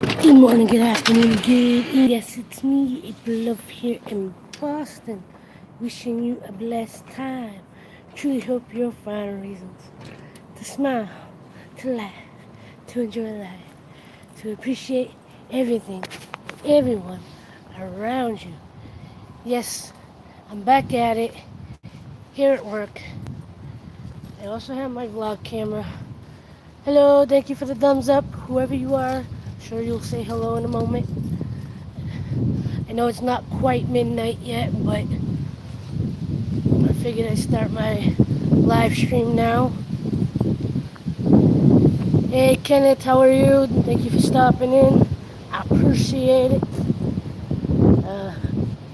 Good morning, good afternoon, good evening. Yes, it's me, April Love here in Boston, wishing you a blessed time. Truly hope you'll find reasons to smile, to laugh, to enjoy life, to appreciate everything, everyone around you. Yes, I'm back at it here at work. I also have my vlog camera. Hello, thank you for the thumbs up, whoever you are. Sure you'll say hello in a moment. I know it's not quite midnight yet, but I figured I'd start my live stream now. Hey Kenneth, how are you? Thank you for stopping in. I appreciate it.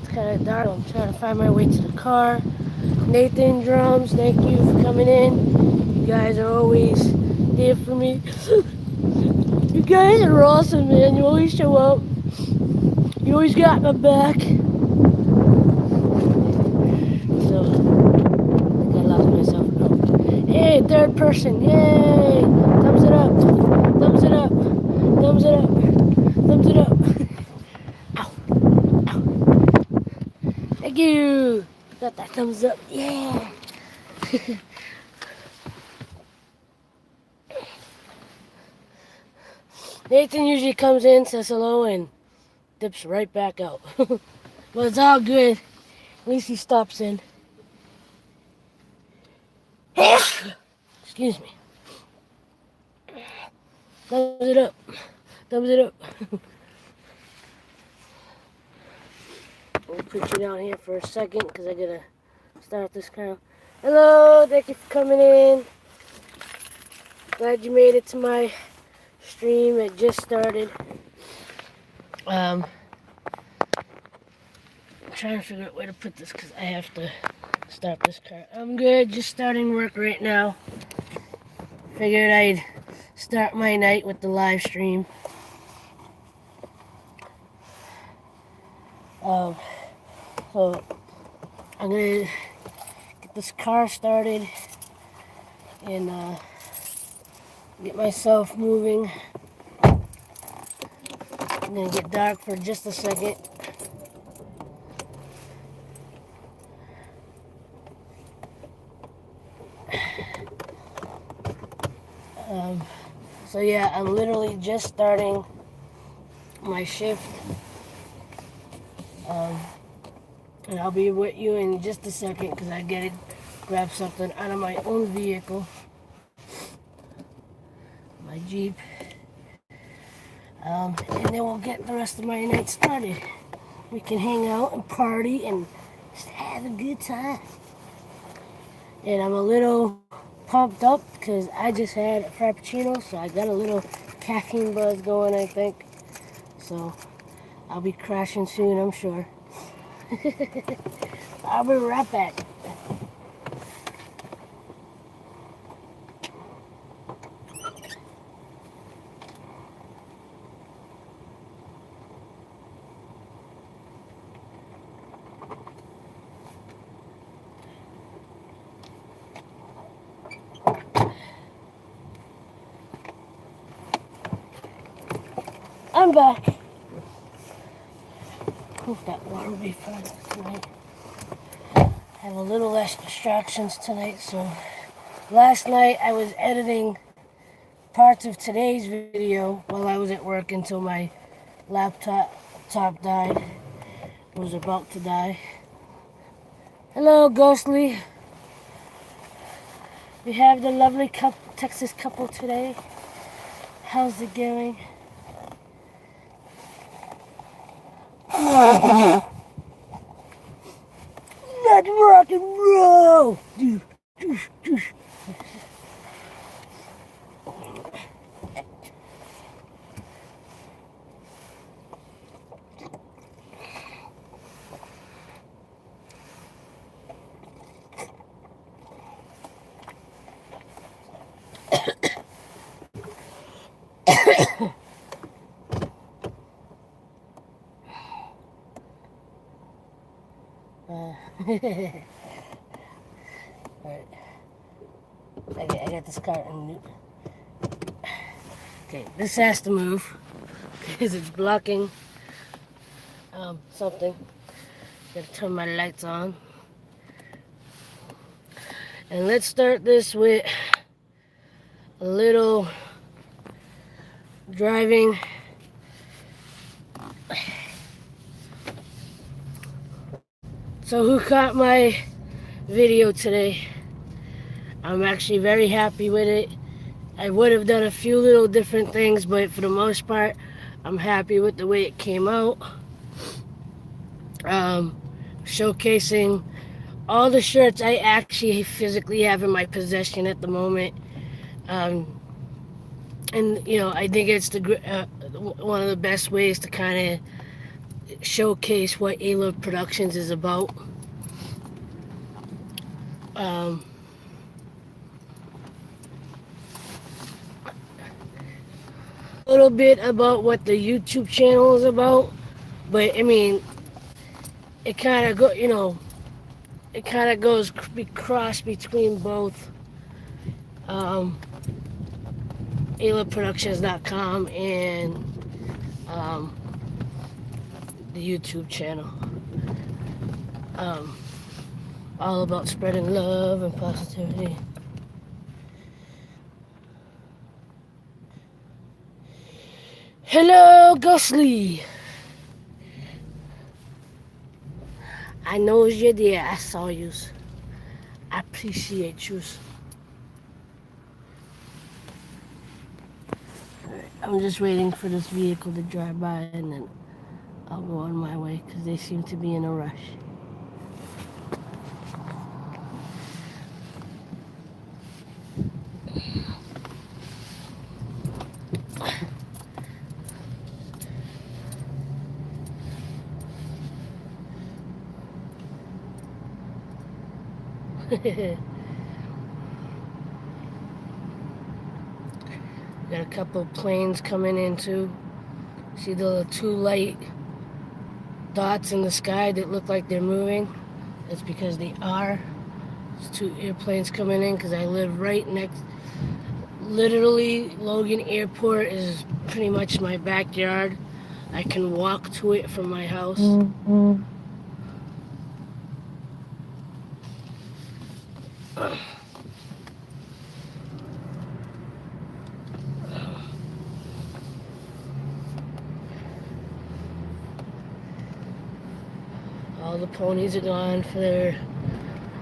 It's kind of dark. I'm trying to find my way to the car. Nathan Drums, thank you for coming in. You guys are always there for me. You guys are awesome, man. You always show up. You always got my back. So, I think I lost myself. Oh. Hey, third person. Yay! Thumbs it up. Thumbs it up. Thumbs it up. Thumbs it up. Ow. Ow. Thank you. Got that thumbs up. Yeah. Nathan usually comes in, says hello, and dips right back out. But it's all good. At least he stops in. Excuse me. Thumbs it up. Thumbs it up. We'll put you down here for a second because I gotta start this car. Hello, thank you for coming in. Glad you made it to my stream. It just started. I'm trying to figure out where to put this because I have to start this car. I'm good, just starting work right now. Figured I'd start my night with the live stream. So I'm gonna get this car started and get myself moving. I'm gonna get dark for just a second. So yeah, I'm literally just starting my shift. And I'll be with you in just a second because I gotta grab something out of my own vehicle, my Jeep. And then we'll get the rest of my night started. We can hang out and party and just have a good time. And I'm a little pumped up because I just had a Frappuccino, so I got a little caffeine buzz going, I think. So I'll be crashing soon, I'm sure. I'll be right back. I'm back. Hope that water will be fun tonight. Have a little less distractions tonight. So last night I was editing parts of today's video while I was at work until my laptop died. It was about to die. Hello, Ghostly. We have the lovely Texas couple today. How's it going? Let's rock and roll! Alright. I got this car in. Okay, this has to move. because it's blocking something. Gotta turn my lights on. And let's start this with a little driving. So who caught my video today? I'm actually very happy with it. I would have done a few little different things, but for the most part, I'm happy with the way it came out. Showcasing all the shirts I actually physically have in my possession at the moment. And I think it's one of the best ways to kind of showcase what A-Love Productions is about. A little bit about what the YouTube channel is about, but I mean, it kind of goes cross between both ALoveProductions.com and the YouTube channel. All about spreading love and positivity. Hello, Ghostly. I know you're there. I saw you. I appreciate you. I'm just waiting for this vehicle to drive by and then I'll go on my way because they seem to be in a rush. Got a couple of planes coming in too. See the two light dots in the sky that look like they're moving? That's because they are. There's two airplanes coming in because I live right next. Literally, Logan Airport is pretty much my backyard. I can walk to it from my house. Mm-hmm. All the ponies are gone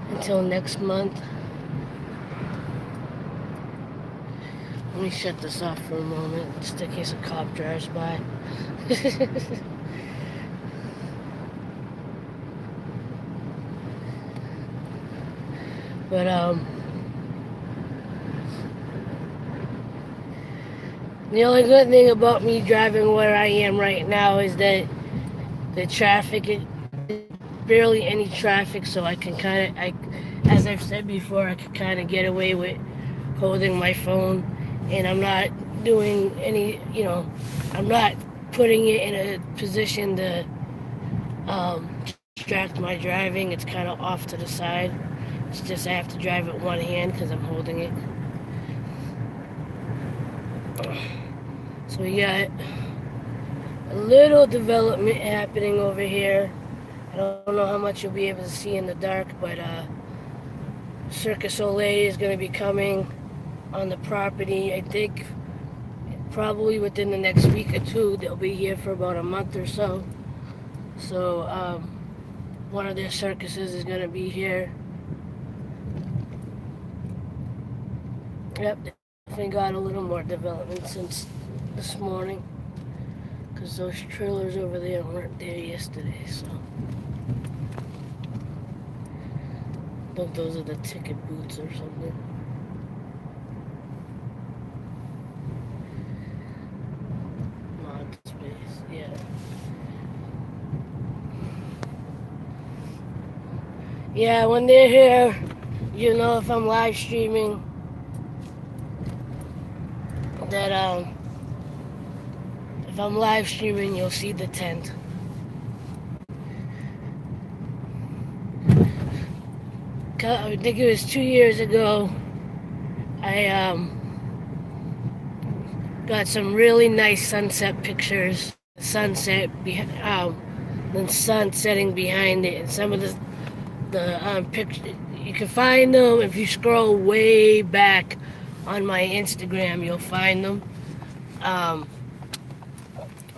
until next month. Let me shut this off for a moment, just in case a cop drives by. But the only good thing about me driving where I am right now is that the traffic is barely any traffic, so I can as I've said before, I can kind of get away with holding my phone, and I'm not doing any, I'm not putting it in a position to distract my driving. It's kind of off to the side. It's just I have to drive it one hand because I'm holding it. So we got a little development happening over here. I don't know how much you'll be able to see in the dark, but Circus Olay is going to be coming on the property. I think probably within the next week or two. They'll be here for about a month or so. So one of their circuses is going to be here. Yep, definitely got a little more development since this morning, because those trailers over there weren't there yesterday, so I think those are the ticket booths or something. Mod space, yeah. Yeah, when they're here, if I'm live streaming, that if I'm live streaming, you'll see the tent. I think it was 2 years ago, I Got some really nice sunset pictures. The sun setting behind it, and some of the pictures you can find them if you scroll way back on my Instagram. You'll find them. Um,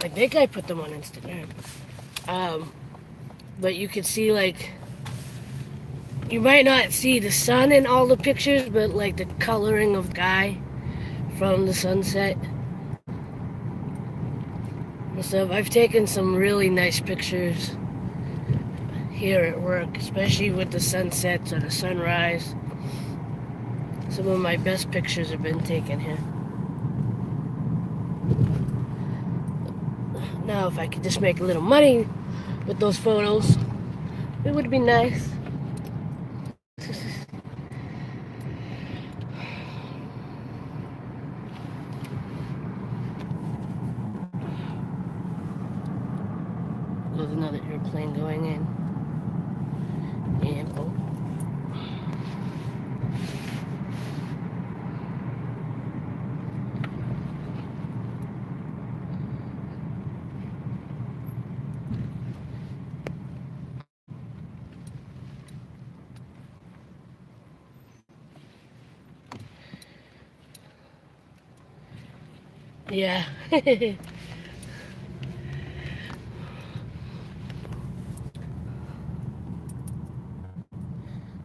I think I put them on Instagram. Um, but you can see like you might not see the sun in all the pictures, but like the coloring of the sky from the sunset and stuff. I've taken some really nice pictures here at work, especially with the sunsets or the sunrise. Some of my best pictures have been taken here. Now, if I could just make a little money with those photos, it would be nice. There's another airplane going in. And yeah.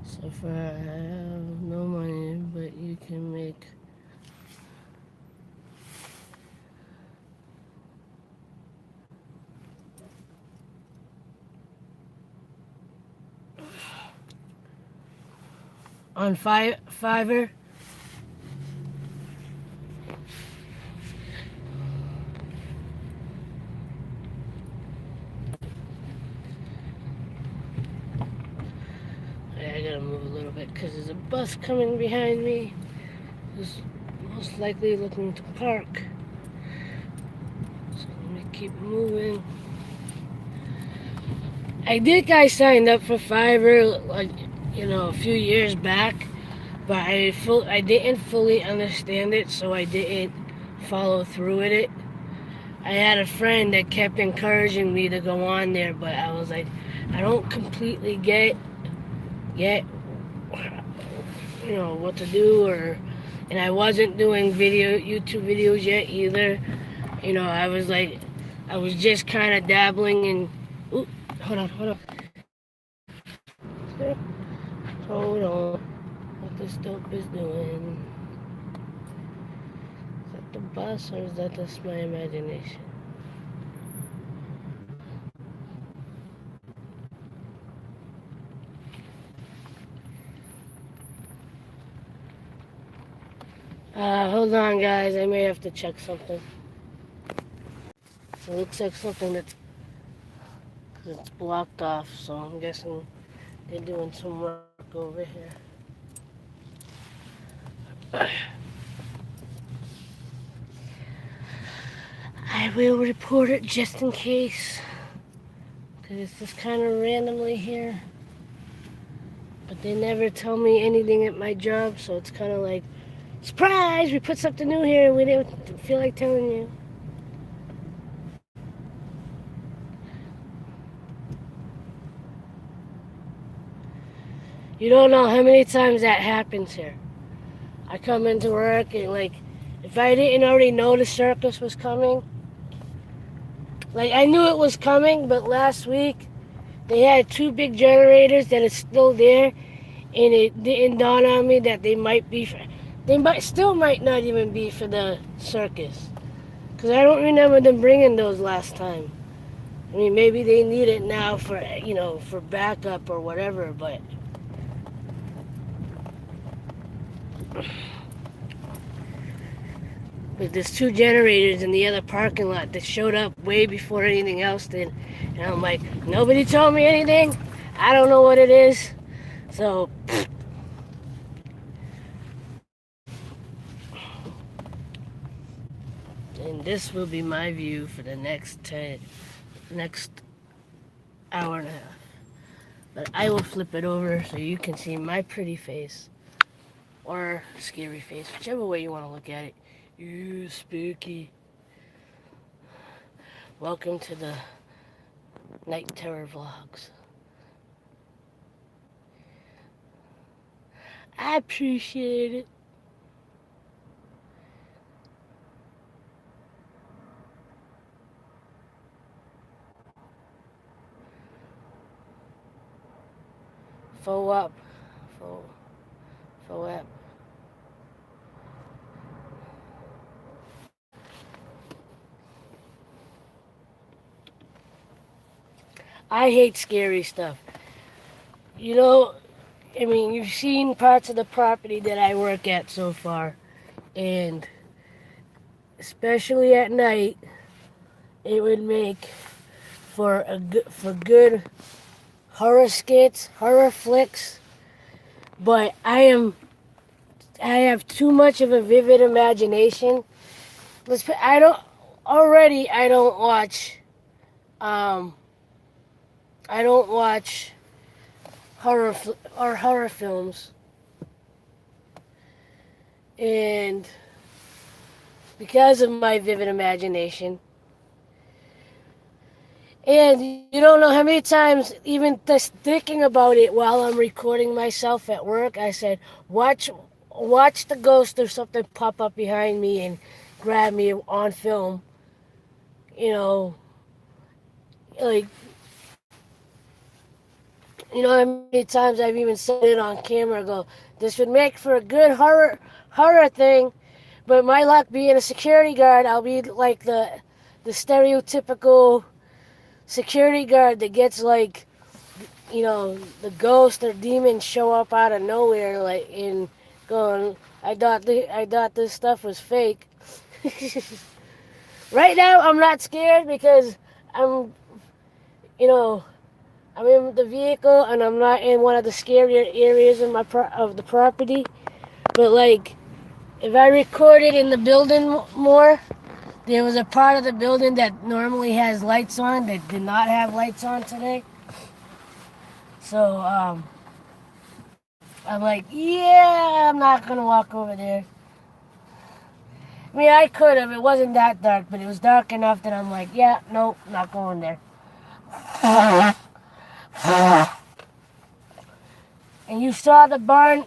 So far, I have no money, but you can make. On Fiverr. I gotta move a little bit because there's a bus coming behind me who's most likely looking to park. So let me keep moving. I think I signed up for Fiverr like a few years back, but I didn't fully understand it, so I didn't follow through with it. I had a friend that kept encouraging me to go on there, but I was like, I don't completely get what to do, and I wasn't doing YouTube videos yet either. I was just kind of dabbling in. Ooh, hold on. Hold on. What this dope is doing? Is that the bus or is that just my imagination? Hold on, guys. I may have to check something. It looks like something that's blocked off, so I'm guessing they're doing some work over here. I will report it just in case, because it's just kind of randomly here. But they never tell me anything at my job, so it's kind of like, surprise, we put something new here and we didn't feel like telling you. You don't know how many times that happens here. I come into work and like, if I didn't already know the circus was coming, like I knew it was coming, but last week they had two big generators that are still there, and it didn't dawn on me that they might not even be for the circus, because I don't remember them bringing those last time. I mean, maybe they need it now for backup or whatever, but there's two generators in the other parking lot that showed up way before anything else did. And I'm like, nobody told me anything. I don't know what it is. So, and this will be my view for the next hour and a half. But I will flip it over so you can see my pretty face or scary face, whichever way you want to look at it. You spooky. Welcome to the Night Terror Vlogs. I appreciate it. Faux up. Faux, faux up. I hate scary stuff. You know, I mean, you've seen parts of the property that I work at so far, and especially at night, it would make for good horror skits, horror flicks. But I have too much of a vivid imagination. I don't watch um I don't watch horror films, and because of my vivid imagination. And you don't know how many times, even just thinking about it while I'm recording myself at work, I said, watch the ghost or something pop up behind me and grab me on film. You know, like, you know how many times I've even said it on camera, go, this would make for a good horror thing, but my luck being a security guard, I'll be like the stereotypical security guard that gets like, you know, the ghost or demons show up out of nowhere, like in going. I thought this stuff was fake. Right now, I'm not scared because I'm, you know, I'm in the vehicle and I'm not in one of the scarier areas of of the property. But like, if I recorded in the building more, there was a part of the building that normally has lights on that did not have lights on today. So I'm like, yeah, I'm not gonna walk over there. I mean, I could have. It wasn't that dark, but it was dark enough that I'm like, yeah, nope, not going there. And you saw the barns,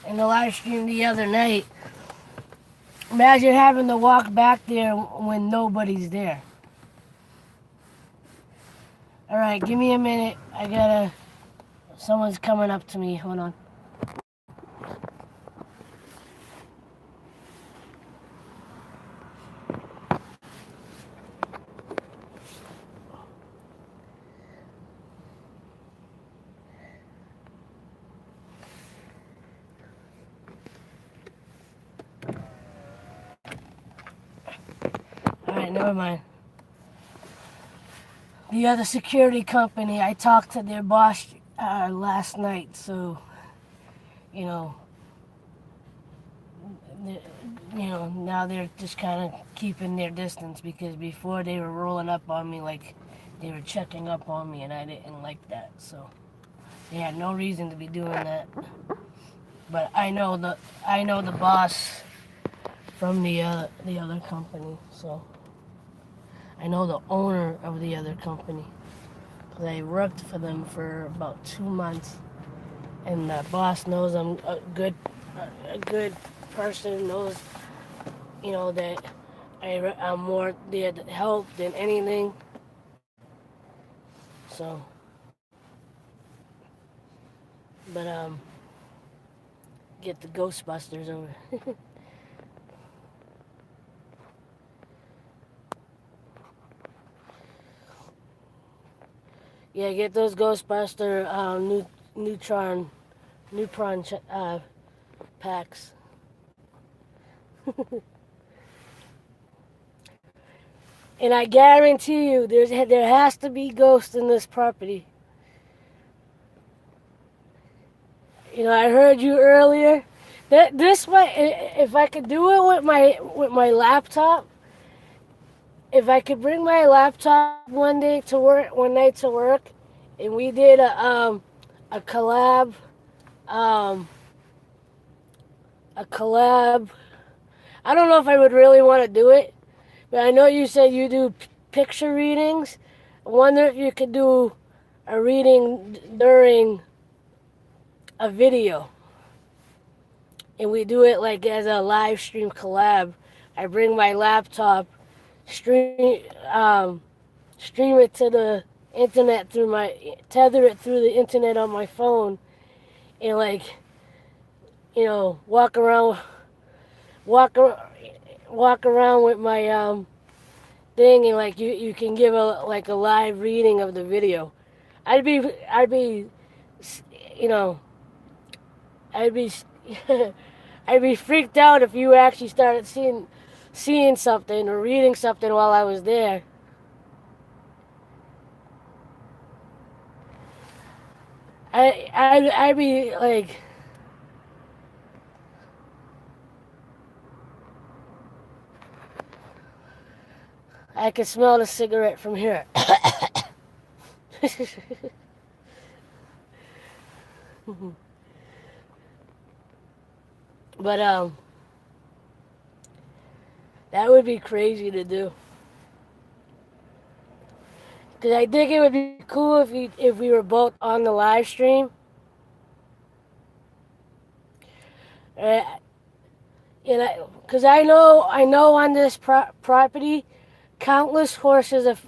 in the live stream the other night. Imagine having to walk back there when nobody's there. All right, give me a minute. Someone's coming up to me. Hold on. All right, never mind. The other security company, I talked to their boss last night, so, you know, now they're just kind of keeping their distance because before they were rolling up on me like they were checking up on me, and I didn't like that. So they had no reason to be doing that. But I know the boss from the other company, so I know the owner of the other company. I worked for them for about 2 months, and the boss knows I'm a good person. Knows, you know, that I'm more there to help than anything. So, but get the Ghostbusters over. Yeah, get those Ghostbuster neutron packs. And I guarantee you, there has to be ghosts in this property. You know, I heard you earlier. That this way, if I could do it with my laptop, if I could bring my laptop one night to work, and we did a collab, um, a collab. I don't know if I would really want to do it, but I know you said you do picture readings. I wonder if you could do a reading during a video, and we do it like as a live stream collab. I bring my laptop, stream um, stream it to the internet through my tether it through the internet on my phone, and like walk walk around with my thing, and like you can give a live reading of the video. I'd be you know I'd be I'd be freaked out if you actually started seeing something or reading something while I was there. I'd be like, I could smell the cigarette from here. But that would be crazy to do. Cause I think it would be cool if we were both on the live stream. Uh, cause I know on this property, countless horses have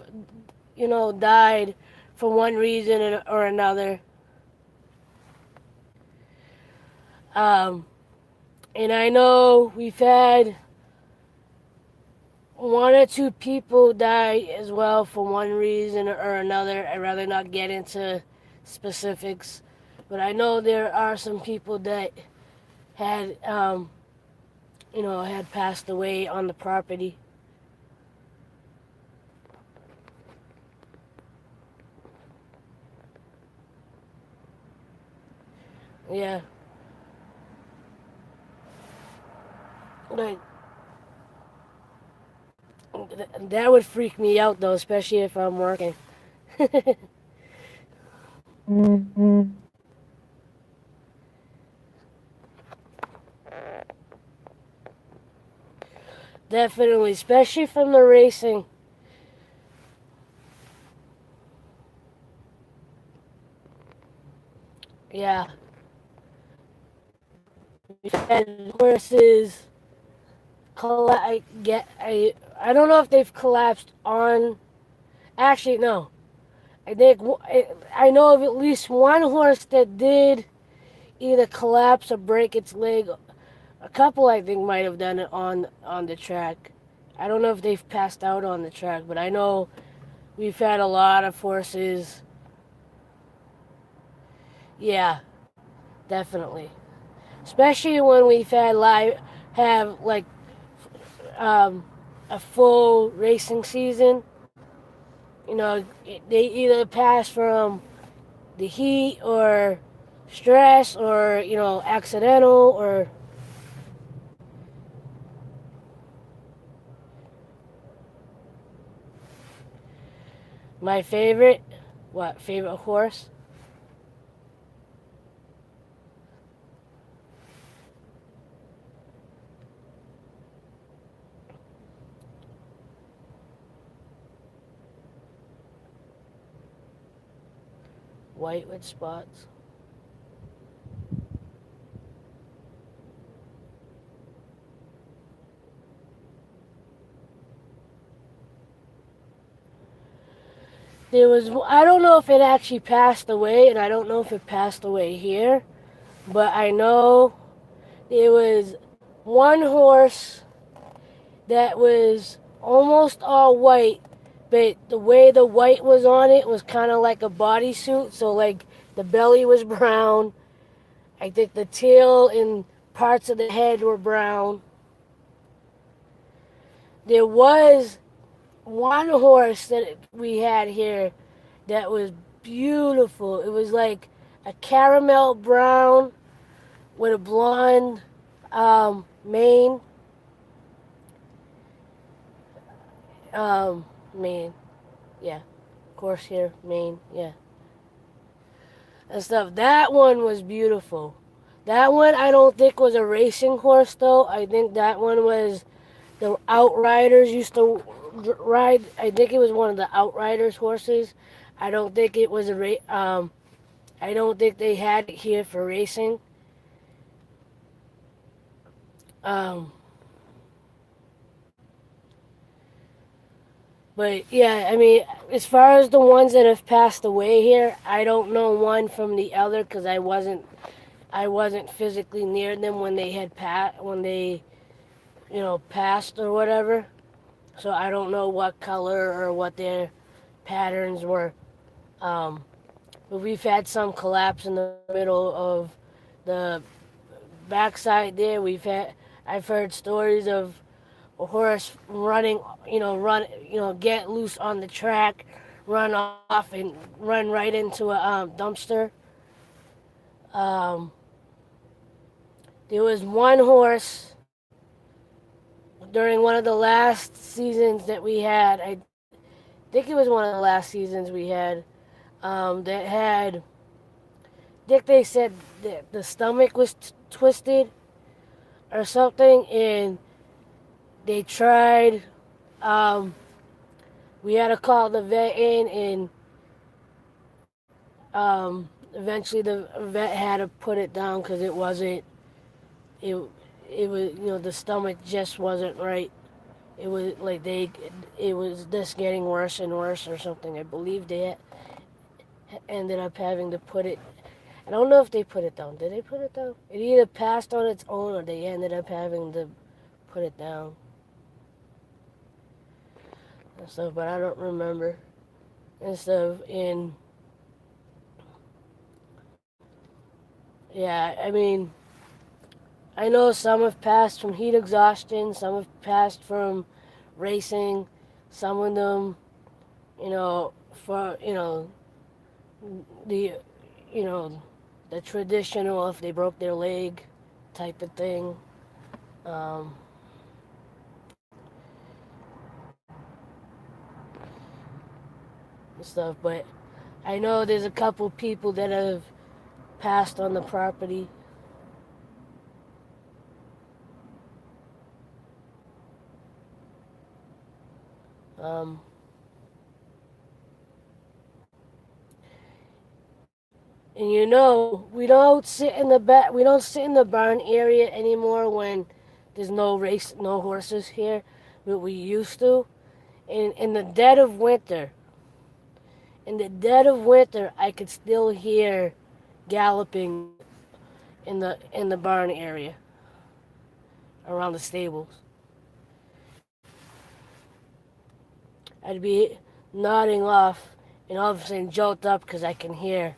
died for one reason or another. And I know we've had one or two people die as well for one reason or another. I'd rather not get into specifics, but I know there are some people that had had passed away on the property. Yeah. Like, that would freak me out though, especially if I'm working. Definitely, especially from the racing. Yeah. We've had horses I don't know if they've collapsed on. Actually, no. I know of at least one horse that did either collapse or break its leg. A couple, I think, might have done it on the track. I don't know if they've passed out on the track, but I know we've had a lot of horses. Yeah, definitely. Especially when we've had have like um, a full racing season. They either pass from the heat or stress or accidental or my favorite horse. White with spots. I don't know if it actually passed away, and I don't know if it passed away here, but I know there was one horse that was almost all white, but the way the white was on it was kind of like a bodysuit, so like the belly was brown. I think the tail and parts of the head were brown. There was one horse that we had here that was beautiful. It was like a caramel brown with a blonde mane. Mane, yeah, horsehair mane, yeah, and stuff. That one was beautiful. That one I don't think was a racing horse though. I think that one was the Outriders used to ride. I think it was one of the Outriders horses. I don't think it was a I don't think they had it here for racing. Um, but yeah, I mean, as far as the ones that have passed away here, I don't know one from the other because I wasn't physically near them when they had when they passed or whatever. So I don't know what color or what their patterns were. Um, but we've had some collapse in the middle of the backside there. I've heard stories of a horse running, get loose on the track, run off and run right into a dumpster. Um, there was one horse during one of the last seasons that we had. I think it was one of the last seasons we had that had. I think they said that the stomach was twisted or something, and they tried. Um, we had to call the vet in, and eventually the vet had to put it down because it wasn't. It it was the stomach just wasn't right. It was like it was just getting worse and worse or something. I believe they ended up having to put it. I don't know if they put it down. Did they put it down? It either passed on its own or they ended up having to put it down and stuff. But I don't remember and stuff. And yeah, I mean, I know some have passed from heat exhaustion. Some have passed from racing. Some of them, for the you know the traditional if they broke their leg type of thing. Um, and stuff. But I know there's a couple people that have passed on the property. Um, and we don't sit in the barn area anymore when there's no horses here, but we used to. In the dead of winter, I could still hear galloping in the barn area around the stables. I'd be nodding off and all of a sudden jolt up because I can hear.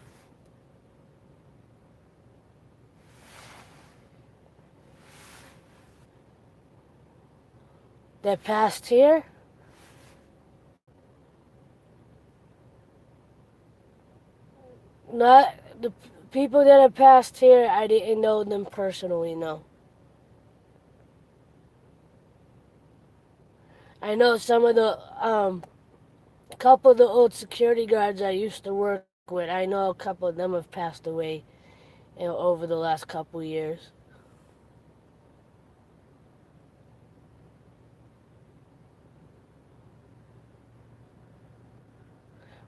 That passed here. Not the people that have passed here. I didn't know them personally. No, I know some of the couple of the old security guards I used to work with. I know a couple of them have passed away, over the last couple of years.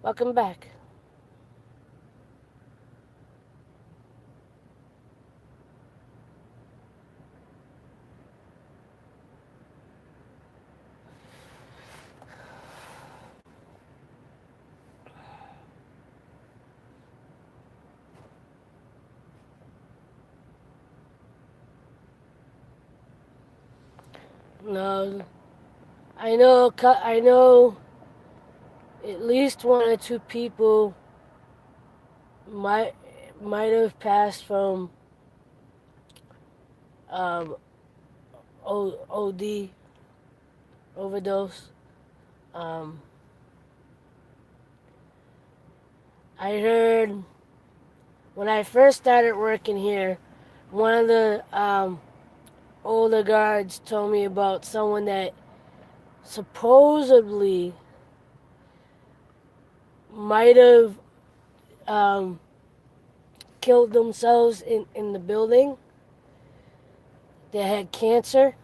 Welcome back. No, I know at least one or two people might might have passed from um, OD overdose. Um, I heard when I first started working here, one of the older guards told me about someone that supposedly might have um, killed themselves in the building. They had cancer,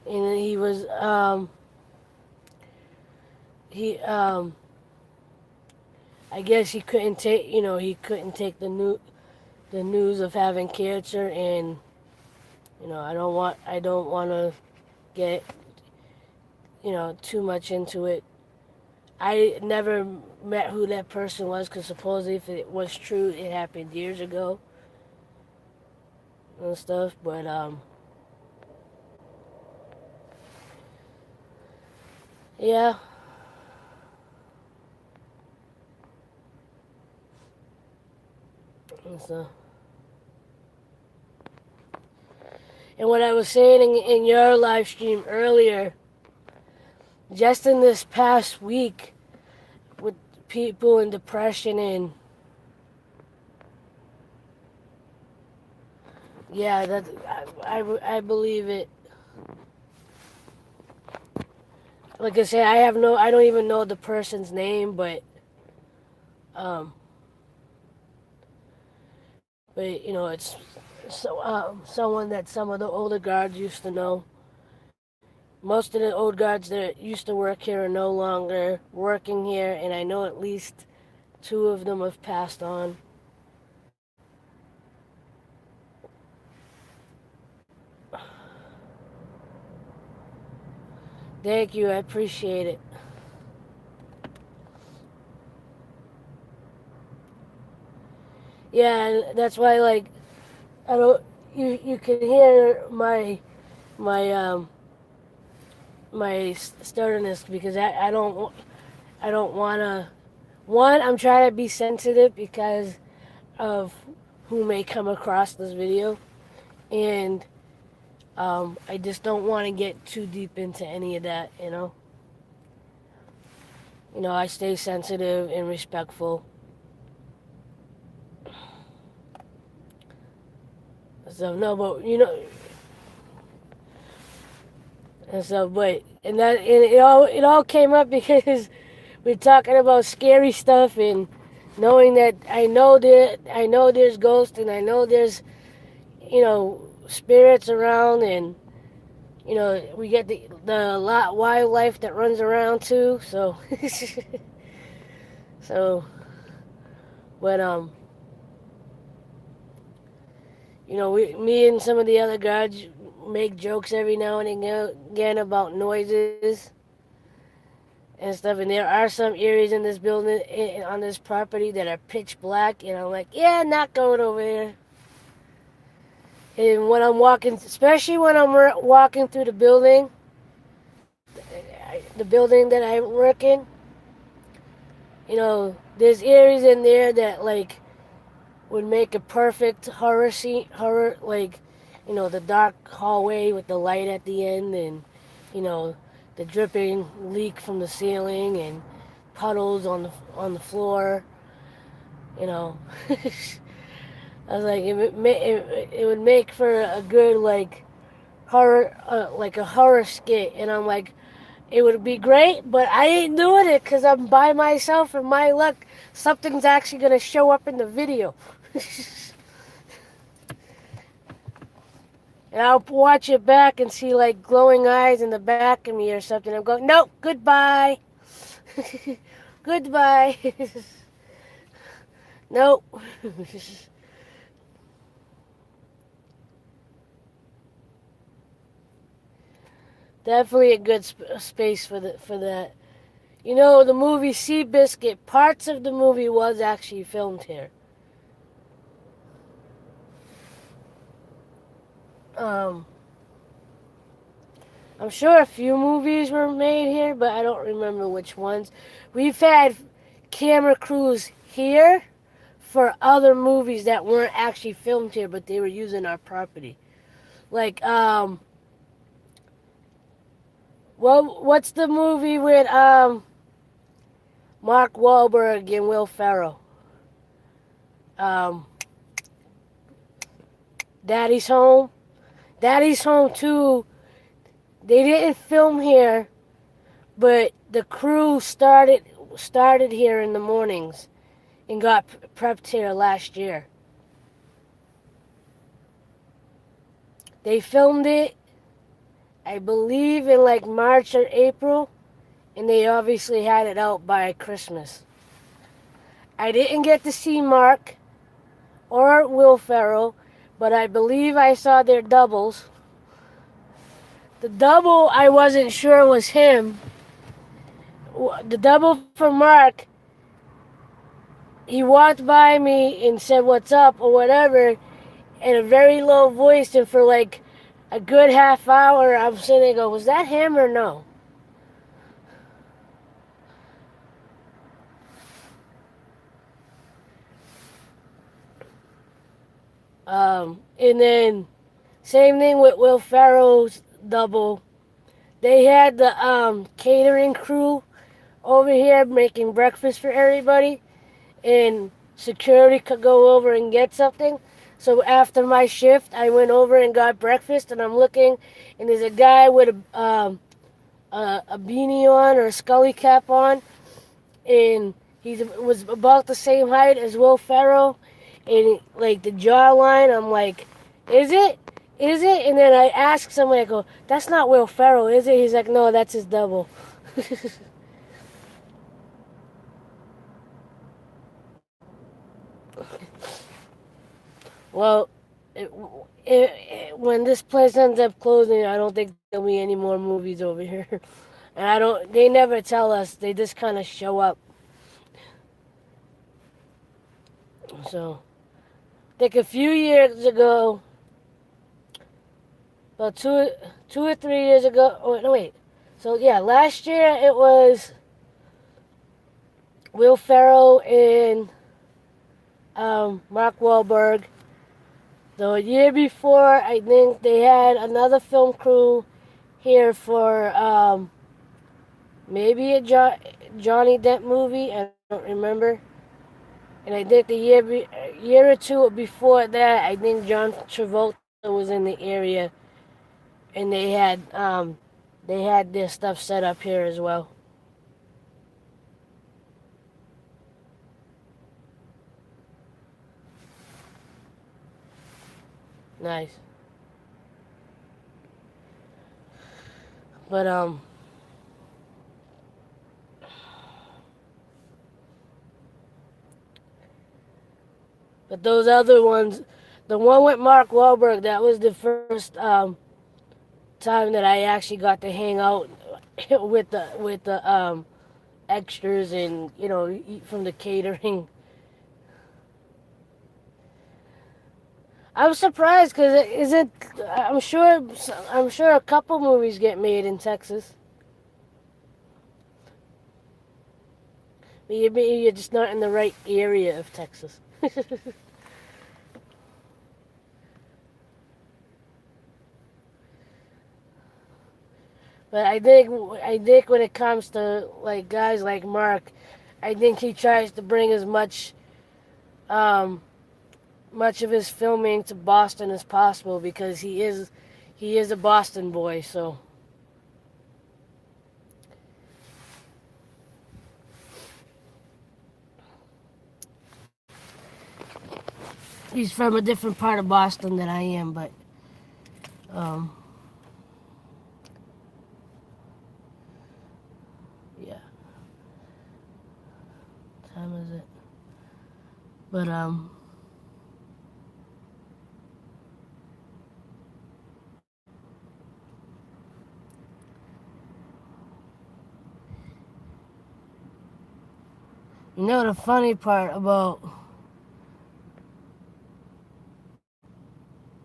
and he was I guess he couldn't take the news of having cancer, and I don't want to get too much into it. I never met who that person was, because supposedly if it was true, it happened years ago and stuff. But yeah. And so, and what I was saying in your live stream earlier, just in this past week, with people in depression, and yeah, that I believe it. Like I say, I don't even know the person's name, um, but it's someone that some of the older guards used to know. Most of the old guards that used to work here are no longer working here, and I know at least 2 of them have passed on. Thank you, I appreciate it. Yeah, and that's why, like, I don't. You can hear my my stubbornness, because I don't wanna. One, I'm trying to be sensitive because of who may come across this video, and I just don't want to get too deep into any of that. I stay sensitive and respectful. So no, but and so, and it all came up because we're talking about scary stuff, and knowing that I know there's ghosts, and I know there's spirits around, and we get the lot wildlife that runs around too. So so, but me and some of the other guards make jokes every now and again about noises and stuff. And there are some areas in this building, on this property, that are pitch black, and I'm like, yeah, not going over there. And when I'm walking, especially when I'm walking through the building that I work in, there's areas in there that, like, would make a perfect horror scene, like, the dark hallway with the light at the end, and the dripping leak from the ceiling, and puddles on the floor. I was like, it would make for a good, like, horror, like a horror skit, and I'm like, it would be great, but I ain't doing it because I'm by myself, and my luck, something's actually gonna show up in the video. And I'll watch it back and see, like, glowing eyes in the back of me or something. I'm going, nope, goodbye. Goodbye. Nope. Definitely a good space for that. The movie Seabiscuit, parts of the movie was actually filmed here. I'm sure a few movies were made here, but I don't remember which ones. We've had camera crews here for other movies that weren't actually filmed here, but they were using our property. Like, well, what's the movie with Mark Wahlberg and Will Ferrell? Daddy's Home. Daddy's Home 2. They didn't film here, but the crew started here in the mornings and got prepped here last year. They filmed it, I believe, in like March or April, and they obviously had it out by Christmas. I didn't get to see Mark or Will Ferrell, but I believe I saw their doubles. The double I wasn't sure was him. The double for Mark, he walked by me and said what's up or whatever in a very low voice, and for like a good half hour I'm sitting there going, was that him or no? And then same thing with Will Ferrell's double. They had the catering crew over here making breakfast for everybody, and security could go over and get something. So after my shift, I went over and got breakfast, and I'm looking, and there's a guy with a beanie on or a scully cap on, and he was about the same height as Will Ferrell, and like the jawline, I'm like, is it? Is it? And then I asked somebody, I go, that's not Will Ferrell, is it? He's like, no, that's his double. Well, it, when this place ends up closing, I don't think there'll be any more movies over here. And I don't, they never tell us, they just kind of show up. So, I think a few years ago, about two or 3 years ago, oh, no, wait. So, yeah, last year it was Will Ferrell and Mark Wahlberg. The year before, I think they had another film crew here for maybe a Johnny Depp movie. I don't remember. And I think the year or two before that, I think John Travolta was in the area, and they had their stuff set up here as well. Nice. But those other ones, the one with Mark Wahlberg, that was the first time that I actually got to hang out with the extras and eat from the catering. I'm surprised because isn't I'm sure a couple movies get made in Texas. Maybe you're just not in the right area of Texas. But I think when it comes to like guys like Mark, I think he tries to bring as um, much of his filming to Boston as possible because he is a Boston boy. So he's from a different part of Boston than I am. But um, yeah, what time is it? But the funny part about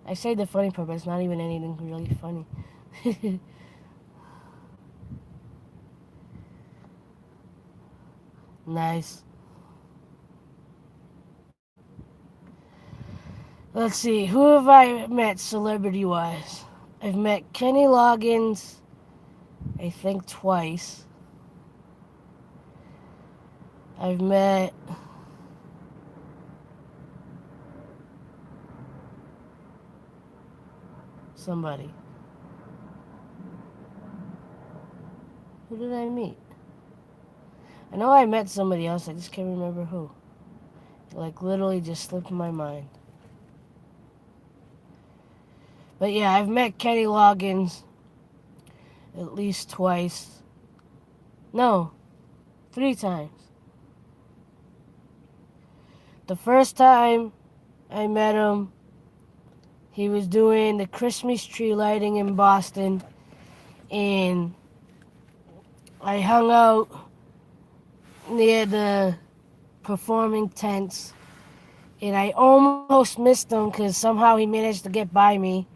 I say the funny part, but it's not even anything really funny. Nice. Let's see, who have I met celebrity wise? I've met Kenny Loggins, I think twice. I've met somebody. Who did I meet? I know I met somebody else, I just can't remember who. Like literally just slipped my mind. But yeah, I've met Kenny Loggins at least twice. No, 3 times. The first time I met him, he was doing the Christmas tree lighting in Boston, and I hung out near the performing tents, and I almost missed him because somehow he managed to get by me,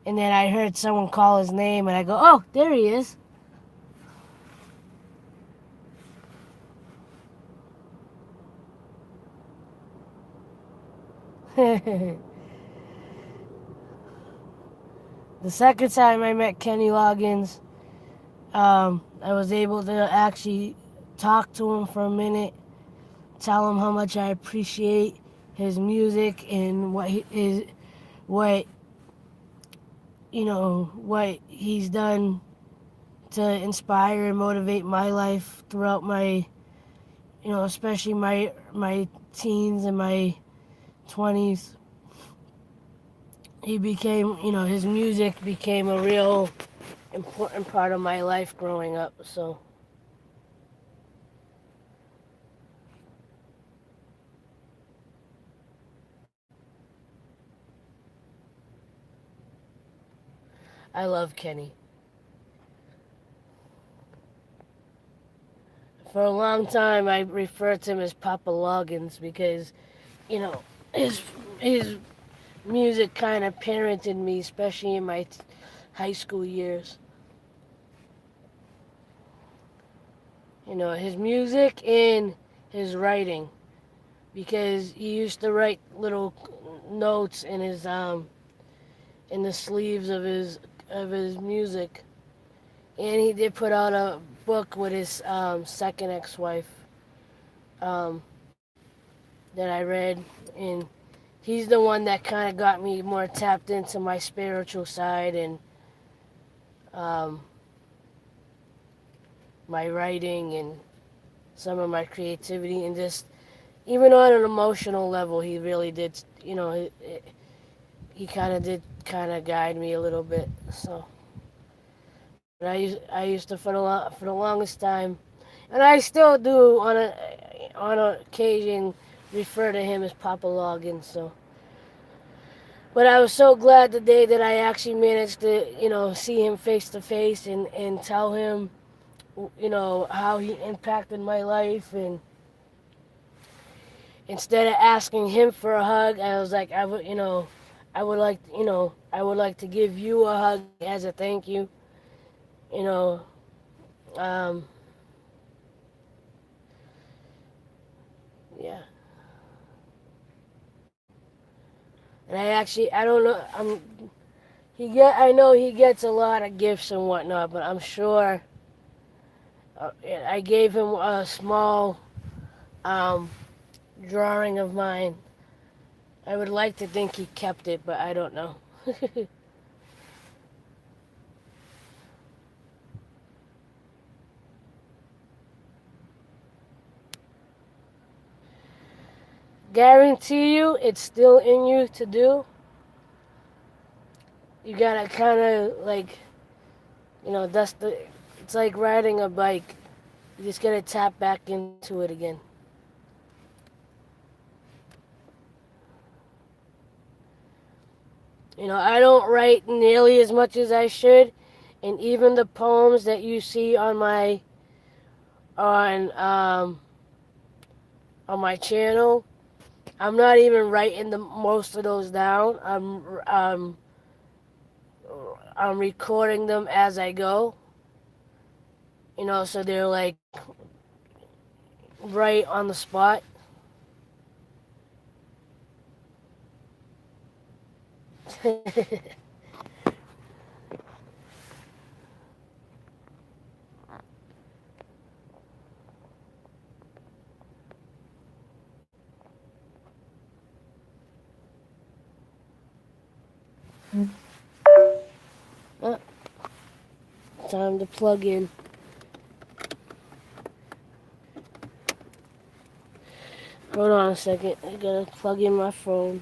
and then I heard someone call his name, and I go, oh, there he is. The second time I met Kenny Loggins, I was able to actually talk to him for a minute, tell him how much I appreciate his music and what what he's done to inspire and motivate my life throughout my, especially my teens and my 20s. He became, his music became a real important part of my life growing up. So I love Kenny. For a long time, I referred to him as Papa Loggins because, you know, his his music kind of parented me, especially in my high school years. His music and his writing, because he used to write little notes in the sleeves of his music, and he did put out a book with his second ex-wife um, that I read, and he's the one that kind of got me more tapped into my spiritual side and um, my writing and some of my creativity, and just even on an emotional level, he really did. He kind of did kind of guide me a little bit. So, but I used to for the longest time, and I still do on a occasion refer to him as Papa Loggins. So. But I was so glad the day that I actually managed to, see him face to face and tell him, how he impacted my life. And instead of asking him for a hug, I was like, I would like to give you a hug as a thank you. You know, um, yeah. And I don't know, I know he gets a lot of gifts and whatnot, but I'm sure I gave him a small um, drawing of mine. I would like to think he kept it, but I don't know. Guarantee you, it's still in you to do. You gotta kind of like, that's the. It's like riding a bike. You just gotta tap back into it again. I don't write nearly as much as I should, and even the poems that you see on on my channel, I'm not even writing the most of those down. I'm recording them as I go. So they're like right on the spot. Uh, Time to plug in. Hold on a second. I gotta plug in my phone.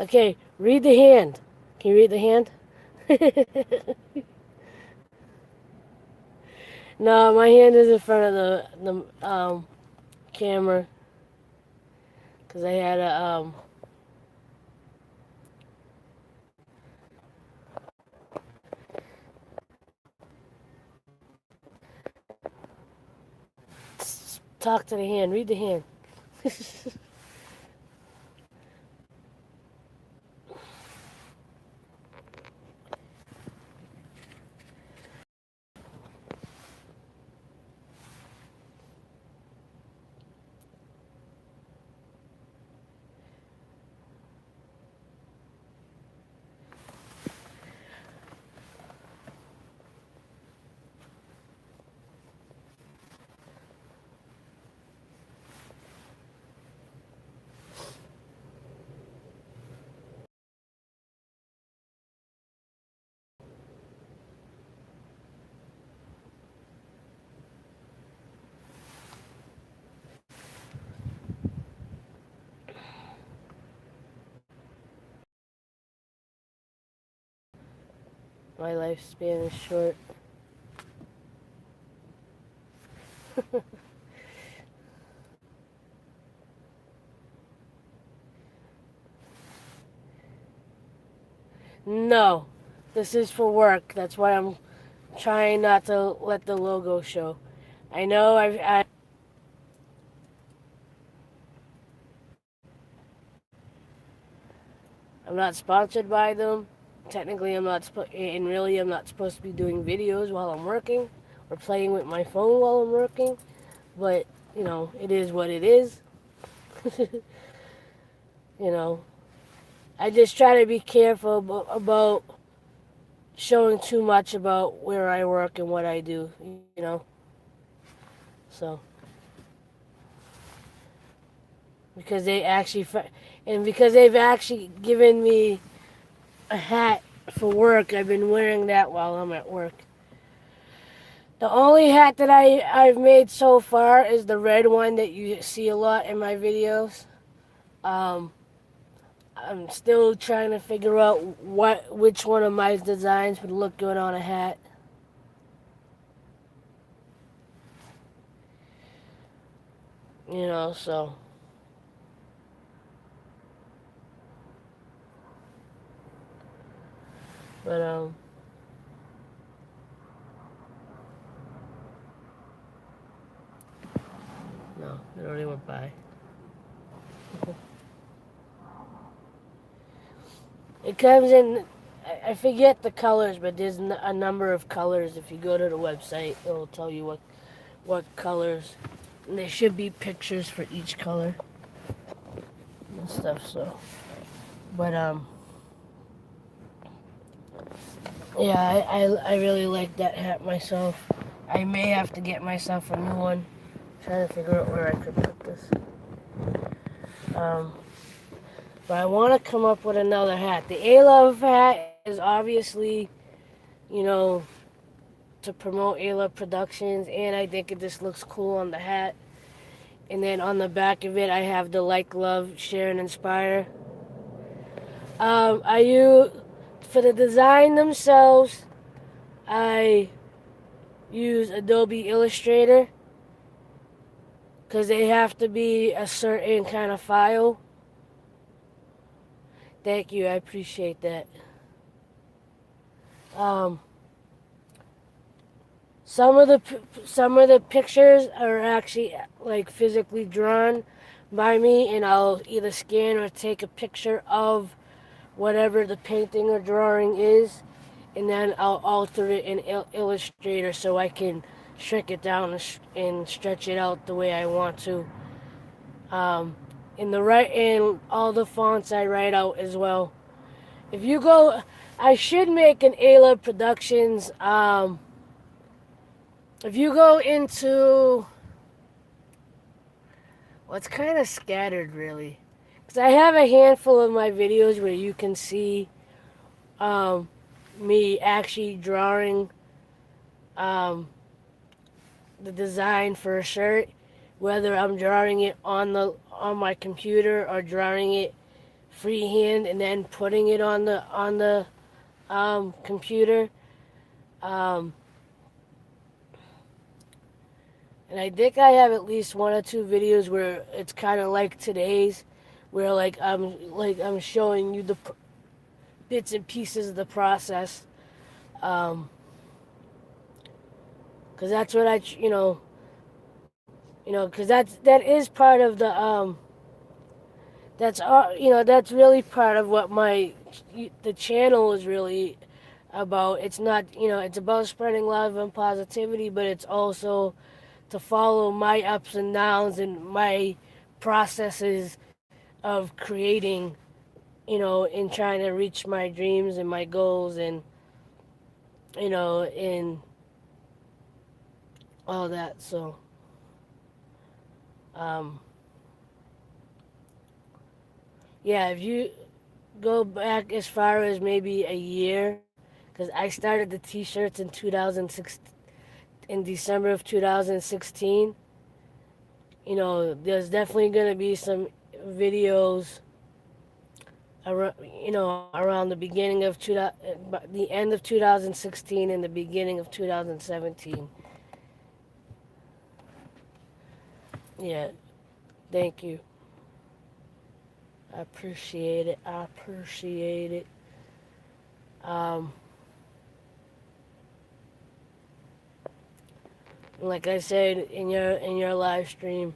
Okay, read the hand. Can you read the hand? No, my hand is in front of the camera because I had a talk to the hand. Read the hand. My lifespan is short. No, this is for work. That's why I'm trying not to let the logo show. I know I'm not sponsored by them. Technically, and really, I'm not supposed to be doing videos while I'm working or playing with my phone while I'm working. But it is what it is. you know, I just try to be careful about showing too much about where I work and what I do. So because because they've actually given me a hat for work, I've been wearing that while I'm at work. The only hat that I've made so far is the red one that you see a lot in my videos. Um, I'm still trying to figure out which one of my designs would look good on a hat. So. But, no, it already went by. It comes in, I forget the colors, but there's a number of colors. If you go to the website, it'll tell you what colors. And there should be pictures for each color and stuff, so. But, yeah, I really like that hat myself. I may have to get myself a new one. I'm trying to figure out where I could put this. But I want to come up with another hat. The A-Love hat is obviously, you know, to promote A-Love Productions, and I think it just looks cool on the hat. And then on the back of it, I have the Like, Love, Share, and Inspire. For the design themselves, I use Adobe Illustrator because they have to be a certain kind of file. Thank you, I appreciate that. Some of the pictures are actually like physically drawn by me, and I'll either scan or take a picture of whatever the painting or drawing is, and then I'll alter it in Illustrator so I can shrink it down and stretch it out the way I want to. In all the fonts I write out as well. If you go, I should make an A-Love Productions. If you go into, well, it's kind of scattered really, because I have a handful of my videos where you can see me actually drawing the design for a shirt, whether I'm drawing it on my computer or drawing it freehand and then putting it on the computer. Um, and I think I have at least one or two videos where it's kind of like today's, where I'm showing you the bits and pieces of the process. Because that's what because that is part of that's really part of what the channel is really about. It's not, it's about spreading love and positivity, but it's also to follow my ups and downs and my processes of creating, and trying to reach my dreams and my goals, and and all that. So, um, yeah, if you go back as far as maybe a year, because I started the T-shirts in 2006, in December of 2016. There's definitely gonna be some videos around, around the beginning of the end of 2016 and the beginning of 2017. Yeah, thank you. I appreciate it. I appreciate it. Um, like I said in your live stream,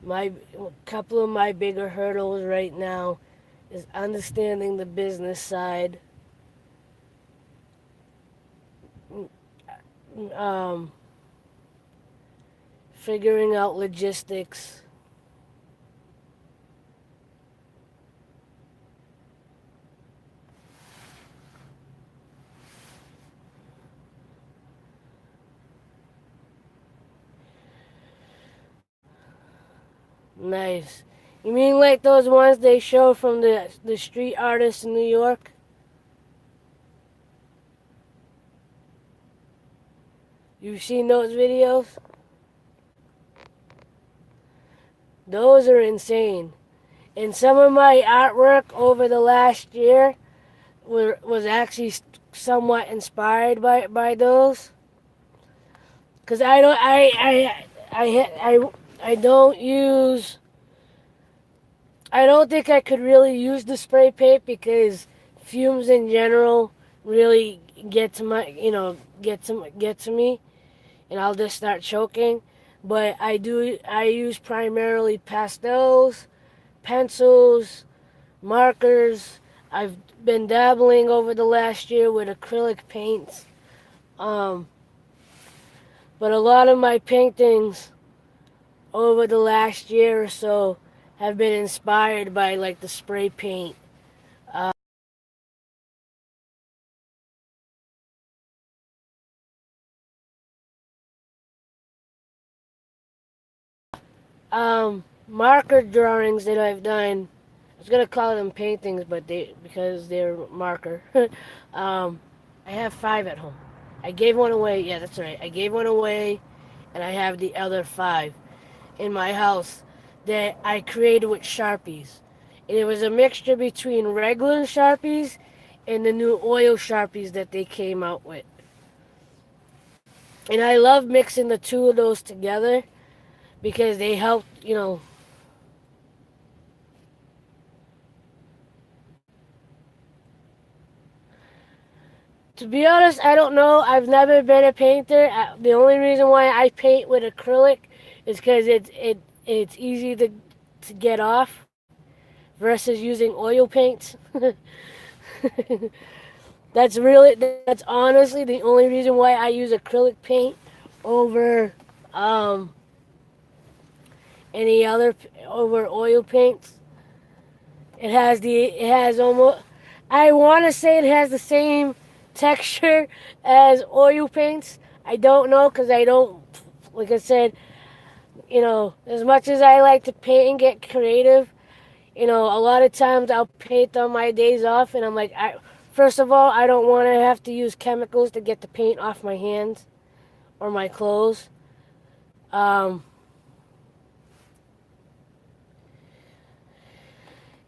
my couple of my bigger hurdles right now is understanding the business side, um, figuring out logistics. Nice. You mean like those ones they show from the street artists in New York? You've seen those videos? Those are insane. And some of my artwork over the last year was actually somewhat inspired by those. Cause I don't I don't use I don't think I could really use the spray paint because fumes in general really get to me, and I'll just start choking. But I use primarily pastels, pencils, markers. I've been dabbling over the last year with acrylic paints. Um, but a lot of my paintings over the last year or so have been inspired by like the spray paint. Uh, Marker drawings that I've done. I was gonna call them paintings, but because they're marker. um, I have 5 at home. I gave one away. Yeah, that's right. I gave one away, and I have the other 5 in my house that I created with Sharpies. And it was a mixture between regular Sharpies and the new oil Sharpies that they came out with. And I love mixing the two of those together because they help, To be honest, I don't know. I've never been a painter. The only reason why I paint with acrylic is because it's easy to get off versus using oil paints. That's honestly the only reason why I use acrylic paint over um, any other over oil paints. It has almost, I want to say it has the same texture as oil paints. I don't know because I don't, like I said, as much as I like to paint and get creative, a lot of times I'll paint on my days off, and I'm like, first of all, I don't want to have to use chemicals to get the paint off my hands or my clothes. Um,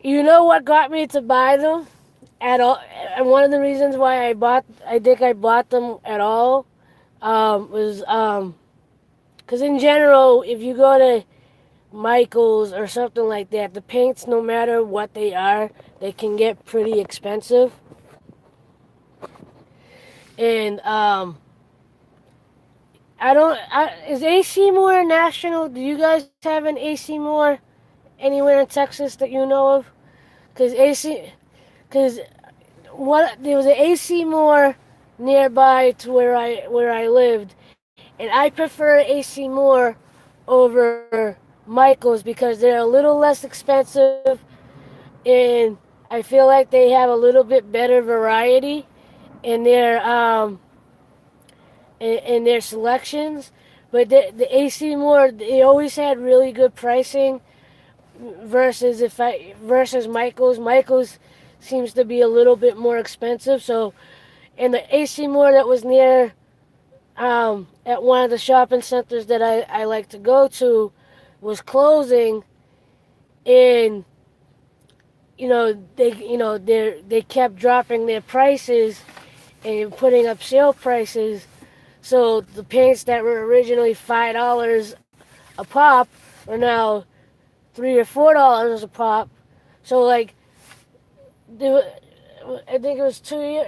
You know what got me to buy them at all? And one of the reasons why I think I bought them at all, was because in general, if you go to Michaels or something like that, the paints, no matter what they are, they can get pretty expensive. And is AC Moore national? Do you guys have an AC Moore anywhere in Texas that you know of? Because what there was an AC Moore nearby to where I lived, and I prefer AC Moore over Michaels because they're a little less expensive, and I feel like they have a little bit better variety in their selections. But the AC Moore, they always had really good pricing versus Michaels. Michaels seems to be a little bit more expensive. So, and the AC Moore that was near at one of the shopping centers that I like to go to was closing, and they kept dropping their prices and putting up sale prices. So the paints that were originally $5 a pop are now $3 or $4 a pop. So like, I think it was 2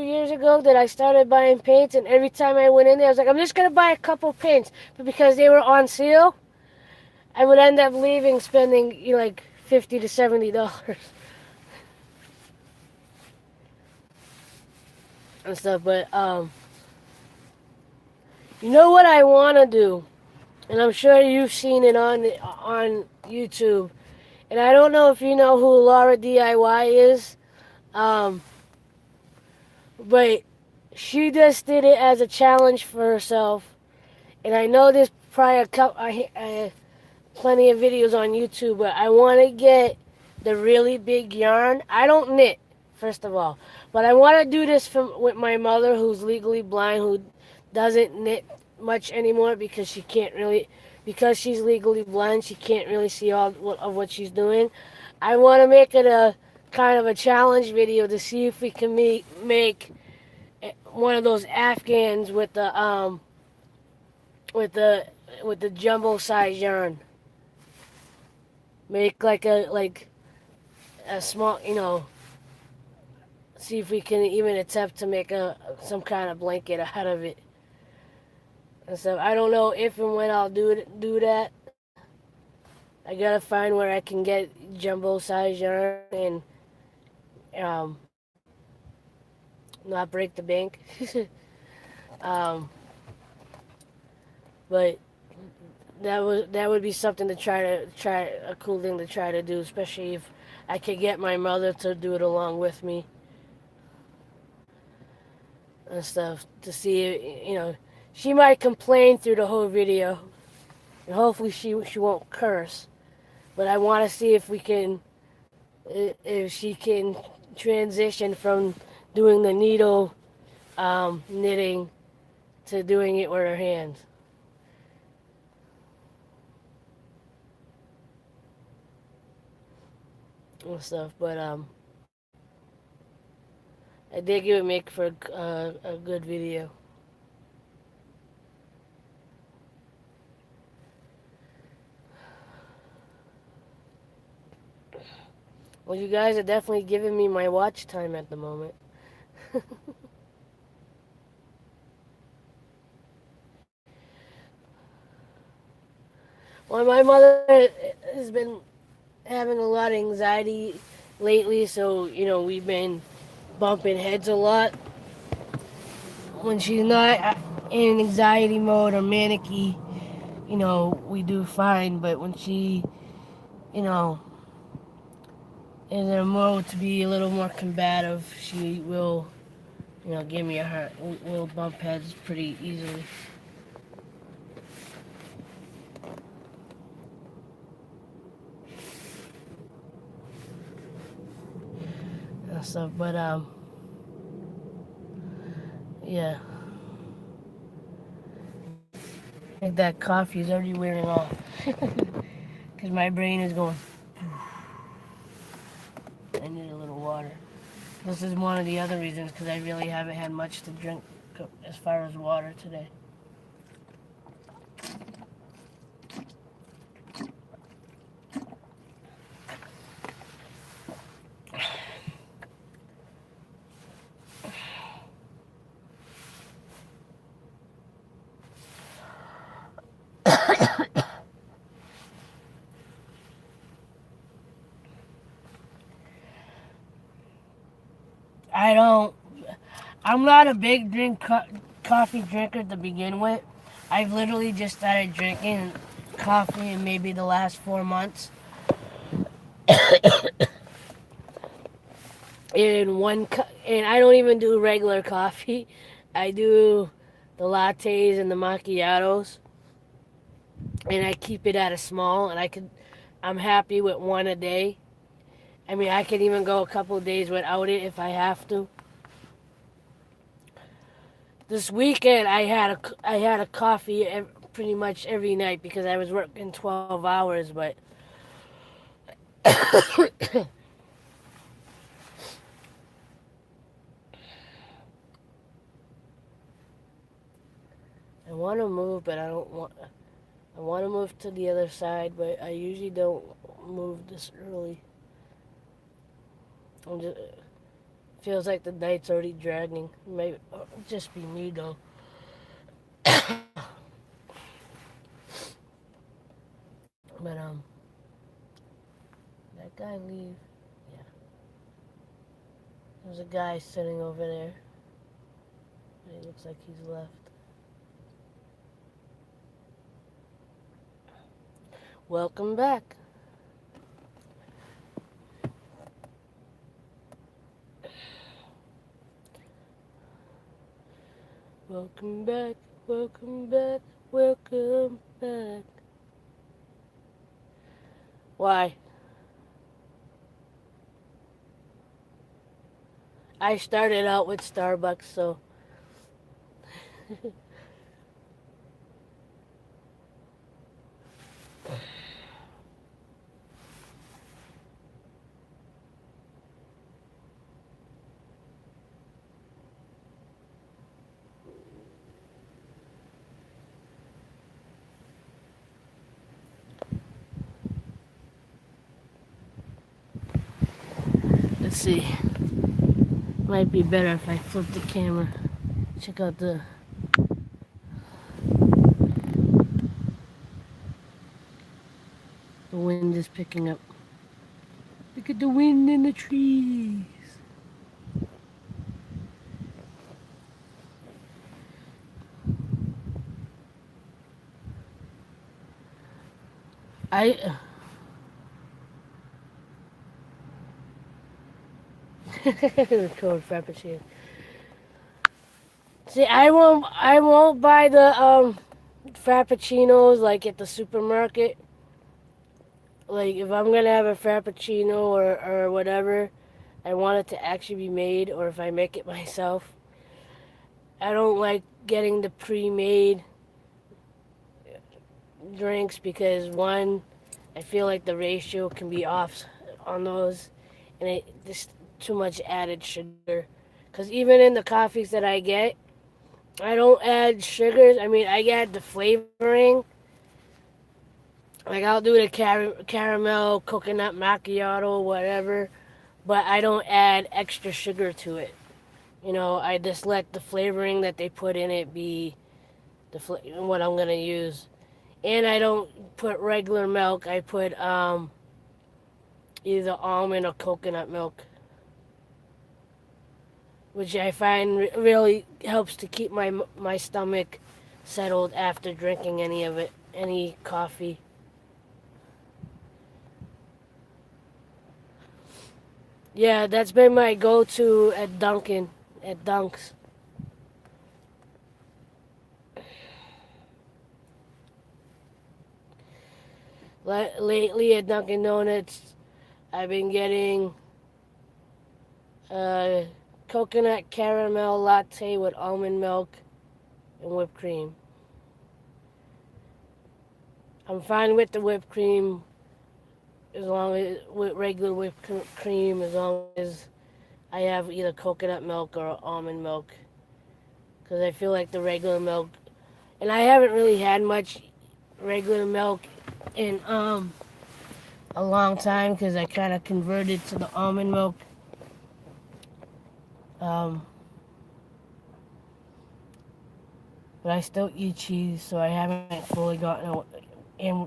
years ago that I started buying paints, and every time I went in there, I was like, I'm just gonna buy a couple paints, but because they were on sale, I would end up leaving spending like $50 to $70 and stuff. But you know what I want to do, and I'm sure you've seen it on YouTube. And I don't know if you know who Laura DIY is, but she just did it as a challenge for herself. And I know there's probably plenty of videos on YouTube, but I want to get the really big yarn. I don't knit, first of all, but I want to do this with my mother, who's legally blind, who doesn't knit much anymore because because she's legally blind, she can't really see all of what she's doing. I want to make it a kind of a challenge video to see if we can make one of those Afghans with the jumbo size yarn. Make like a small, see if we can even attempt to make some kind of blanket out of it. And so I don't know if and when I'll do that. I gotta find where I can get jumbo size yarn and not break the bank. But that would be something to try a cool thing to try to do, especially if I could get my mother to do it along with me and stuff, to see, she might complain through the whole video, and hopefully she won't curse. But I want to see if she can transition from doing the needle knitting to doing it with her hands and stuff. But I think it would make for a good video. Well, you guys are definitely giving me my watch time at the moment. Well, my mother has been having a lot of anxiety lately, so we've been bumping heads a lot. When she's not in anxiety mode or manicky, we do fine. But when she, in a mode to be a little more combative, she will, give me a heart. We'll bump heads pretty easily. And stuff, but yeah. I think that coffee is already wearing off. Because my brain is going. This is one of the other reasons because I really haven't had much to drink as far as water today. I don't. I'm not a big coffee drinker to begin with. I've literally just started drinking coffee in maybe the last 4 months. And I don't even do regular coffee. I do the lattes and the macchiatos, and I keep it at a small. And I'm happy with one a day. I mean, I could even go a couple of days without it if I have to. This weekend, I had a coffee pretty much every night because I was working 12 hours, but I want to move, but I don't want. I want to move to the other side, but I usually don't move this early. Feels like the night's already dragging. Maybe just be me though. But that guy leave. Yeah, there's a guy sitting over there. It looks like he's left. Welcome back. Welcome back. Welcome back. Welcome back. Why? I started out with Starbucks, so. Let's see. Might be better if I flip the camera. Check out the wind is picking up. Look at the wind in the trees. I cold frappuccino. See, I won't buy the frappuccinos like at the supermarket. Like if I'm gonna have a frappuccino or whatever, I want it to actually be made, or if I make it myself. I don't like getting the pre-made drinks because one, I feel like the ratio can be off on those, and it just too much added sugar. Because even in the coffees that I get, I don't add sugars. I mean, I add the flavoring. Like I'll do the caramel, coconut macchiato, whatever, but I don't add extra sugar to it. You know, I just let the flavoring that they put in it be what I'm gonna use. And I don't put regular milk. I put either almond or coconut milk, which I find really helps to keep my stomach settled after drinking any coffee. Yeah, that's been my go-to at Dunks. Lately at Dunkin' Donuts, I've been getting a coconut caramel latte with almond milk and whipped cream. I'm fine with the whipped cream as long as with regular whipped cream as long as I have either coconut milk or almond milk because I feel like the regular milk, and I haven't really had much regular milk in a long time because I kind of converted to the almond milk. Um, but I still eat cheese, so I haven't fully gotten in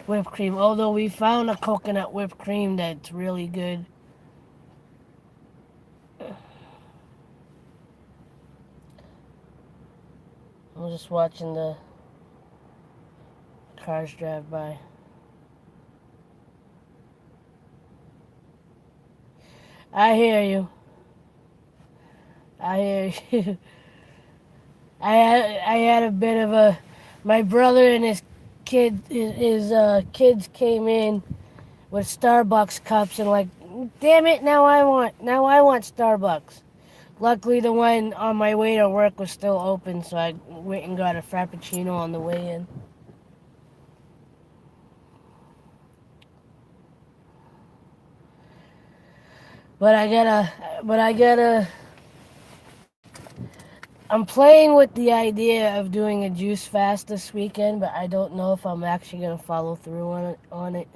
whipped cream. Although we found a coconut whipped cream that's really good. I'm just watching the cars drive by. I hear you. I hear you. I had a bit of a. My brother and his kids came in with Starbucks cups and like, damn it! Now I want Starbucks. Luckily, the one on my way to work was still open, so I went and got a Frappuccino on the way in. But I gotta. I'm playing with the idea of doing a juice fast this weekend, but I don't know if I'm actually gonna follow through on it.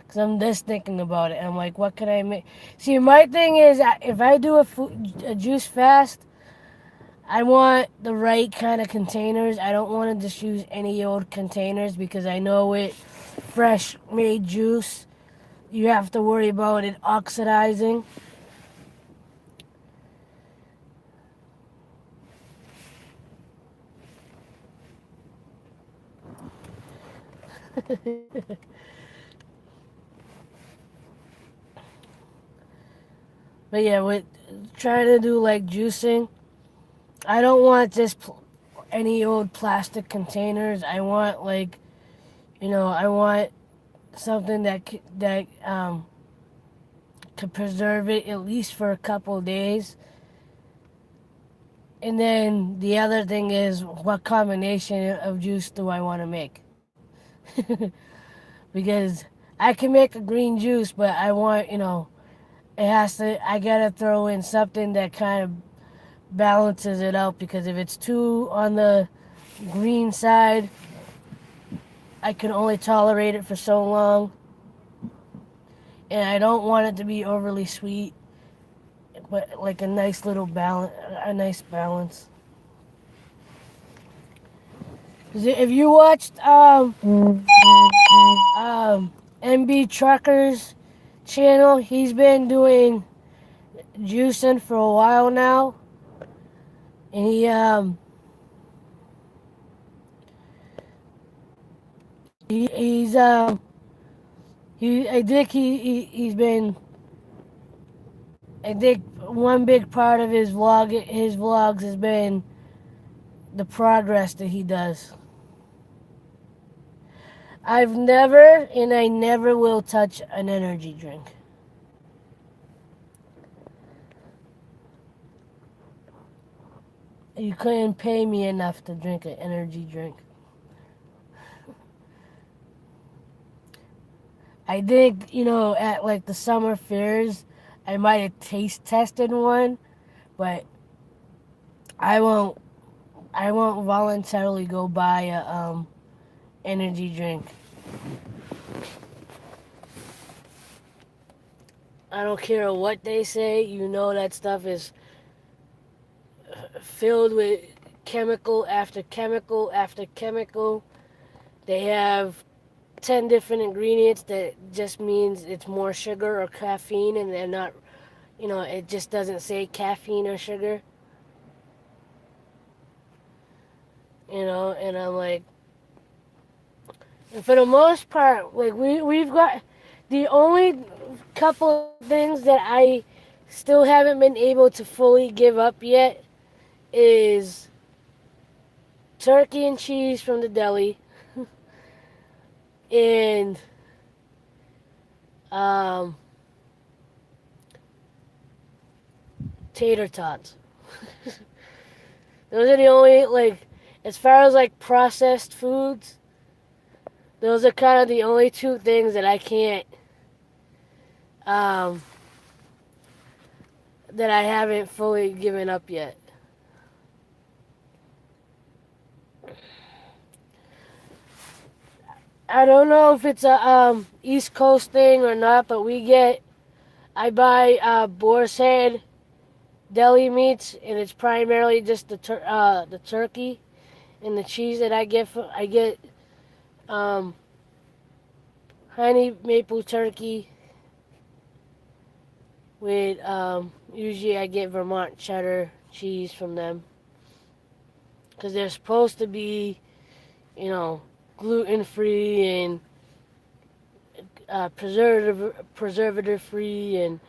Cause I'm just thinking about it. I'm like, what can I make? See, my thing is, if I do a juice fast, I want the right kind of containers. I don't want to just use any old containers because I know with fresh made juice, you have to worry about it oxidizing. But yeah, with trying to do like juicing, I don't want just any old plastic containers. I want I want something that could preserve it at least for a couple of days. And then the other thing is, what combination of juice do I want to make? Because I can make a green juice, but I want, I gotta throw in something that kind of balances it out. Because if it's too on the green side, I can only tolerate it for so long. And I don't want it to be overly sweet, but like a nice balance. If you watched MB Trucker's channel, he's been doing juicing for a while now, and he's I think he's been I think one big part of his vlogs has been the progress that he does. I've never and I never will touch an energy drink. You couldn't pay me enough to drink an energy drink. I think, at like the summer fairs, I might have taste tested one, but I won't I won't voluntarily go buy a energy drink. I don't care what they say, that stuff is filled with chemical after chemical after chemical. They have 10 different ingredients that just means it's more sugar or caffeine, and they're not, it just doesn't say caffeine or sugar, and I'm like, and for the most part, like we've got the only couple of things that I still haven't been able to fully give up yet is turkey and cheese from the deli and um, tater tots. Those are the only, like, as far as like processed foods, those are kind of the only two things that I can't um, that I haven't fully given up yet. I don't know if it's a East Coast thing or not, but I buy boar's head deli meats, and it's primarily just the turkey and the cheese that I get. I get um, honey maple turkey with usually I get Vermont cheddar cheese from them because they're supposed to be, you know, gluten free and preservative free, and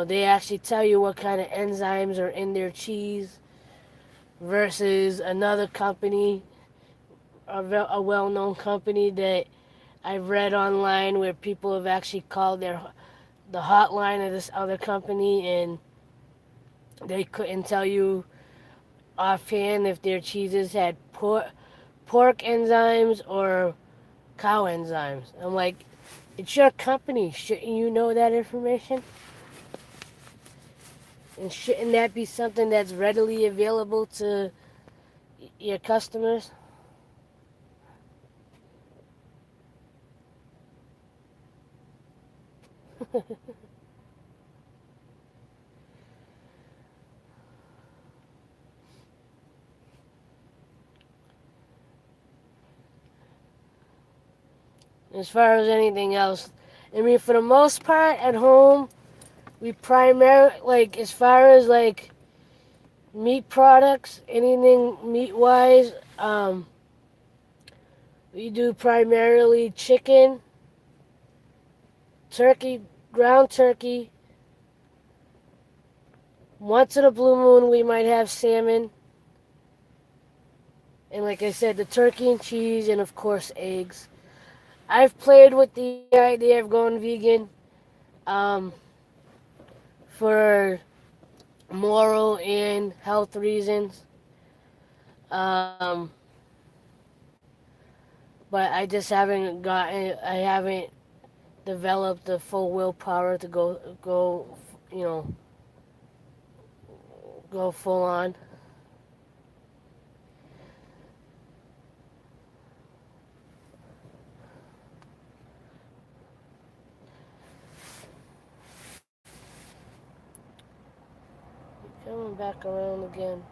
they actually tell you what kind of enzymes are in their cheese versus another company, a well-known company that I've read online where people have actually called the hotline of this other company, and they couldn't tell you offhand if their cheeses had pork enzymes or cow enzymes. I'm like, it's your company. Shouldn't you know that information? And shouldn't that be something that's readily available to your customers? As far as anything else, I mean, for the most part, at home, we primarily, like, as far as, like, meat products, anything meat-wise, we do primarily chicken, turkey, ground turkey. Once in a blue moon, we might have salmon. And like I said, the turkey and cheese, and of course, eggs. I've played with the idea of going vegan um, for moral and health reasons. Um, but I haven't developed the full willpower to you know, go full on. Coming back around again.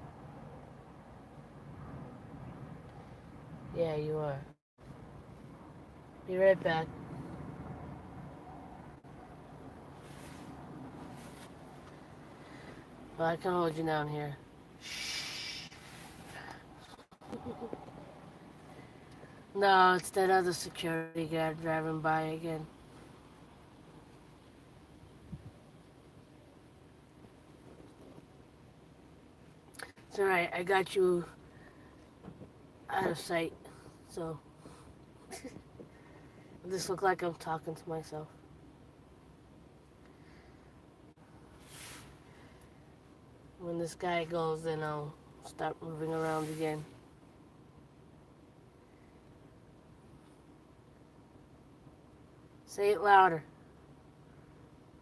Yeah, you are. Be right back. Well, I can hold you down here. No, it's that other security guard driving by again. It's alright, I got you out of sight. So, this look like I'm talking to myself. When this guy goes, then I'll start moving around again. Say it louder.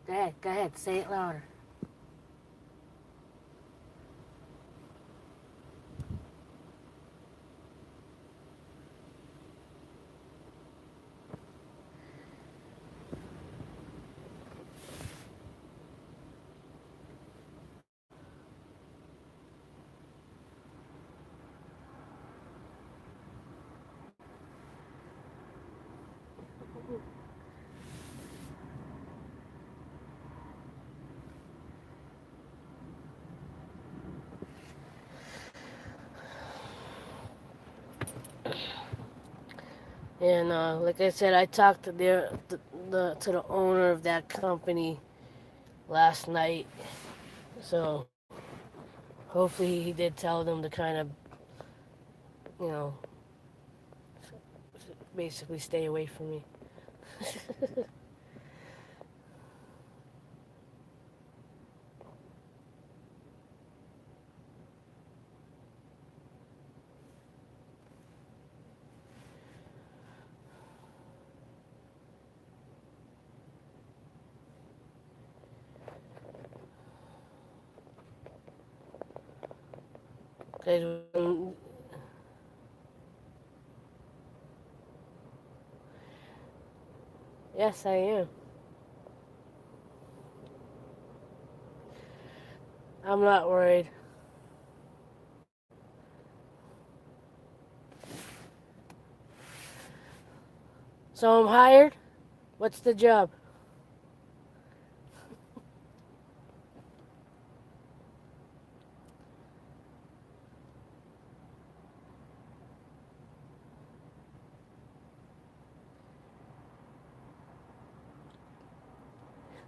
Go ahead, say it louder. And like I said, I talked to the owner of that company last night. So hopefully he did tell them to kind of, you know, basically stay away from me. 'Cause yes, I am. I'm not worried. So I'm hired? What's the job?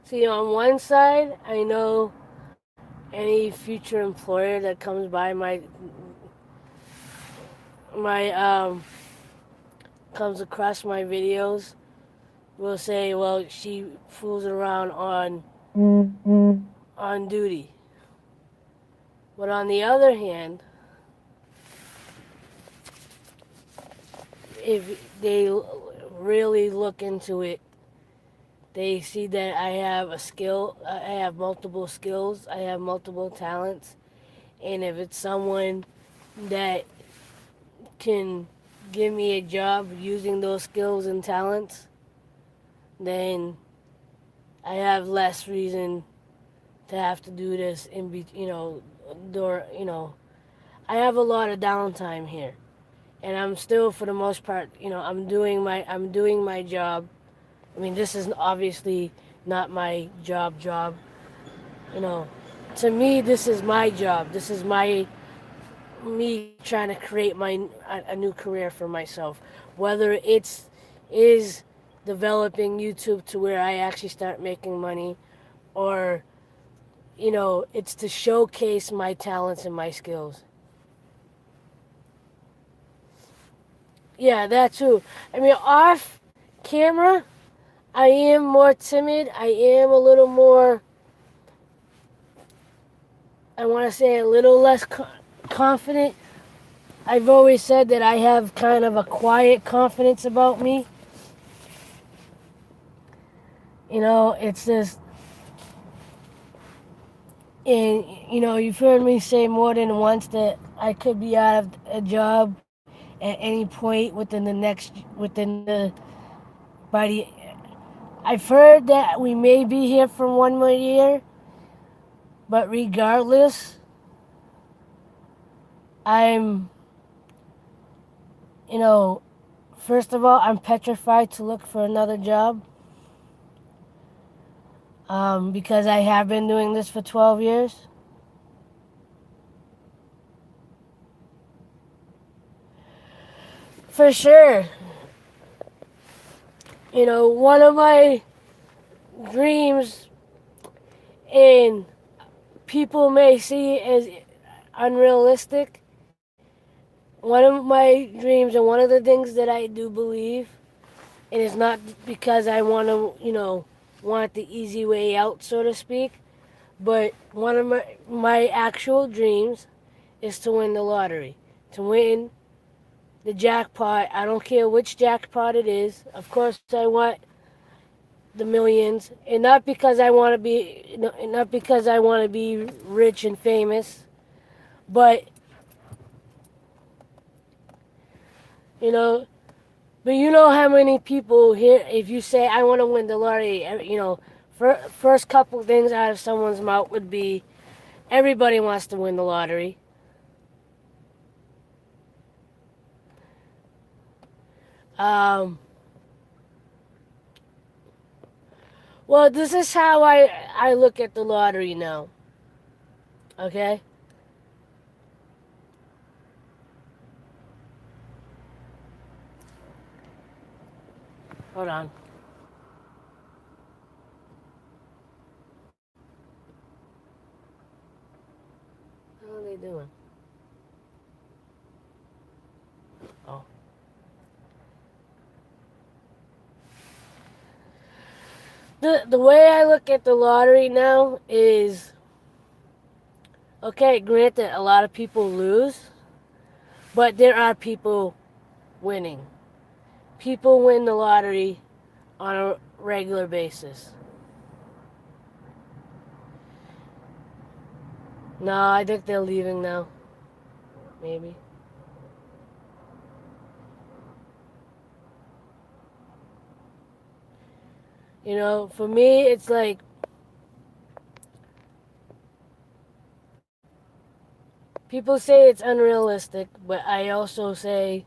See, on one side, I know any future employer that comes by my comes across my videos will say, well, she fools around on duty. But on the other hand, if they really look into it, they see that I have a skill, I have multiple skills, I have multiple talents, and if it's someone that can give me a job using those skills and talents, then I have less reason to have to do this I have a lot of downtime here, and I'm still, for the most part, I'm doing my job. I mean, this is obviously not my job. You know, to me, this is my job. This is my me trying to create a new career for myself. Whether is developing YouTube to where I actually start making money, or it's to showcase my talents and my skills. Yeah, that too. I mean, off camera, I am more timid. I am a little more, I want to say, a little less confident. I've always said that I have kind of a quiet confidence about me. It's just, and you've heard me say more than once that I could be out of a job at any point within the by the. I've heard that we may be here for one more year, but regardless, I'm, you know, first of all, I'm petrified to look for another job, because I have been doing this for 12 years. For sure. One of my dreams, and people may see it as unrealistic, one of my dreams and one of the things that I do believe, and it's not because I want to, want the easy way out, so to speak, but one of my actual dreams is to win the lottery, to win the jackpot. I don't care which jackpot it is. Of course, I want the millions, and not because I want to be rich and famous, but you know, but you know how many people here, if you say I want to win the lottery, first couple things out of someone's mouth would be, everybody wants to win the lottery. Um, well, this is how I look at the lottery now. Okay? Hold on. How are they doing? Oh. The way I look at the lottery now is, okay, granted, a lot of people lose, but there are people winning. People win the lottery on a regular basis. No, I think they're leaving now. maybe. You know, for me, it's like people say it's unrealistic, but I also say,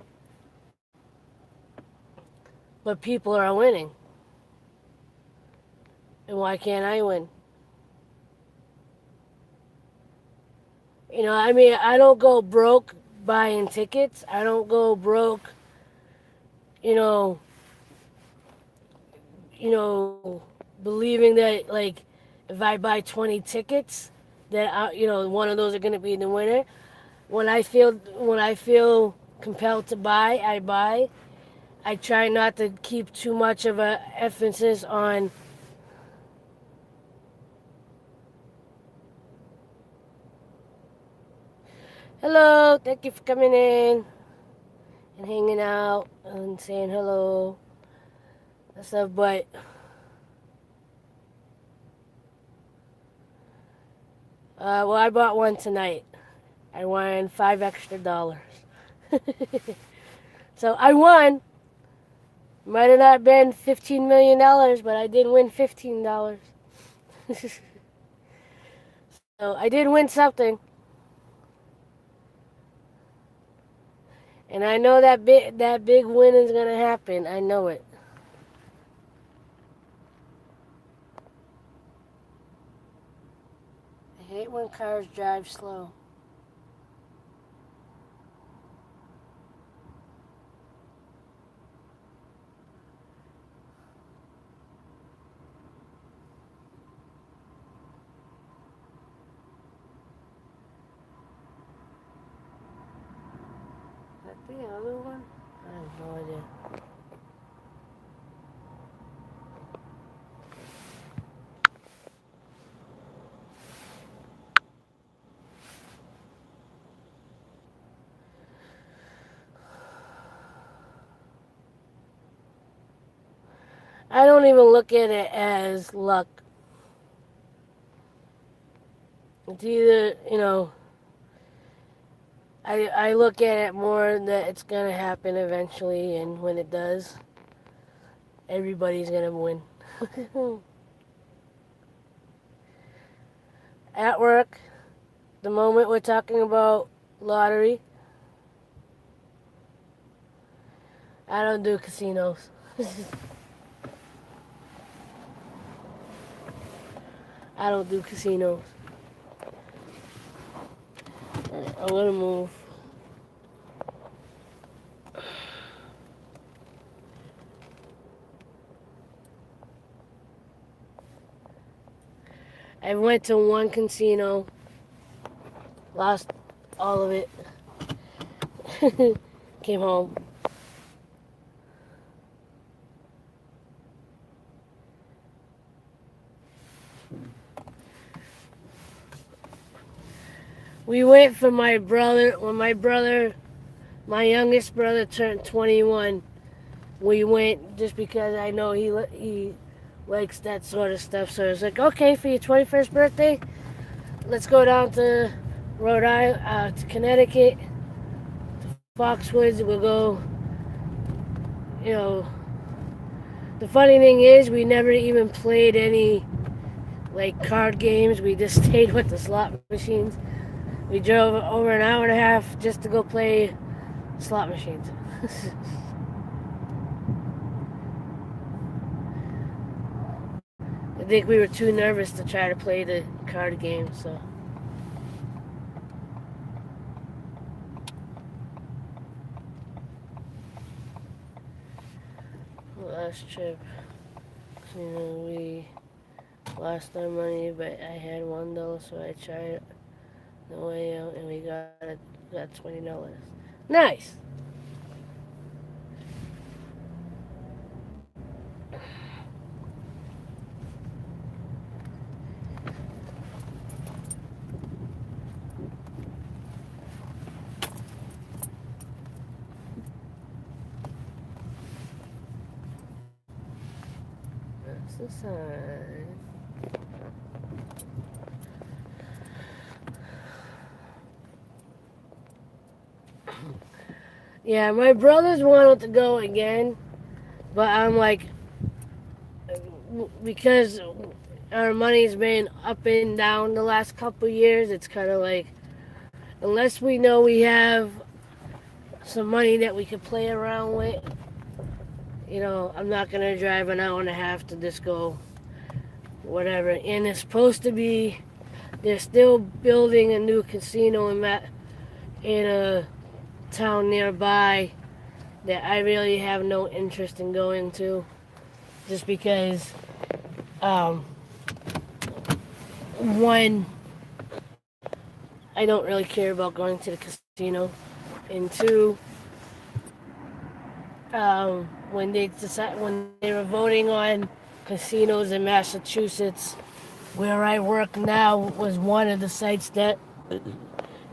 but people are winning. And why can't I win? You know, I mean, I don't go broke buying tickets. I don't go broke, you know, believing that like if I buy 20 tickets, that one of those are going to be the winner. When I feel compelled to buy, I buy. I try not to keep too much of a emphasis on. Hello, thank you for coming in and hanging out and saying hello and stuff. But well, I bought one tonight. I won $5 extra. So I won. Might have not been $15 million, but I did win $15. So I did win something, and I know that big win is gonna happen. I know it. I hate when cars drive slow. Is that the other one? I have no idea. I don't even look at it as luck. It's either, I look at it more that it's going to happen eventually, and when it does, everybody's going to win. At work, the moment we're talking about lottery, I don't do casinos. I don't do casinos. I'm going to move. I went to one casino, lost all of it, came home. We went for my brother, when my youngest brother turned 21. We went just because I know he likes that sort of stuff. So it's like, okay, for your 21st birthday, let's go down to Rhode Island, to Connecticut, to Foxwoods. We'll go, you know. The funny thing is, we never even played any like card games. We just stayed with the slot machines. We drove over an hour and a half just to go play slot machines. I think we were too nervous to try to play the card game, so. Last trip, we lost our money, but I had $1, so I tried the way out, and we got $20. Nice. That's the sign. Yeah, my brothers wanted to go again, but I'm like, because our money's been up and down the last couple years, it's kind of like, unless we know we have some money that we could play around with, I'm not gonna drive an hour and a half to just go whatever. And it's supposed to be, they're still building a new casino in a town nearby that I really have no interest in going to, just because, one, I don't really care about going to the casino, and two, when they were voting on casinos in Massachusetts, where I work now was one of the sites that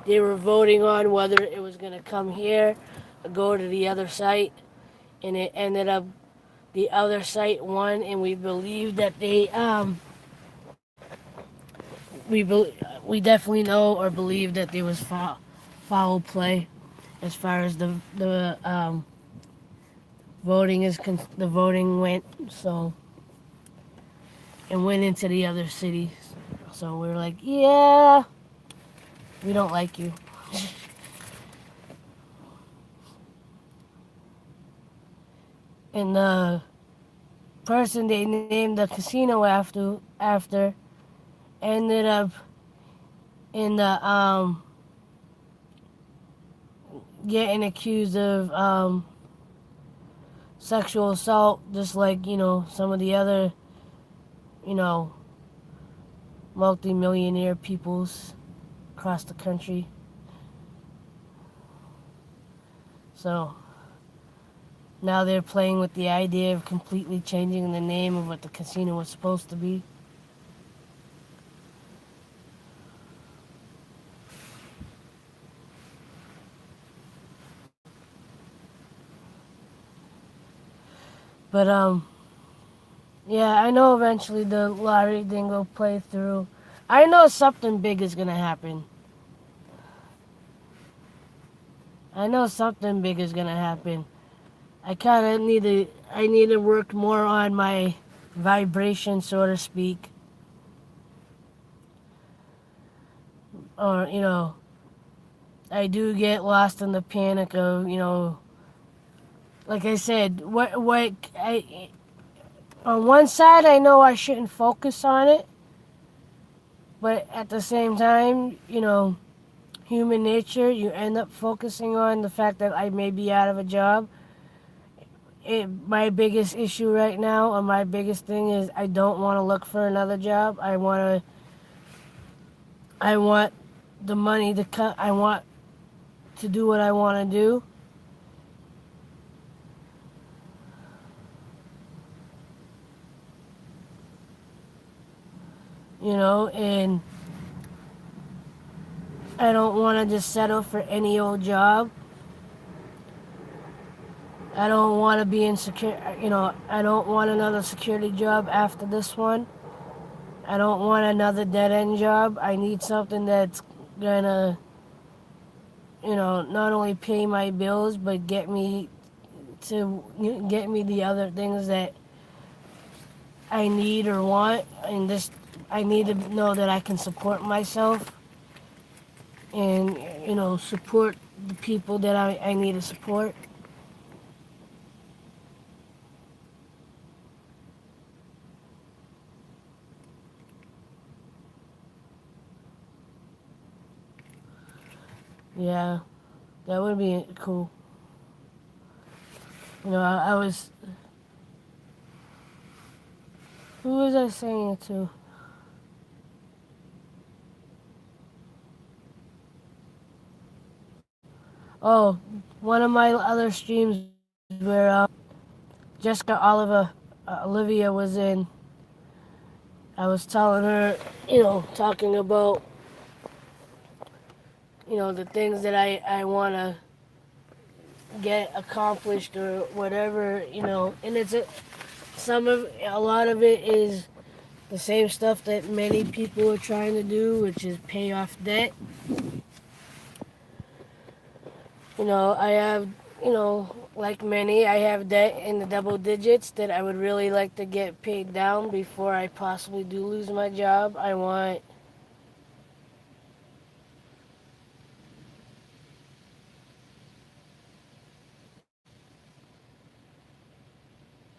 they were voting on whether it was going to come here or go to the other site, and it ended up the other site won, and we believe that we definitely know or believe that there was foul play as far as the the voting went, so, and went into the other cities. So we were like, yeah, we don't like you. And the person they named the casino after ended up in the getting accused of sexual assault, just like some of the other you know multi-millionaire peoples across the country. So now they're playing with the idea of completely changing the name of what the casino was supposed to be. But yeah, I know eventually the lottery thing will play through. I know something big is gonna happen. I know something big is gonna happen. I need to work more on my vibration, so to speak. Or, I do get lost in the panic of, like I said, on one side I know I shouldn't focus on it, but at the same time, human nature, you end up focusing on the fact that I may be out of a job. My biggest issue right now, or my biggest thing is I don't want to look for another job. I want the money to cut. I want to do what I want to do. And I don't want to just settle for any old job. I don't want to be insecure. I don't want another security job after this one. I don't want another dead end job. I need something that's gonna, not only pay my bills, but get me the other things that I need or want. And I need to know that I can support myself and, support the people that I need to support. Yeah, that would be cool. I was. Who was I saying it to? Oh, one of my other streams where Jessica Olivia was in. I was telling her, talking about, the things that I want to get accomplished or whatever, and a lot of it is the same stuff that many people are trying to do, which is pay off debt. I have like many, I have debt in the double digits that I would really like to get paid down before I possibly do lose my job. I want,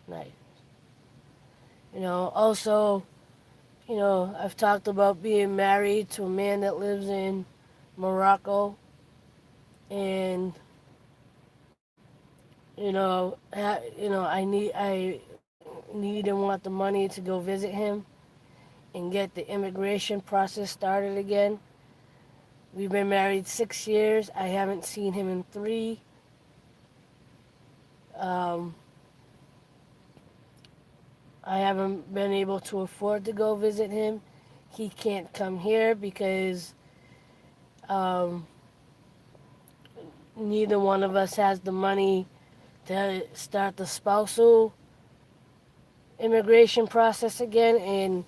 nice. Also, I've talked about being married to a man that lives in Morocco, and I need and want the money to go visit him and get the immigration process started again. We've been married 6 years. I haven't seen him in three. Um, I haven't been able to afford to go visit him. He can't come here because um, neither one of us has the money to start the spousal immigration process again. And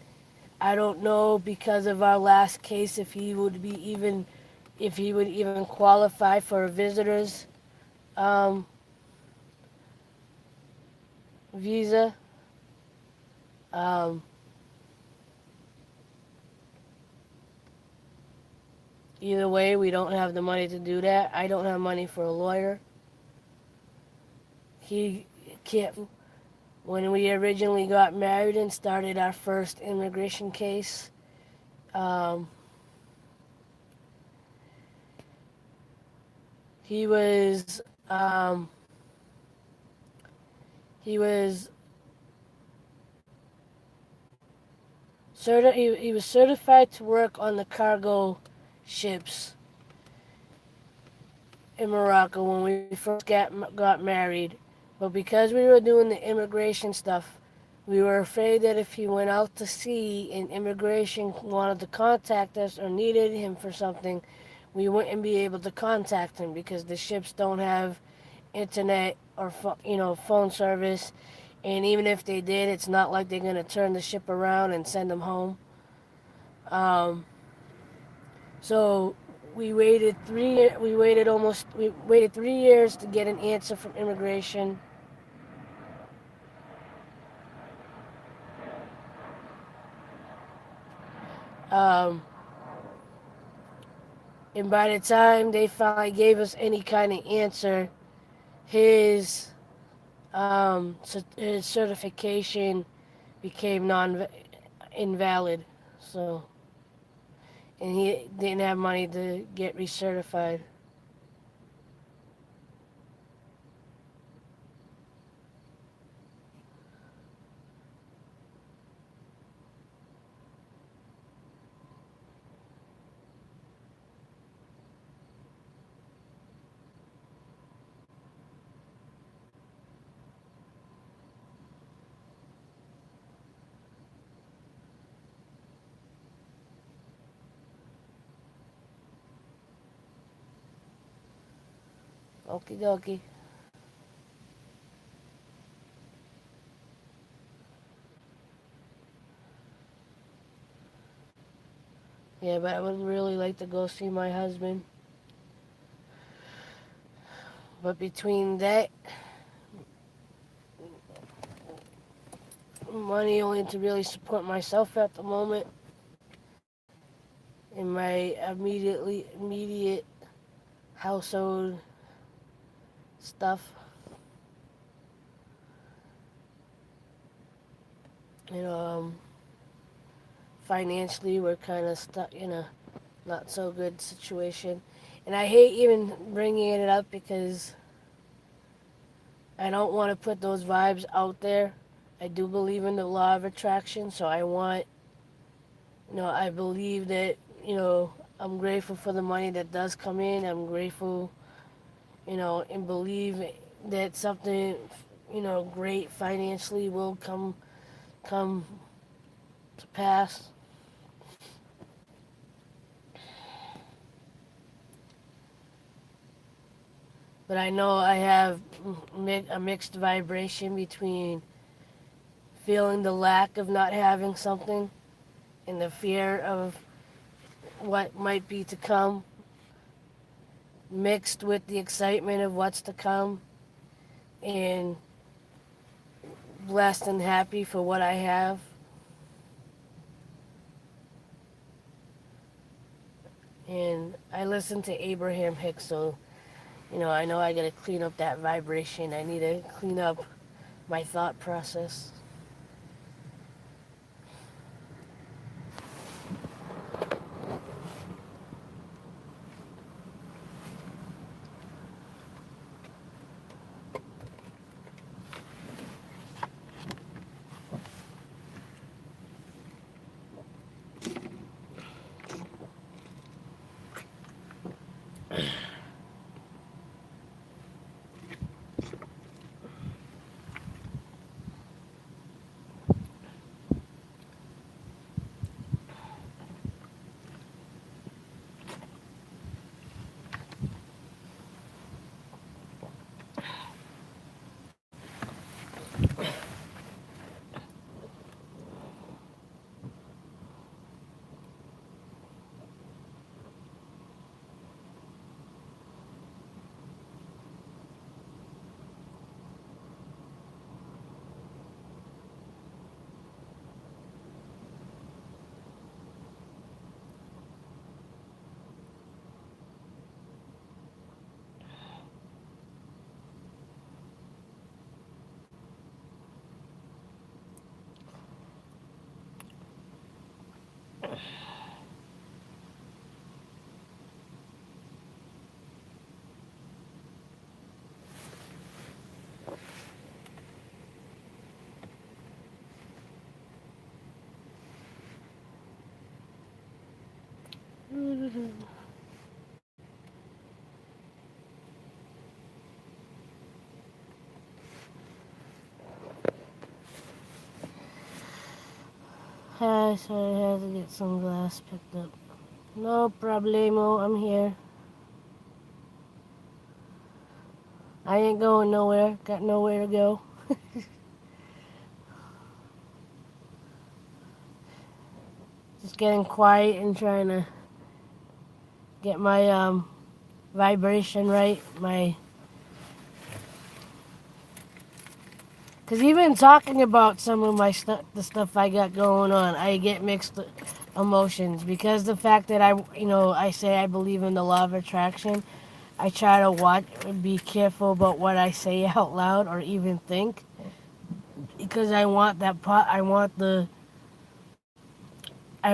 I don't know, because of our last case, if he would even qualify for a visitor's um, visa. Um, Either way, we don't have the money to do that. I don't have money for a lawyer. He can't. When we originally got married and started our first immigration case, um, he was um, he was he was certified to work on the cargo ships in Morocco when we first got married. But because we were doing the immigration stuff, we were afraid that if he went out to sea and immigration wanted to contact us or needed him for something, we wouldn't be able to contact him because the ships don't have internet or phone service. And even if they did, it's not like they're gonna turn the ship around and send them home. Um, so we waited 3 years to get an answer from immigration. Um, and by the time they finally gave us any kind of answer, his his certification became non invalid. So, and he didn't have money to get recertified. Okie dokie. Yeah, but I would really like to go see my husband. But between that money only to really support myself at the moment in my immediate household stuff, you know, financially we're kind of stuck in a not so good situation. And I hate even bringing it up because I don't want to put those vibes out there. I do believe in the law of attraction, so I believe that, I'm grateful for the money that does come in. I'm grateful, and believe that something, great financially will come to pass. But I know I have a mixed vibration between feeling the lack of not having something and the fear of what might be to come. mixed with the excitement of what's to come, and blessed and happy for what I have. And I listen to Abraham Hicks, so I know I gotta clean up that vibration. I need to clean up my thought process. Hi, sorry, I had to get some glass picked up. No problemo, I'm here. I ain't going nowhere. Got nowhere to go. Just getting quiet and trying to get my vibration right. Cause even talking about some of my stuff, the stuff I got going on, I get mixed emotions because the fact that I say I believe in the law of attraction. I try to be careful about what I say out loud or even think, because I want that pot. I want. I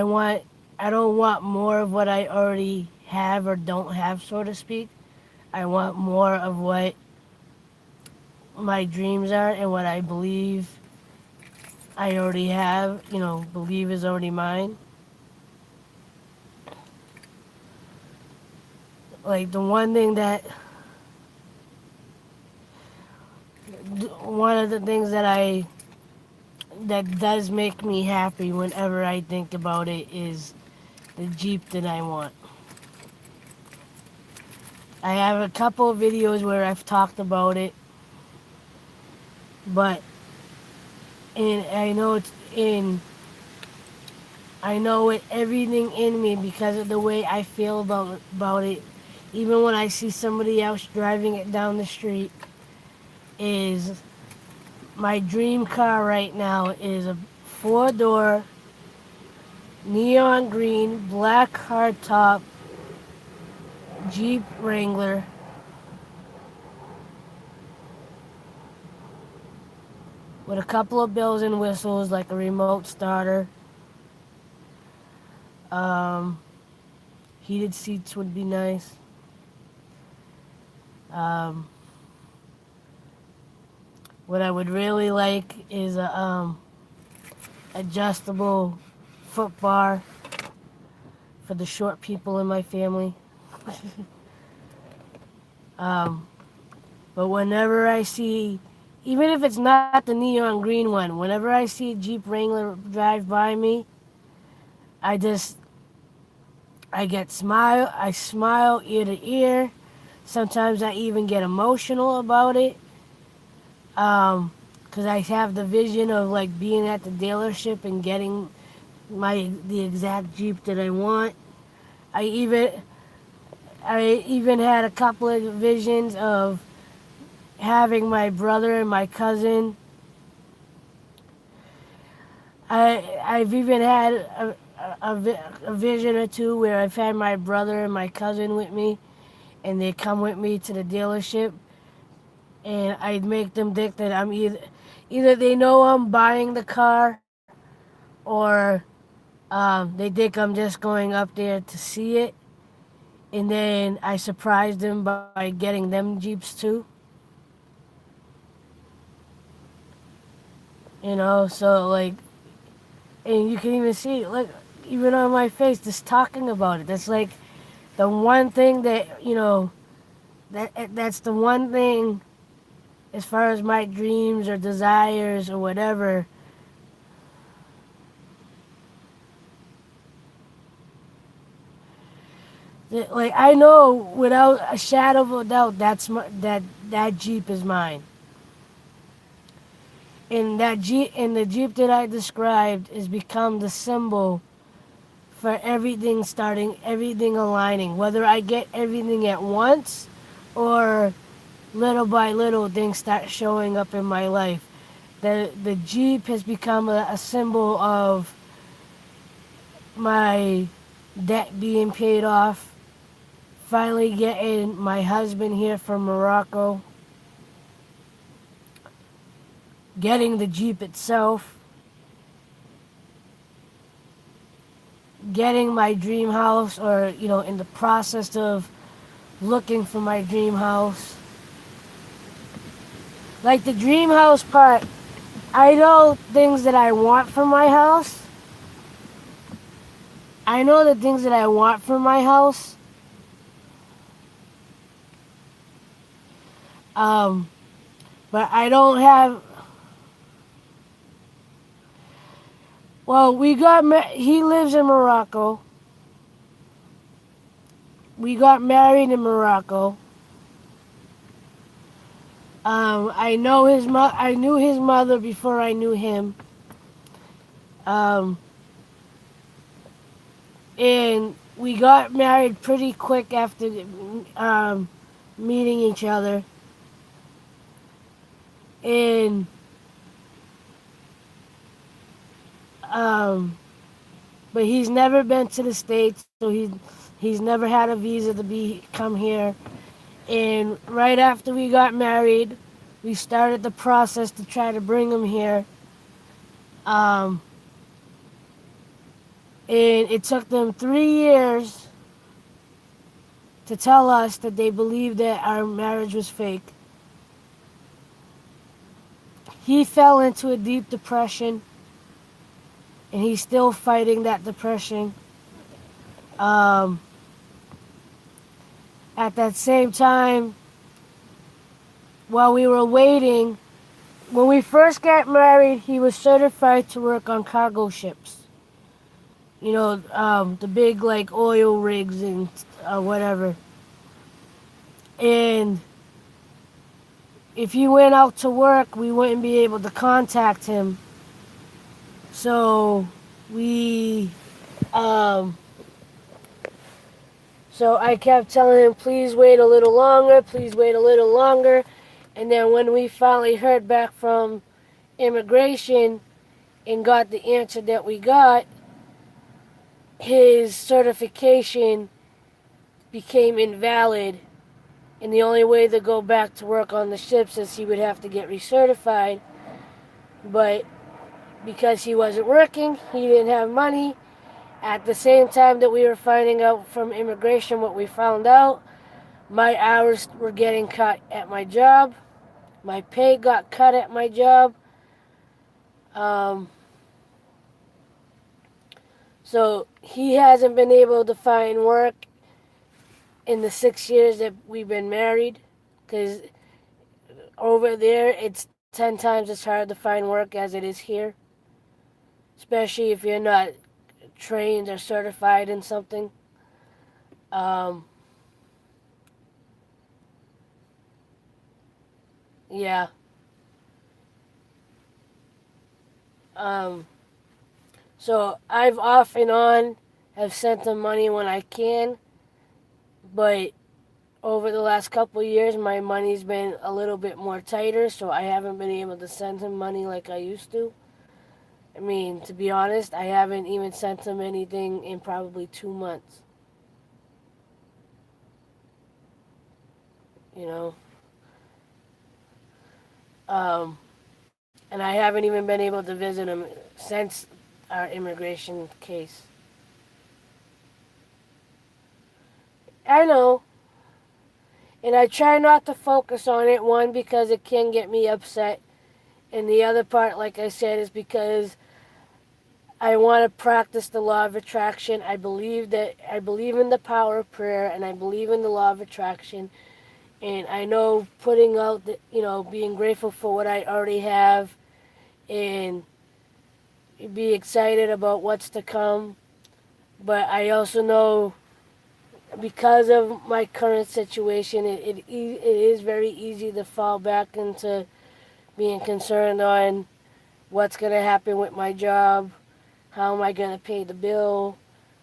don't want more of what I already have or don't have, so to speak. I want more of what my dreams are and what I believe I already have. Believe is already mine. Like the one thing one of the things that does make me happy whenever I think about it is the Jeep that I want. I have a couple of videos where I've talked about it, but and I know it everything in me because of the way I feel about it. Even when I see somebody else driving it down the street, is my dream car right now is a 4-door neon green black hardtop Jeep Wrangler with a couple of bells and whistles like a remote starter. Um, Heated seats would be nice. Um, what I would really like is a adjustable foot bar for the short people in my family. um, but whenever I see, even if it's not the neon green one, whenever I see a Jeep Wrangler drive by me, I just I smile ear to ear. Sometimes I even get emotional about it. Because I have the vision of like being at the dealership and getting the exact Jeep that I want. I even I even had a couple of visions of having my brother and my cousin. I've even had a vision or two where I've had my brother and my cousin with me, and they come with me to the dealership, and I'd make them think that I'm either they know I'm buying the car, or they think I'm just going up there to see it, and then I surprise them by getting them Jeeps too. So like, and you can even see, like, even on my face, just talking about it. That's like the one thing that that's the one thing as far as my dreams or desires or whatever. Like, I know without a shadow of a doubt that Jeep is mine. And the Jeep that I described has become the symbol for everything aligning. Whether I get everything at once, or little by little things start showing up in my life. The Jeep has become a symbol of my debt being paid off, finally getting my husband here from Morocco, getting the Jeep itself, getting my dream house, or in the process of looking for my dream house. Like the dream house part, I know things that I want for my house. I know the things that I want for my house. Um, but I don't have. Well, he lives in Morocco. We got married in Morocco. I knew his mother before I knew him. Um, and we got married pretty quick after meeting each other. And um, but he's never been to the States, so he's never had a visa to come here. And right after we got married, we started the process to try to bring him here. Um, and it took them 3 years to tell us that they believed that our marriage was fake. He fell into a deep depression, and he's still fighting that depression. Um, at that same time, while we were waiting, when we first got married, he was certified to work on cargo ships. The big like oil rigs and whatever. And if he went out to work, we wouldn't be able to contact him. So we, um, so I kept telling him, please wait a little longer, please wait a little longer. And then when we finally heard back from immigration and got the answer that we got, his certification became invalid, and the only way to go back to work on the ships is he would have to get recertified. But because he wasn't working, he didn't have money. At the same time that we were finding out from immigration what we found out, my hours were getting cut at my job. My pay got cut at my job. Um, so he hasn't been able to find work in the 6 years that we've been married, because over there it's 10 times as hard to find work as it is here, especially if you're not trained or certified in something. Um, yeah. Um, so I've off and on have sent him money when I can, But over the last couple of years, my money's been a little bit more tighter, so I haven't been able to send him money like I used to. I mean, to be honest, I haven't even sent him anything in probably 2 months. You know, um, and I haven't even been able to visit him since our immigration case. I know, and I try not to focus on it. One, because it can get me upset, and the other part, like I said, is because I want to practice the law of attraction. I believe in the power of prayer, and I believe in the law of attraction. And I know putting out, being grateful for what I already have, and be excited about what's to come. But I also know, because of my current situation, it is very easy to fall back into being concerned on what's going to happen with my job, how am I going to pay the bill,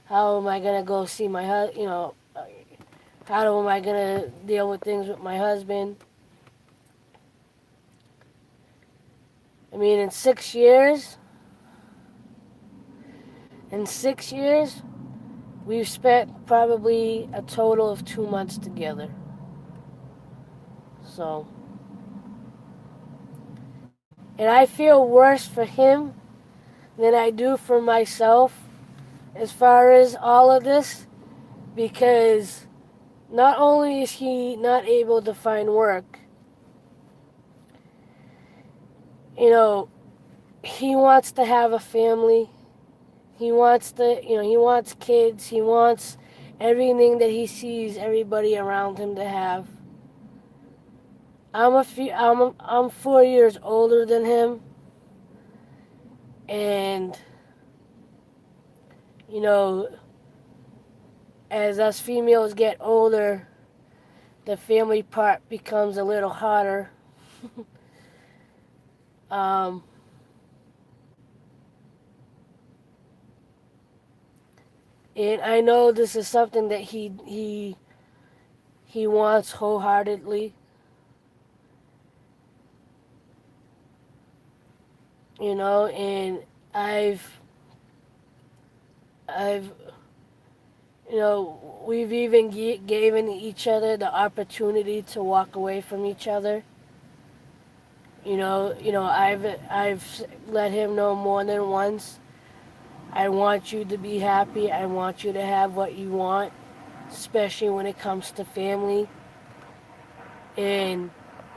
how am I going to go see my husband, how am I going to deal with things with my husband. I mean, in 6 years, we've spent probably a total of 2 months together. So, and I feel worse for him than I do for myself as far as all of this, because not only is he not able to find work, you know, he wants to have a family. He wants kids. He wants everything that he sees everybody around him to have. I'm 4 years older than him, and you know, as us females get older, the family part becomes a little harder. um, and I know this is something that he wants wholeheartedly. And I've I've we've even given each other the opportunity to walk away from each other. I've let him know more than once. I want you to be happy. I want you to have what you want, especially when it comes to family. And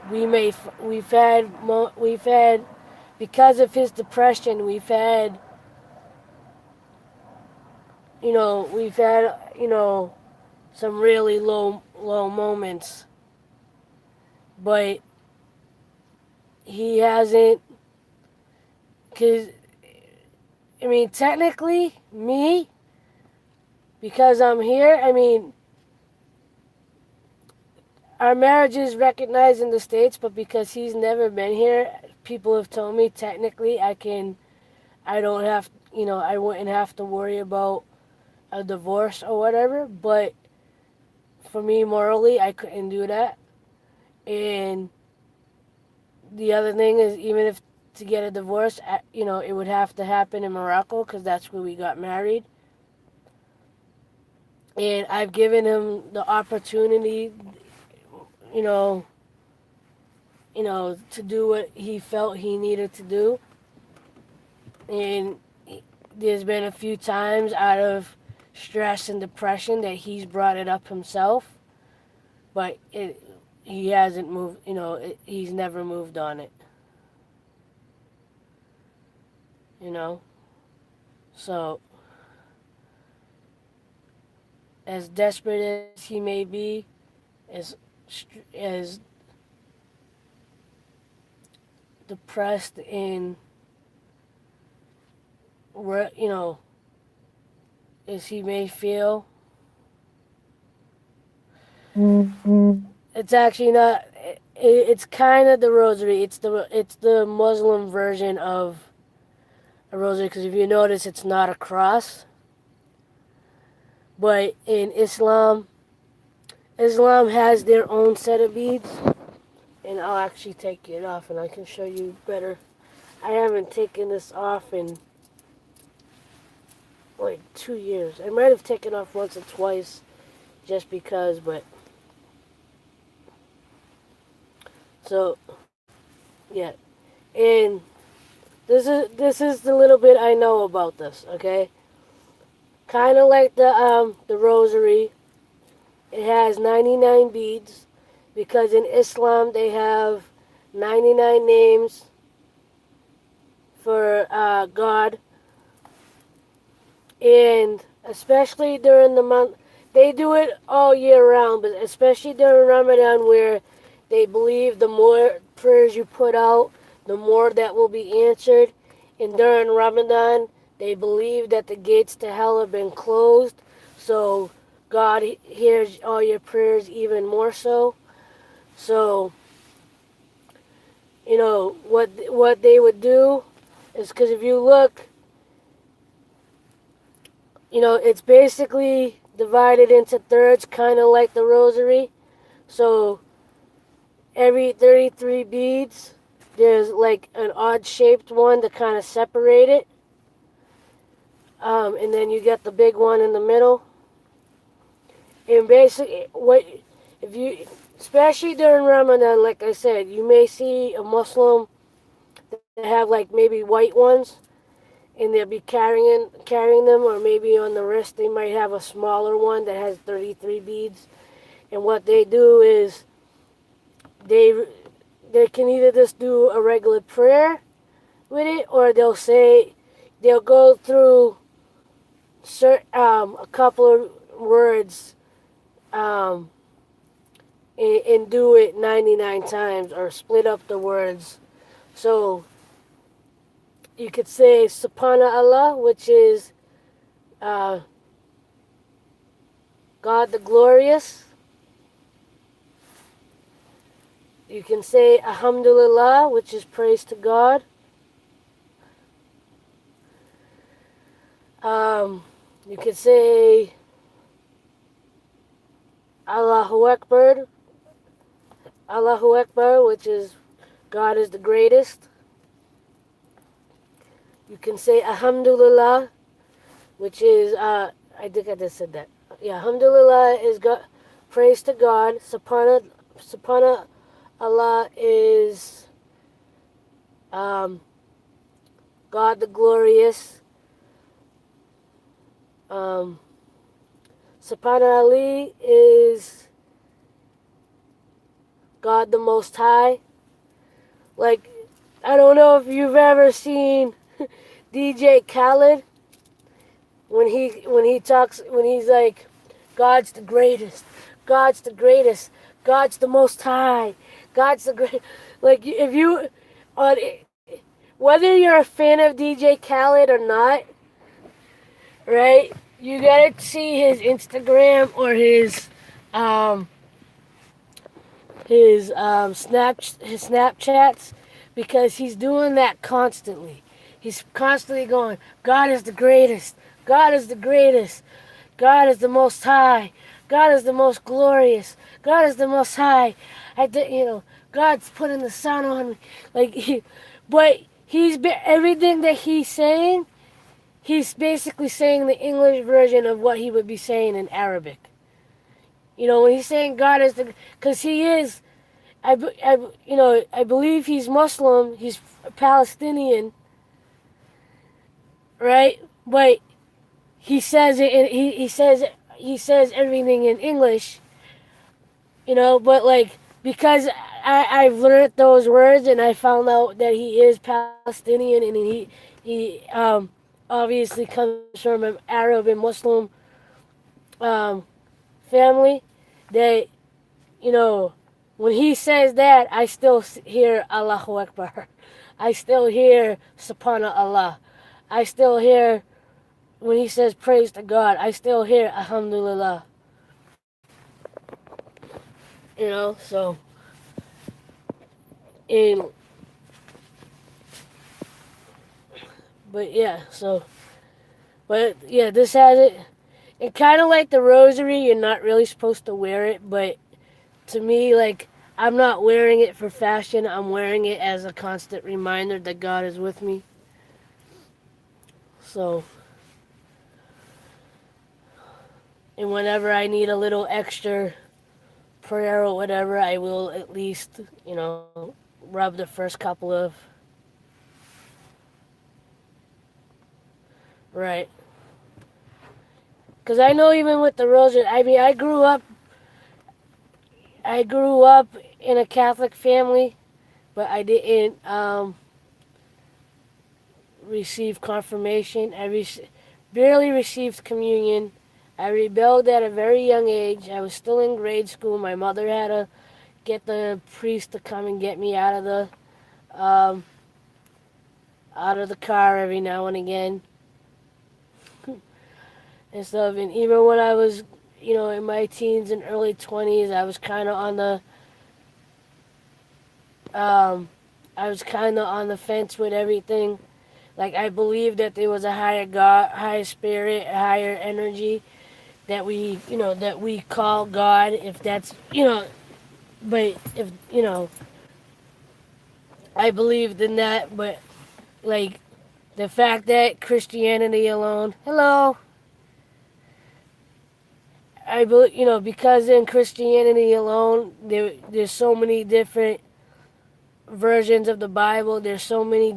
we've had because of his depression, we've had some really low moments, but he hasn't. Cause I mean, technically, me, because I'm here. I mean, our marriage is recognized in the States, but because he's never been here, people have told me technically I don't have, I wouldn't have to worry about a divorce or whatever. But for me, morally, I couldn't do that. And the other thing is, even if to get a divorce, it would have to happen in Morocco because that's where we got married. And I've given him the opportunity, you know, to do what he felt he needed to do. And there's been a few times out of stress and depression that he's brought it up himself, but he hasn't moved. He's never moved on it. So as desperate as he may be, as depressed and as he may feel, it's actually not. It's kind of the rosary. It's the Muslim version of a rosary, because if you notice, it's not a cross. But in Islam, Islam has their own set of beads, and I'll actually take it off and I can show you better. I haven't taken this off in like 2 years. I might have taken off once or twice just because, but so yeah. And this is the little bit I know about this, okay? Kind of like the rosary. It has 99 beads because in Islam they have 99 names for God, and especially during the month, they do it all year round, but especially during Ramadan, where they believe the more prayers you put out, the more that will be answered. And during Ramadan, they believe that the gates to hell have been closed, so God hears all your prayers even more so. So, what they would do is, because if you look, it's basically divided into thirds, kind of like the rosary. So every 33 beads, there's like an odd-shaped one to kind of separate it. And then you get the big one in the middle. And basically, if you, especially during Ramadan, like I said, you may see a Muslim that have like maybe white ones, and they'll be carrying them, or maybe on the wrist they might have a smaller one that has 33 beads. And what they do is they can either just do a regular prayer with it, or they'll go through a couple of words, and do it 99 times, or split up the words. So you could say Subhanallah, which is God the Glorious. You can say Alhamdulillah, which is praise to God. You could say Allahu Akbar, which is God is the greatest. You can say Alhamdulillah, which is, I think I just said that. Yeah, Alhamdulillah is God, praise to God. Subhanallah is God the Glorious. Subhanallah is God the Most High. Like, I don't know if you've ever seen DJ Khaled when he's like, God's the greatest, God's the greatest, God's the Most High, God's the great. Like, if you, on whether you're a fan of DJ Khaled or not, right? You gotta see his Instagram or his Snapchats, because he's doing that constantly. He's constantly going, God is the greatest, God is the greatest, God is the Most High, God is the most glorious, God is the Most High. God's putting the sun on me, but everything that he's saying, he's basically saying the English version of what he would be saying in Arabic. When he's saying God is because he is, I believe he's Muslim, he's Palestinian, right? But he says it, he says everything in English, but like, because I've learned those words and I found out that he is Palestinian, and he obviously comes from an Arab and Muslim family, that, when he says that, I still hear Allahu Akbar. I still hear Subhanallah. I still hear, when he says praise to God, I still hear Alhamdulillah. So, and, but yeah, this has it. And kind of like the rosary, you're not really supposed to wear it, but to me, like, I'm not wearing it for fashion. I'm wearing it as a constant reminder that God is with me. So, and whenever I need a little extra prayer or whatever, I will at least, rub the first couple of. Right. Because I know even with the rosary, I mean, I grew up in a Catholic family, but I didn't receive confirmation. Barely received communion. I rebelled at a very young age. I was still in grade school. My mother had to get the priest to come and get me um, out of the car every now and again and stuff. And even when I was, in my teens and early 20s, I was kind of um, on the fence with everything. Like I believed that there was a higher God, higher spirit, a higher energy that we call God. If that's but if I believed in that. But like the fact that Christianity alone, hello, I believe because in Christianity alone, there's so many different versions of the Bible. There's so many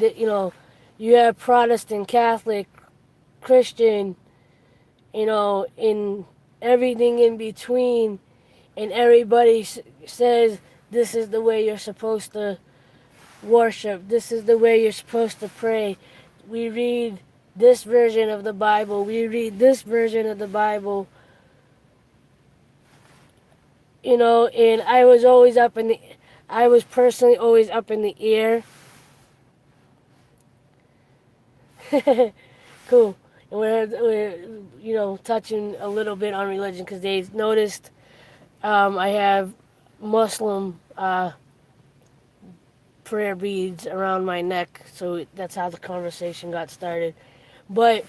you have Protestant, Catholic, Christian, in everything in between, and everybody says this is the way you're supposed to worship. This is the way you're supposed to pray. We read this version of the Bible. We read this version of the Bible. And I was personally always up in the air. Cool. And we're touching a little bit on religion because they noticed I have Muslim prayer beads around my neck, so that's how the conversation got started. But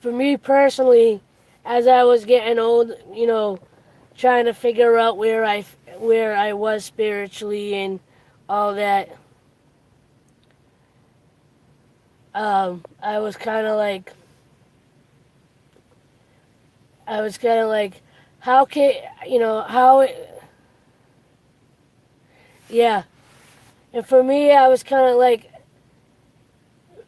for me personally, as I was getting old, trying to figure out where I was spiritually and all that, I was kind of like, how can how yeah. And for me, I was kind of like,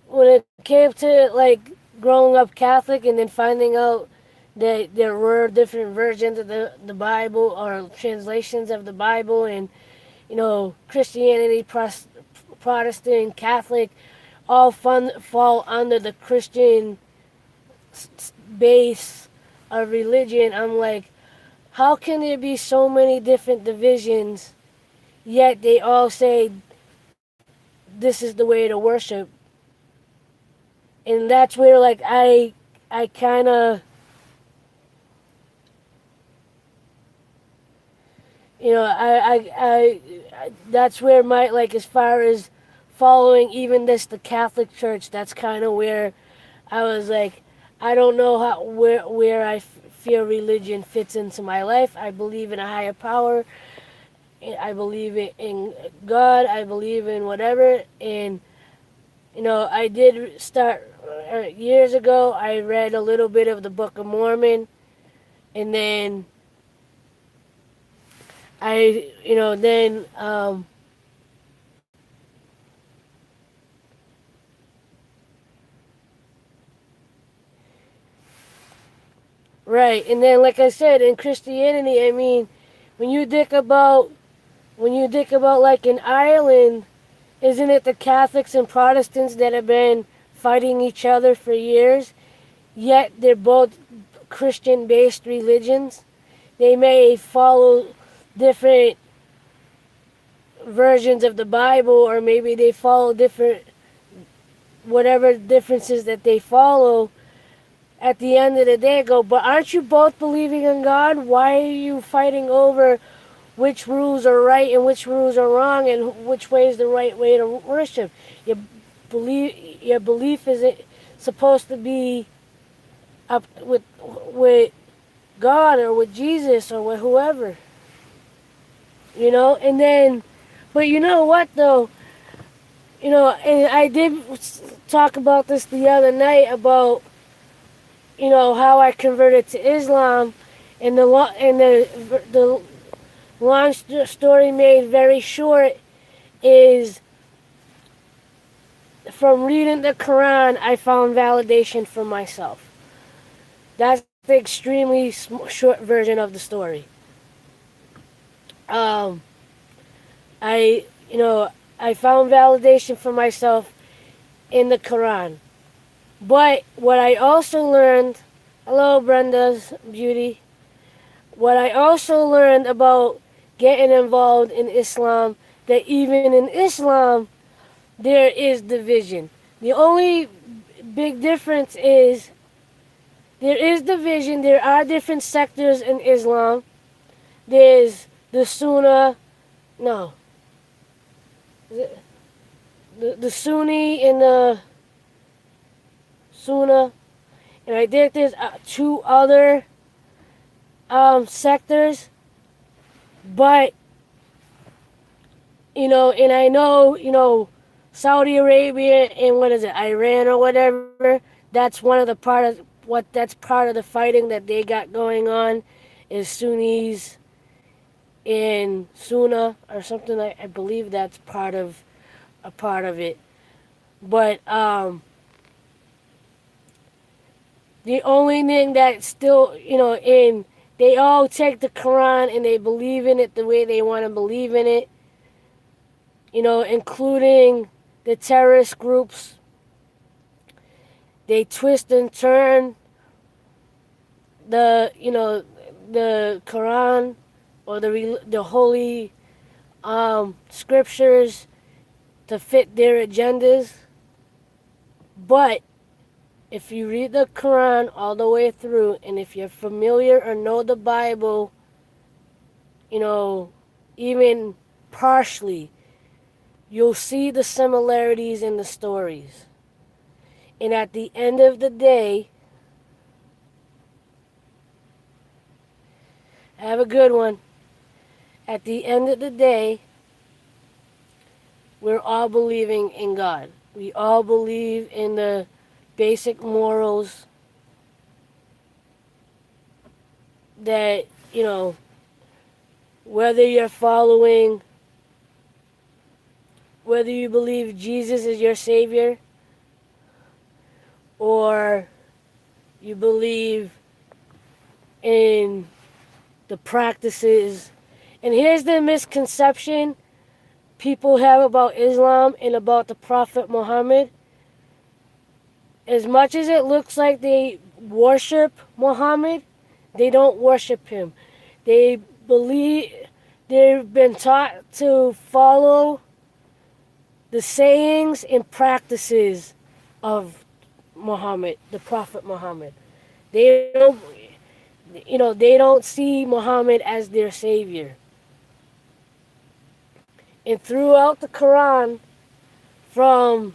when it came to like growing up Catholic and then finding out that there were different versions of the Bible or translations of the Bible, and Christianity, Protestant, Catholic, all fall under the Christian base of religion. I'm like, how can there be so many different divisions, yet they all say this is the way to worship? And that's where like I kind of that's where my, like, as far as following even the Catholic Church, that's kind of where I was like, I don't know where I feel religion fits into my life. I believe in a higher power. I believe in God. I believe in whatever. And I did start years ago. I read a little bit of the Book of Mormon, and then right, and then like I said, in Christianity, I mean, when you think about like in Ireland, isn't it the Catholics and Protestants that have been fighting each other for years? Yet they're both Christian-based religions. They may follow different versions of the Bible, or maybe they follow different, whatever differences that they follow. At the end of the day, go, but aren't you both believing in God? Why are you fighting over which rules are right and which rules are wrong, and which way is the right way to worship? Your belief is it supposed to be up with God or with Jesus or with whoever, and then, but you know what though, and I did talk about this the other night about, how I converted to Islam, and the long story made very short is from reading the Quran, I found validation for myself. That's the extremely short version of the story. Um, I, I found validation for myself in the Quran. But what I also learned, hello Brenda's beauty, what I also learned about getting involved in Islam, that even in Islam, there is division. The only big difference is there is division. There are different sectors in Islam. There's the Sunnah, no, the Sunni and the Sunnah, and I think there's two other sectors, but and I know Saudi Arabia and what is it, Iran or whatever. That's one of the part of the fighting that they got going on, is Sunnis and Sunnah or something. I believe that's a part of it. But the only thing that still, in they all take the Quran and they believe in it the way they want to believe in it, including the terrorist groups. They twist and turn the Quran or the holy scriptures to fit their agendas. But if you read the Quran all the way through, and if you're familiar or know the Bible, even partially, you'll see the similarities in the stories. And at the end of the day, have a good one. At the end of the day, we're all believing in God. We all believe in the basic morals that, whether you're following, whether you believe Jesus is your Savior, or you believe in the practices. And here's the misconception people have about Islam and about the Prophet Muhammad. As much as it looks like they worship Muhammad, they don't worship him. They believe, they've been taught to follow the sayings and practices of Muhammad, the Prophet Muhammad. They don't, they don't see Muhammad as their savior. And throughout the Quran, from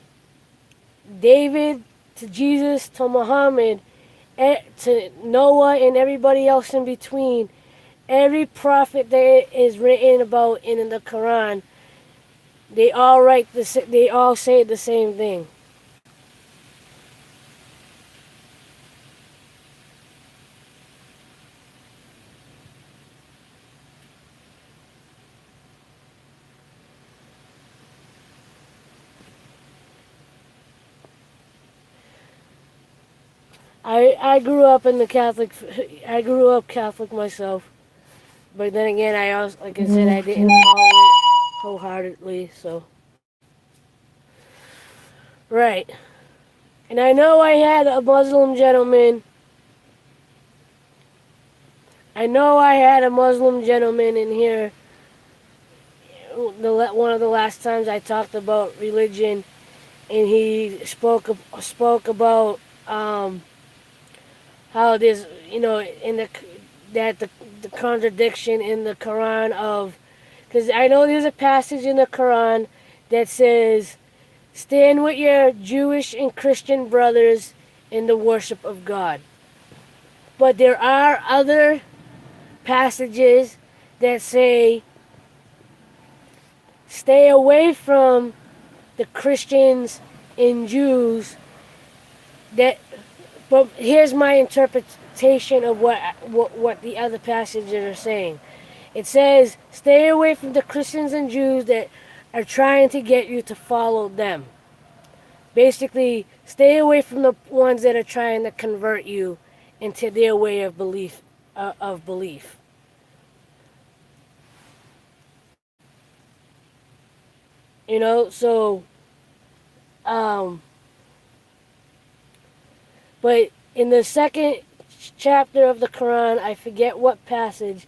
David to Jesus to Muhammad to Noah and everybody else in between, every prophet that is written about in the Quran, they all say the same thing. I grew up in the Catholic. I grew up Catholic myself, but then again, I also, like I said, I didn't follow it wholeheartedly. So, right, and I know I had a Muslim gentleman. I know I had a Muslim gentleman in here. One of the last times I talked about religion, and he spoke about how there's in the contradiction in the Quran of, because I know there's a passage in the Quran that says, stand with your Jewish and Christian brothers in the worship of God. But there are other passages that say stay away from the Christians and Jews. That, but here's my interpretation of what the other passages are saying. It says stay away from the Christians and Jews that are trying to get you to follow them. Basically, stay away from the ones that are trying to convert you into their way of belief. You know, so, um, but in the second chapter of the Quran, I forget what passage,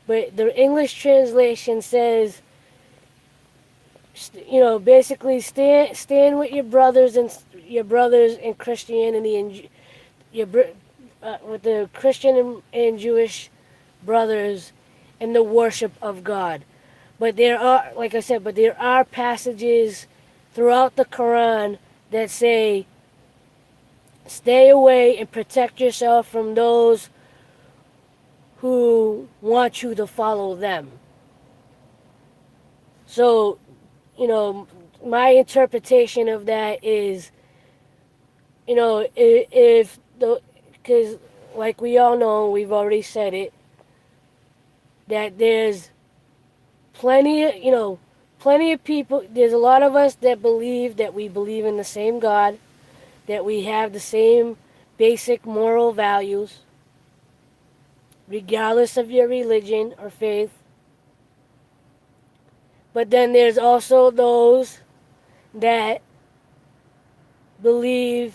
but the English translation says, you know, basically stand with your brothers in Christianity and your with the Christian and Jewish brothers in the worship of God. But there are, like I said, but there are passages throughout the Quran that say, stay away and protect yourself from those who want you to follow them. So, you know, my interpretation of that is, you know, if the, because like we all know, we've already said it, that there's plenty of people, there's a lot of us that believe that we believe in the same God, that we have the same basic moral values, regardless of your religion or faith. But then there's also those that believe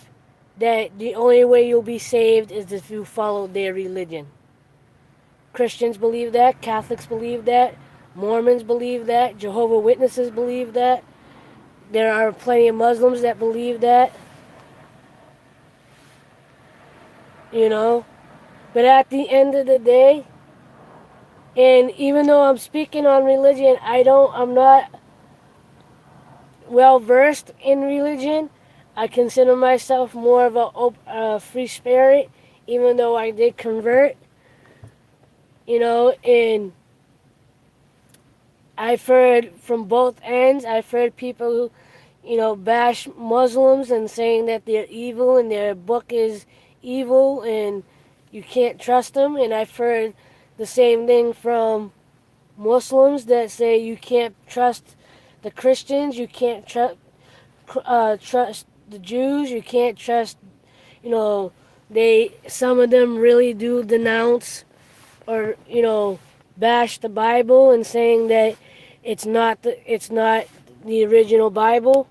that the only way you'll be saved is if you follow their religion. Christians believe that, Catholics believe that, Mormons believe that, Jehovah's Witnesses believe that. There are plenty of Muslims that believe that, you know. But at the end of the day, and even though I'm speaking on religion, I'm not well versed in religion. I consider myself more of a free spirit, even though I did convert, you know, and I've heard from both ends. I've heard people who, you know, bash Muslims and saying that they're evil and their book is evil and you can't trust them. And I've heard the same thing from Muslims that say you can't trust the Christians, you can't trust the Jews, you can't trust, you know, some of them really do denounce or, you know, bash the Bible and saying that it's not the original Bible,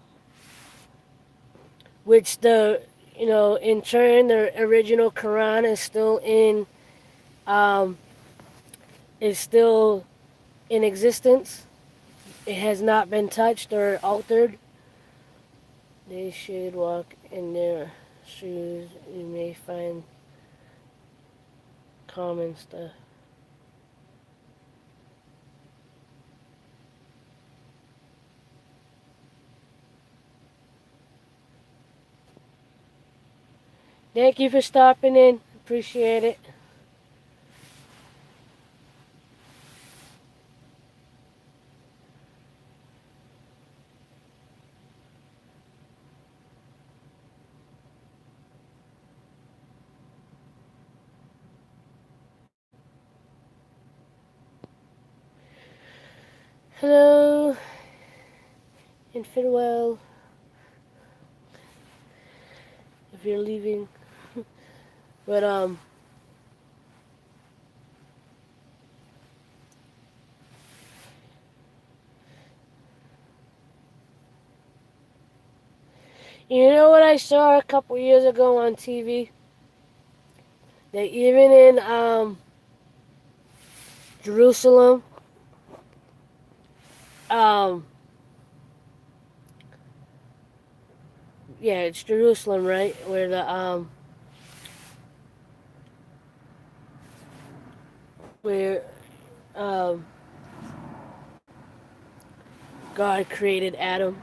which in turn the original Quran is still in existence. It has not been touched or altered. They should walk in their shoes. You may find common stuff. Thank you for stopping in. Appreciate it. Hello and farewell if you're leaving. But you know what I saw a couple years ago on TV? That even in Jerusalem, yeah, it's Jerusalem, right? Where where um, God created Adam.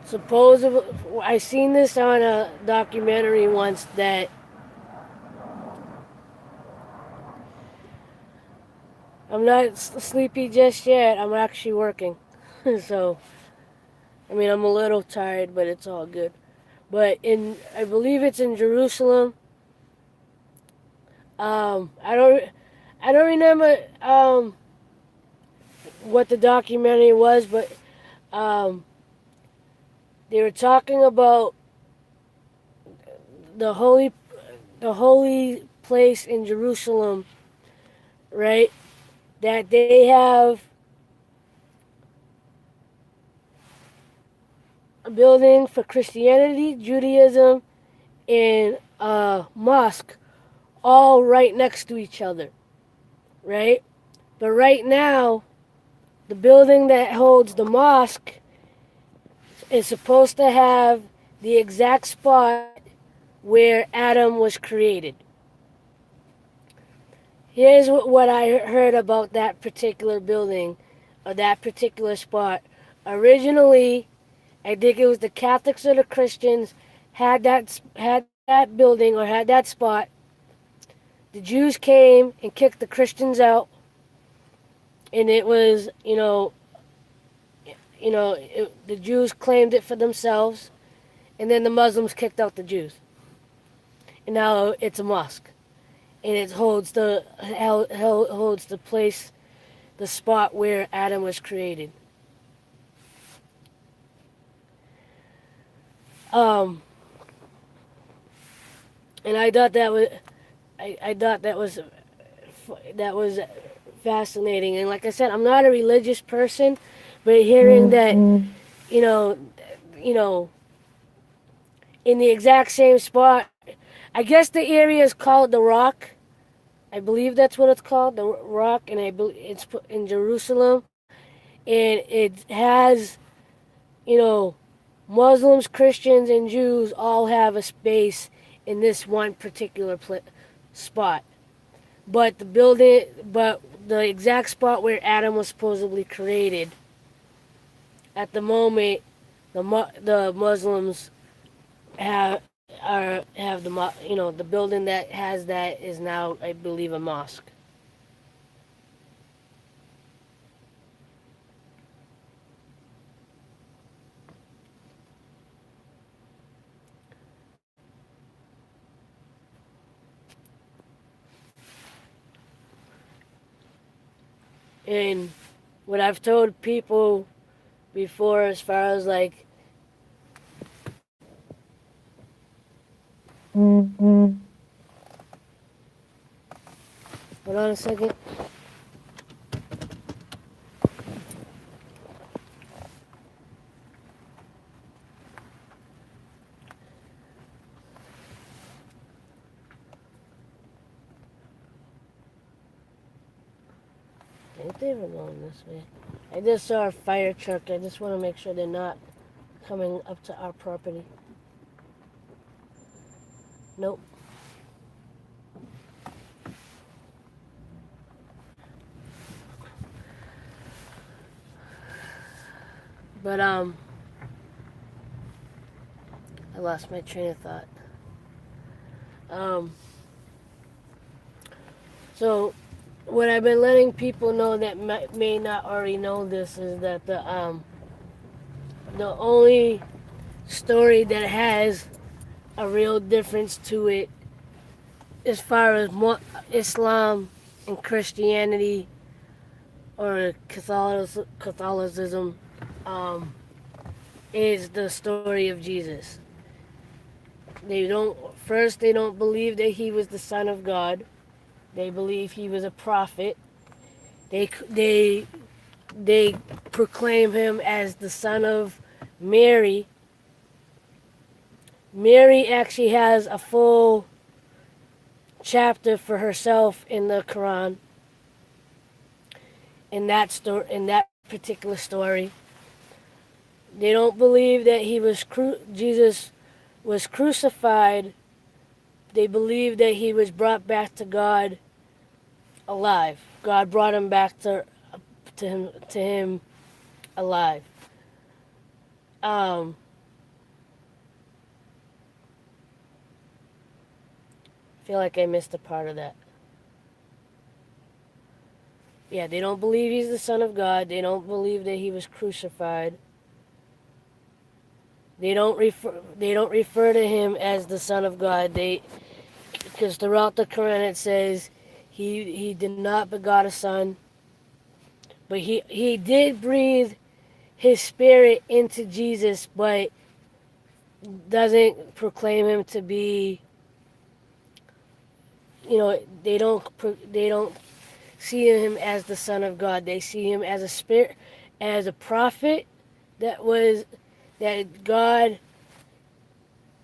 Supposedly, I seen this on a documentary once that I'm not sleepy just yet. I'm actually working. So, I mean, I'm a little tired, but it's all good. But I believe it's in Jerusalem. I don't remember what the documentary was, but um, they were talking about the holy, the holy place in Jerusalem, right? That they have a building for Christianity, Judaism, and a mosque, all right next to each other, right? But right now, the building that holds the mosque is supposed to have the exact spot where Adam was created. Here's what I heard about that particular building, or that particular spot. Originally, I think it was the Catholics or the Christians had that building or had that spot. The Jews came and kicked the Christians out, and it was the Jews claimed it for themselves, and then the Muslims kicked out the Jews, and now it's a mosque, and it holds the place, the spot where Adam was created. Um, and I thought that was fascinating. And like I said, I'm not a religious person, but hearing that, you know, you know, in the exact same spot, I guess the area is called the Rock. I believe that's what it's called, the Rock, and I believe it's in Jerusalem, and it has, you know, Muslims, Christians, and Jews all have a space in this one particular spot. But the exact spot where Adam was supposedly created, at the moment, the Muslims have the building that has that is now, I believe, a mosque. And what I've told people before, as far as like, hold on a second. I think they were going this way. I just saw a fire truck. I just want to make sure they're not coming up to our property. Nope. But I lost my train of thought. Um, so what I've been letting people know that may not already know this is that the only story that has a real difference to it, as far as Islam and Christianity or Catholicism, is the story of Jesus. They don't believe that he was the Son of God. They believe he was a prophet. They they they proclaim him as the son of Mary. Mary actually has a full chapter for herself in the Quran. In that particular story, they don't believe that Jesus was crucified. They believe that he was brought back to God alive. God brought him back to him alive. Um, I feel like I missed a part of that. Yeah, they don't believe he's the Son of God. They don't believe that he was crucified. They don't refer to him as the Son of God. Because throughout the Quran it says he did not begot a son, but he did breathe his spirit into Jesus, but doesn't proclaim him to be. They don't see him as the Son of God. They see him as a spirit, as a prophet that God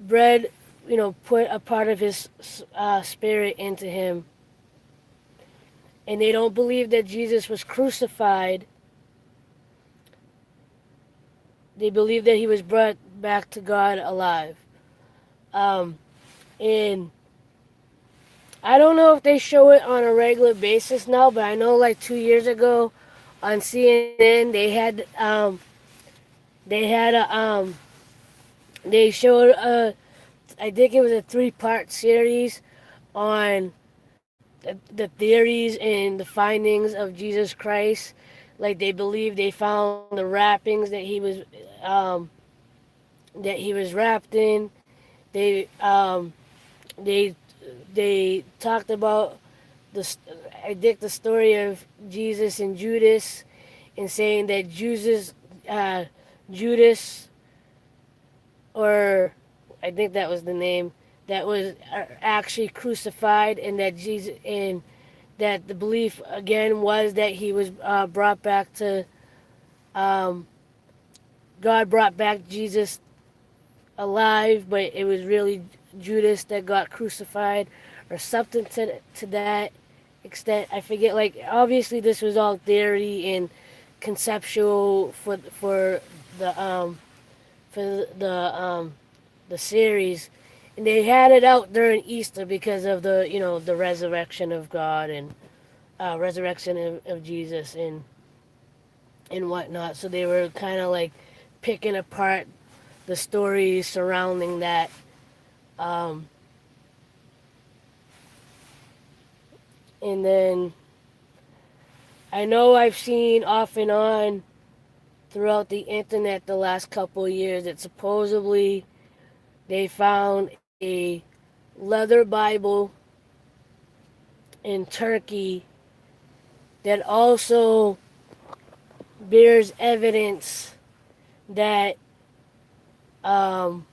bred, put a part of his spirit into him. And they don't believe that Jesus was crucified. They believe that he was brought back to God alive. Um, and I don't know if they show it on a regular basis now, but I know like 2 years ago on CNN they showed I think it was a 3-part series on the theories and the findings of Jesus Christ. Like they believe they found the wrappings um, that he was wrapped in. They they they talked about the I think the story of Jesus and Judas, and saying that Judas, or I think that was the name, that was actually crucified, and that the belief again was that he was brought back to um, God brought back Jesus alive, but it was really Judas that got crucified, or something to that extent. I forget. Like obviously, this was all theory and conceptual the the series, and they had it out during Easter because of the resurrection of God and resurrection of Jesus and whatnot. So they were kind of like picking apart the stories surrounding that. Um, and then I know I've seen off and on throughout the internet the last couple of years that supposedly they found a leather Bible in Turkey that also bears evidence that um,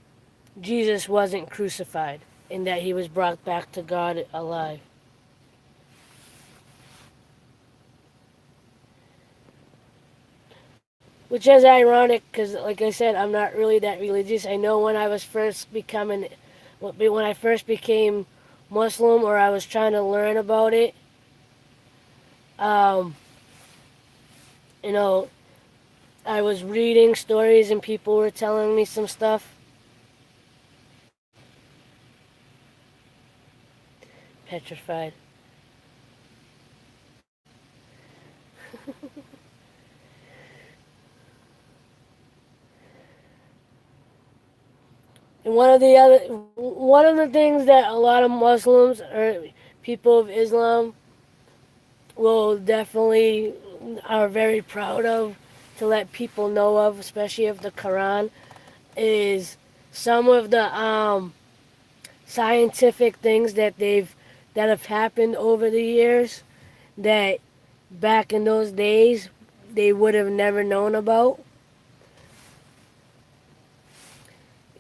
Jesus wasn't crucified and that he was brought back to God alive. Which is ironic because, like I said, I'm not really that religious. I know when I first became Muslim, or I was trying to learn about it, um, you know, I was reading stories and people were telling me some stuff. Petrified. And one of the things that a lot of Muslims or people of Islam will definitely are very proud of to let people know of, especially of the Quran, is some of the scientific things that have happened over the years that back in those days they would have never known about.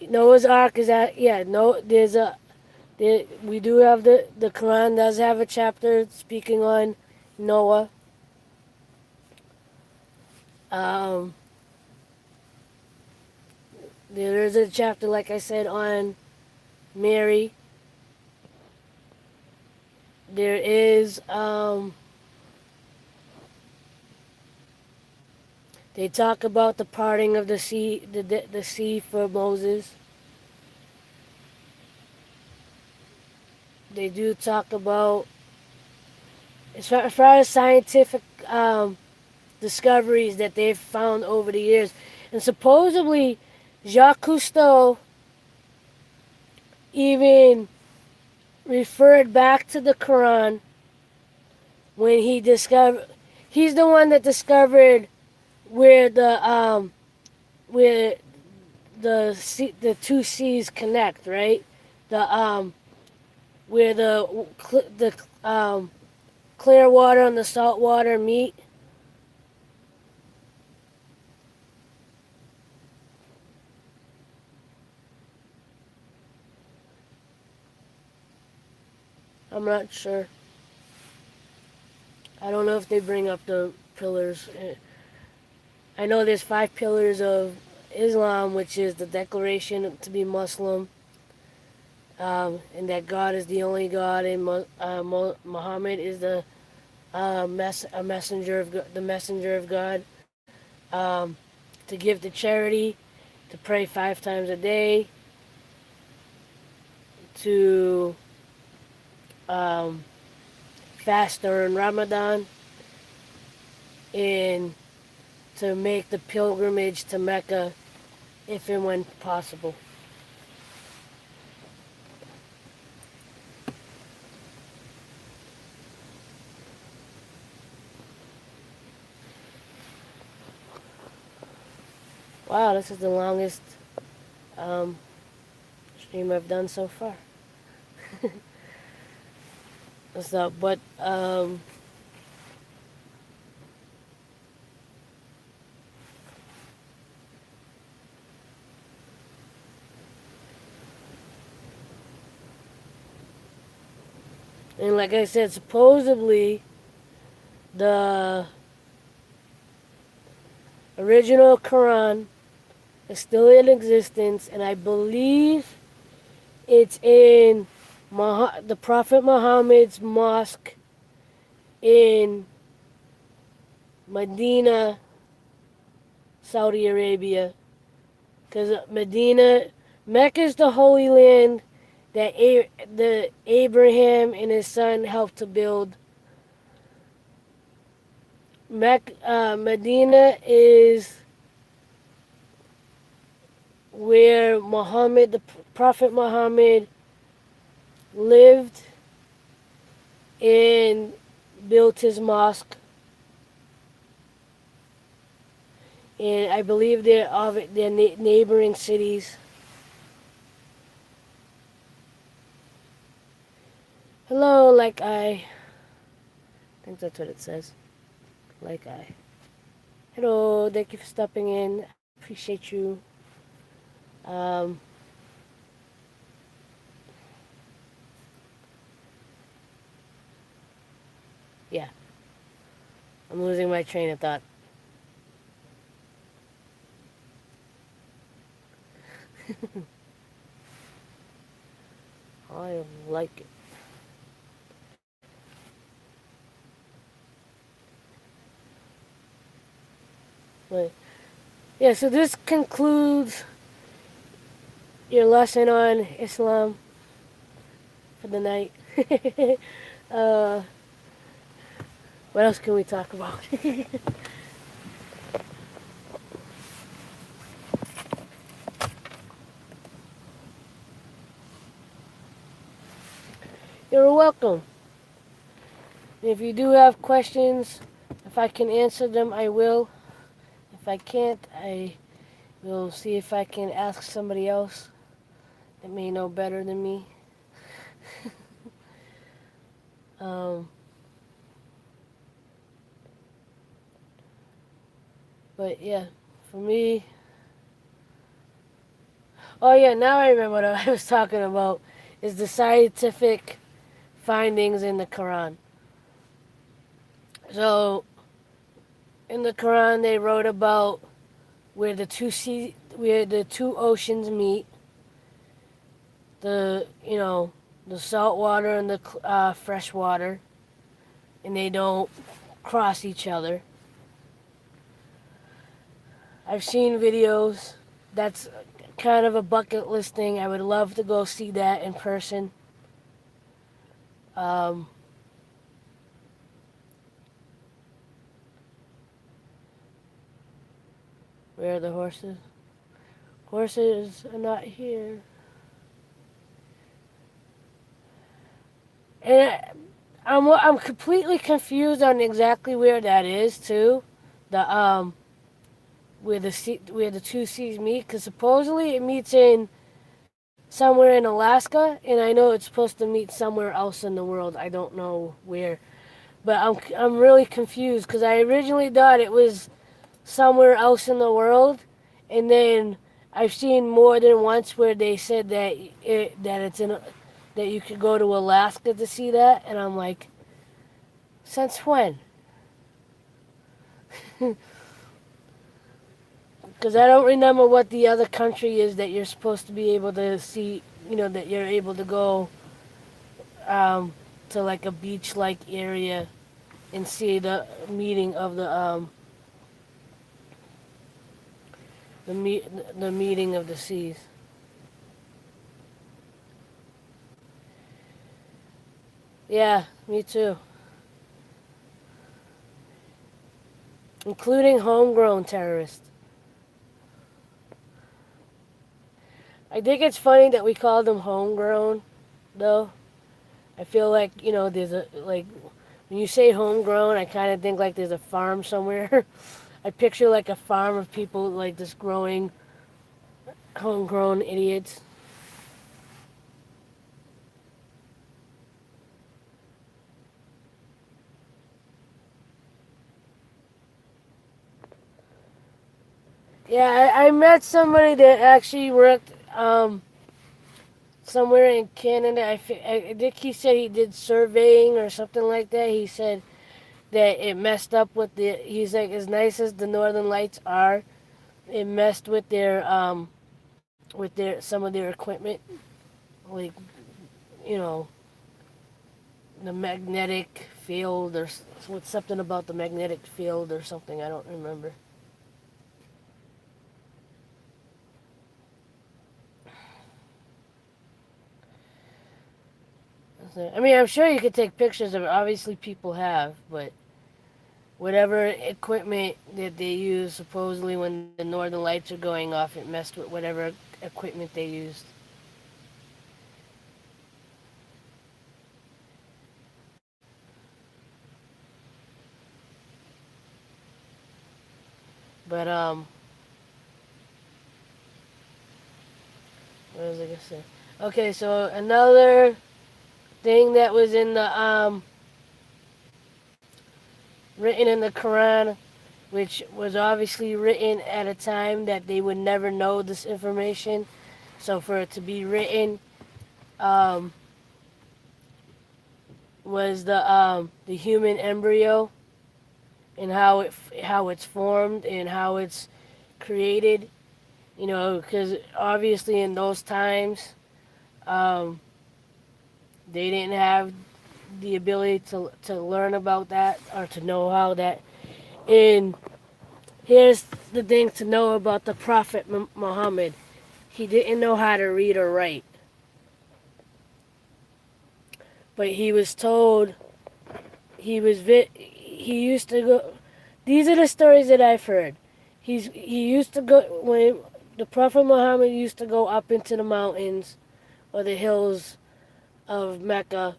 Noah's Ark is that yeah no we do have the Quran does have a chapter speaking on Noah. Um, there is a chapter, like I said, on Mary. There is they talk about the parting of the sea, the sea for Moses. They do talk about as far as scientific discoveries that they've found over the years, and supposedly Jacques Cousteau even referred back to the Quran when he discovered He's the one that discovered where where the two seas connect, right? The where the clear water and the salt water meet. I'm not sure. I don't know if they bring up the pillars. I know there's 5 pillars of Islam, which is the declaration to be Muslim, and that God is the only God, and Muhammad is a messenger of the messenger of God. Um, to give to charity, to pray 5 times a day, to um, fast during Ramadan, and to make the pilgrimage to Mecca if and when possible. Wow, this is the longest um, stream I've done so far. So, but and like I said, supposedly the original Quran is still in existence, and I believe it's in the Prophet Muhammad's mosque in Medina, Saudi Arabia. Because Mecca is the holy land that the Abraham and his son helped to build. Medina is where the Prophet Muhammad, lived and built his mosque. And I believe they're neighboring cities. Hello, like I think that's what it says. Like I. Hello, thank you for stopping in. Appreciate you. Um, yeah, I'm losing my train of thought. I like it. But yeah, so this concludes your lesson on Islam for the night. uh, what else can we talk about? You're welcome. If you do have questions, if I can answer them, I will. If I can't, I will see if I can ask somebody else that may know better than me. um, but yeah, for me. Oh yeah, now I remember what I was talking about. Is the scientific findings in the Quran. So in the Quran, they wrote about where the two oceans meet. The salt water and the fresh water, and they don't cross each other. I've seen videos. That's kind of a bucket list thing. I would love to go see that in person. Um, where are the horses? Horses are not here. And I'm completely confused on exactly where that is too. The where the two seas meet, because supposedly it meets in somewhere in Alaska, and I know it's supposed to meet somewhere else in the world. I don't know where, but I'm really confused because I originally thought it was somewhere else in the world, and then I've seen more than once where they said that it's in that you could go to Alaska to see that, and I'm like, since when? Because I don't remember what the other country is that you're supposed to be able to see. That you're able to go um, to like a beach-like area and see the meeting of the meeting of the seas. Yeah, me too. Including homegrown terrorists. I think it's funny that we call them homegrown, though. I feel like there's a like when you say homegrown, I kind of think like there's a farm somewhere. I picture like a farm of people like just growing homegrown idiots. Yeah, I met somebody that actually worked somewhere in Canada. I think he said he did surveying or something like that. He said that it messed up with the. He's like, as nice as the Northern Lights are, it messed with their some of their equipment, like you know the magnetic field or with something about the magnetic field or something. I don't remember. I mean, I'm sure you could take pictures of it. Obviously, people have, but whatever equipment that they use, supposedly when the northern lights are going off, it messed with whatever equipment they used. But what was I gonna say? Okay, so another thing that was in the written in the Quran, which was obviously written at a time that they would never know this information. So for it to be written, um, was the human embryo and how it's formed and how it's created. Because obviously in those times, um, they didn't have the ability to learn about that or to know how that. And here's the thing to know about the Prophet Muhammad. He didn't know how to read or write, but he was told he used to go. These are the stories that I've heard. He used to go when the Prophet Muhammad used to go up into the mountains or the hills of Mecca,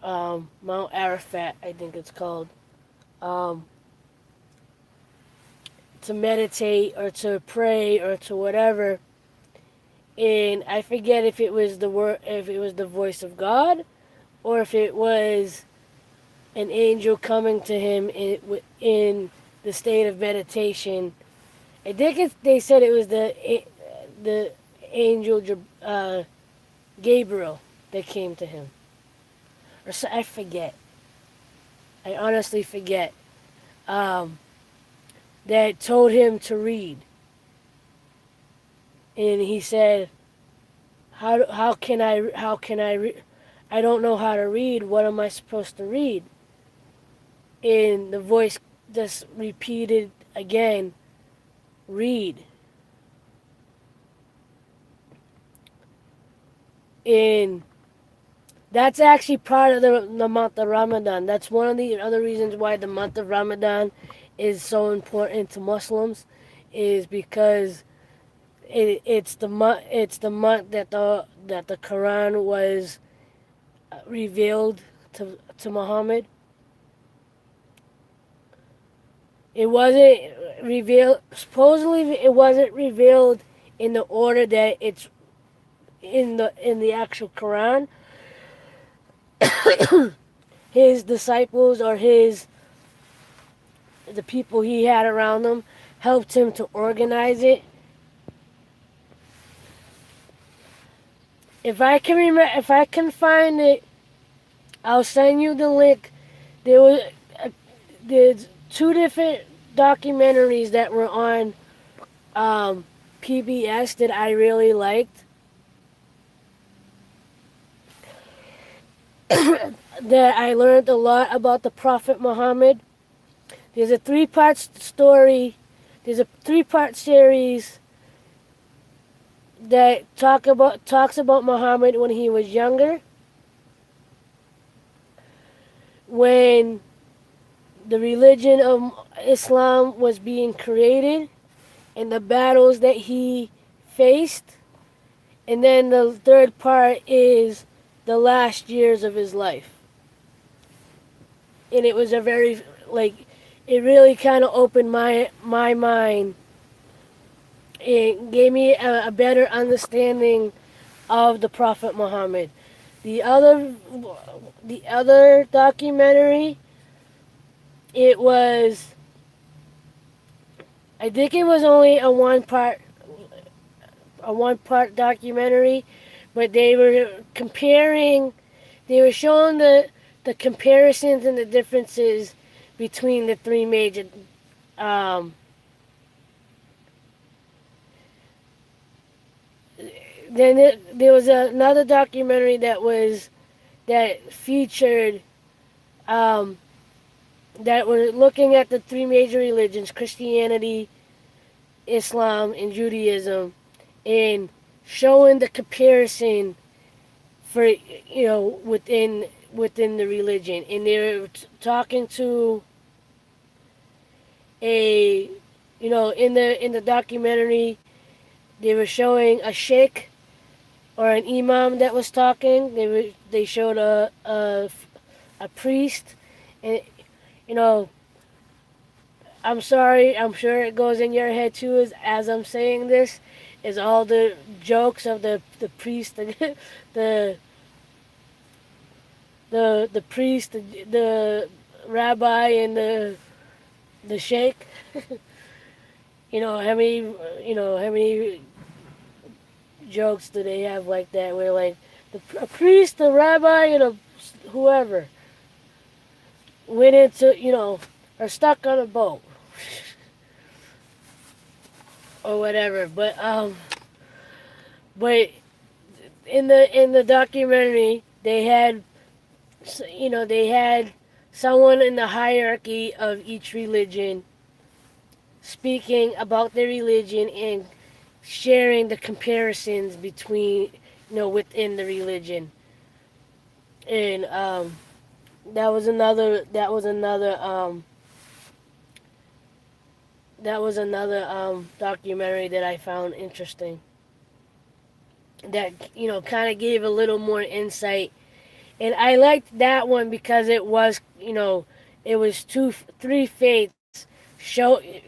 Mount Arafat, I think it's called, um, to meditate or to pray or to whatever. And I forget if it was the voice of God, or if it was an angel coming to him in the state of meditation. I think they said it was the angel Gabriel that came to him, or so, I forget. I honestly forget. Um, that told him to read, and he said, how can I I don't know how to read. What am I supposed to read?" And the voice just repeated again, "Read." And that's actually part of the month of Ramadan. That's one of the other reasons why the month of Ramadan is so important to Muslims, is because it's the month that the Quran was revealed to Muhammad. It wasn't revealed. Supposedly, it wasn't revealed in the order that it's in the actual Quran. His disciples or the people he had around him helped him to organize it. If I can remember, if I can find it, I'll send you the link. There was there's two different documentaries that were on PBS that I really liked. That I learned a lot about the Prophet Muhammad. There's a three-part story. There's a three-part series that talks about Muhammad when he was younger, when the religion of Islam was being created, and the battles that he faced, and then the third part is the last years of his life. And it was a very it really kind of opened my mind. It gave me a better understanding of the Prophet Muhammad. The other documentary, it was, I think it was only a one part documentary, but they were showing the comparisons and the differences between the three major then there was another documentary that featured that were looking at the three major religions, Christianity, Islam, and Judaism, and showing the comparison for within the religion. And they were talking to in the documentary, they were showing a sheikh or an imam that was talking. They showed a priest, and I'm sorry, I'm sure it goes in your head too as I'm saying this, is all the jokes of the priest, the priest, the rabbi, and the sheikh. How many jokes do they have like that, where like a priest, the rabbi, and whoever went into, are stuck on a boat or whatever. But in the documentary, they had someone in the hierarchy of each religion speaking about their religion and sharing the comparisons between within the religion. And that was another documentary that I found interesting, that kind of gave a little more insight. And I liked that one because it was it was three faiths showing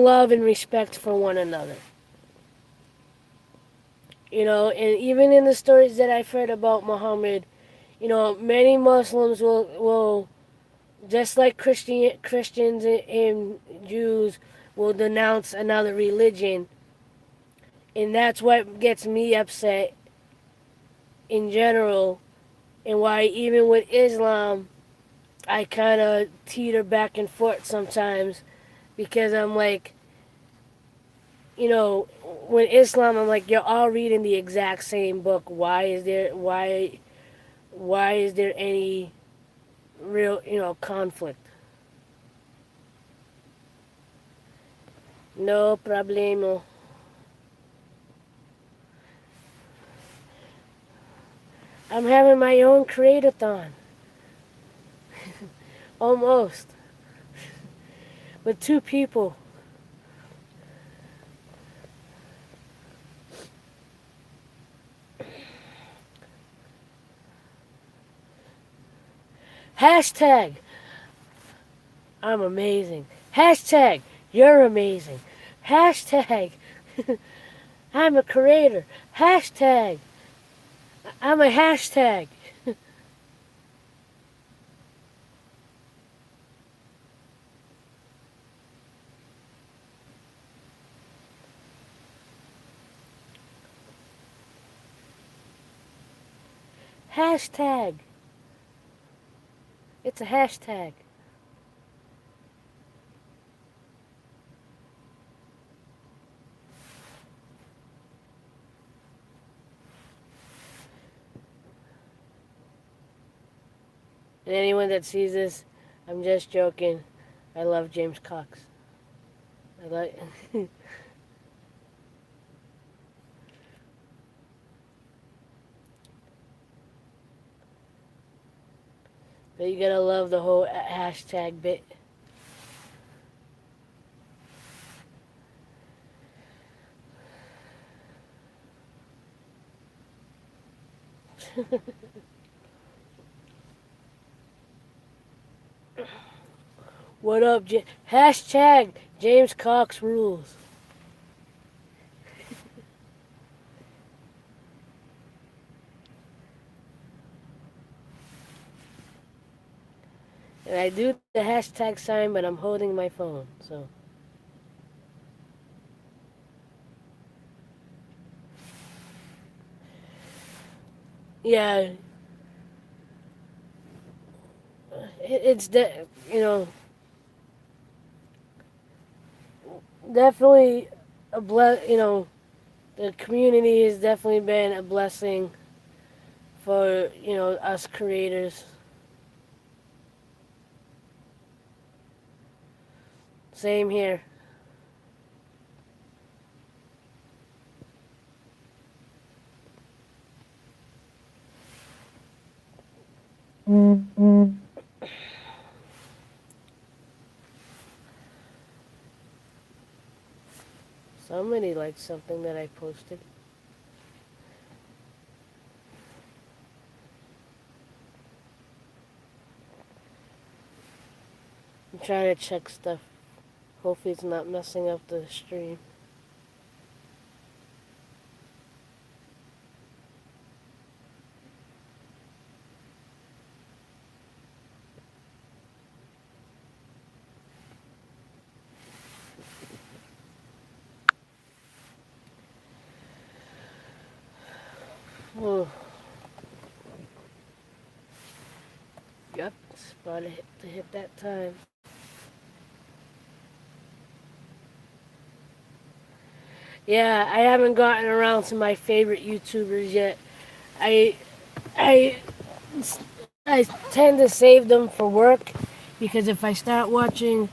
love and respect for one another. And even in the stories that I've heard about Muhammad, many Muslims will just like Christians and Jews will denounce another religion. And that's what gets me upset in general, and why even with Islam, I kind of teeter back and forth sometimes, because I'm like, when Islam, I'm like, you're all reading the exact same book. Why is there any real conflict? No problemo. I'm having my own create-a-thon. Almost. With 2 people. Hashtag, I'm amazing. Hashtag, you're amazing. Hashtag, I'm a creator. Hashtag, I'm a hashtag. Hashtag. It's a hashtag. And anyone that sees this, I'm just joking. I love James Cox. I like. But you gotta love the whole hashtag bit. What up, hashtag James Cox rules. And I do the hashtag sign, but I'm holding my phone, so. Yeah, it's you know, definitely the community has definitely been a blessing for, us creators. Same here. Somebody liked something that I posted. I'm trying to check stuff. Hopefully it's not messing up the stream. Oh, yep, it's about to hit that time. Yeah, I haven't gotten around to my favorite YouTubers yet. I I I tend to save them for work because if I start watching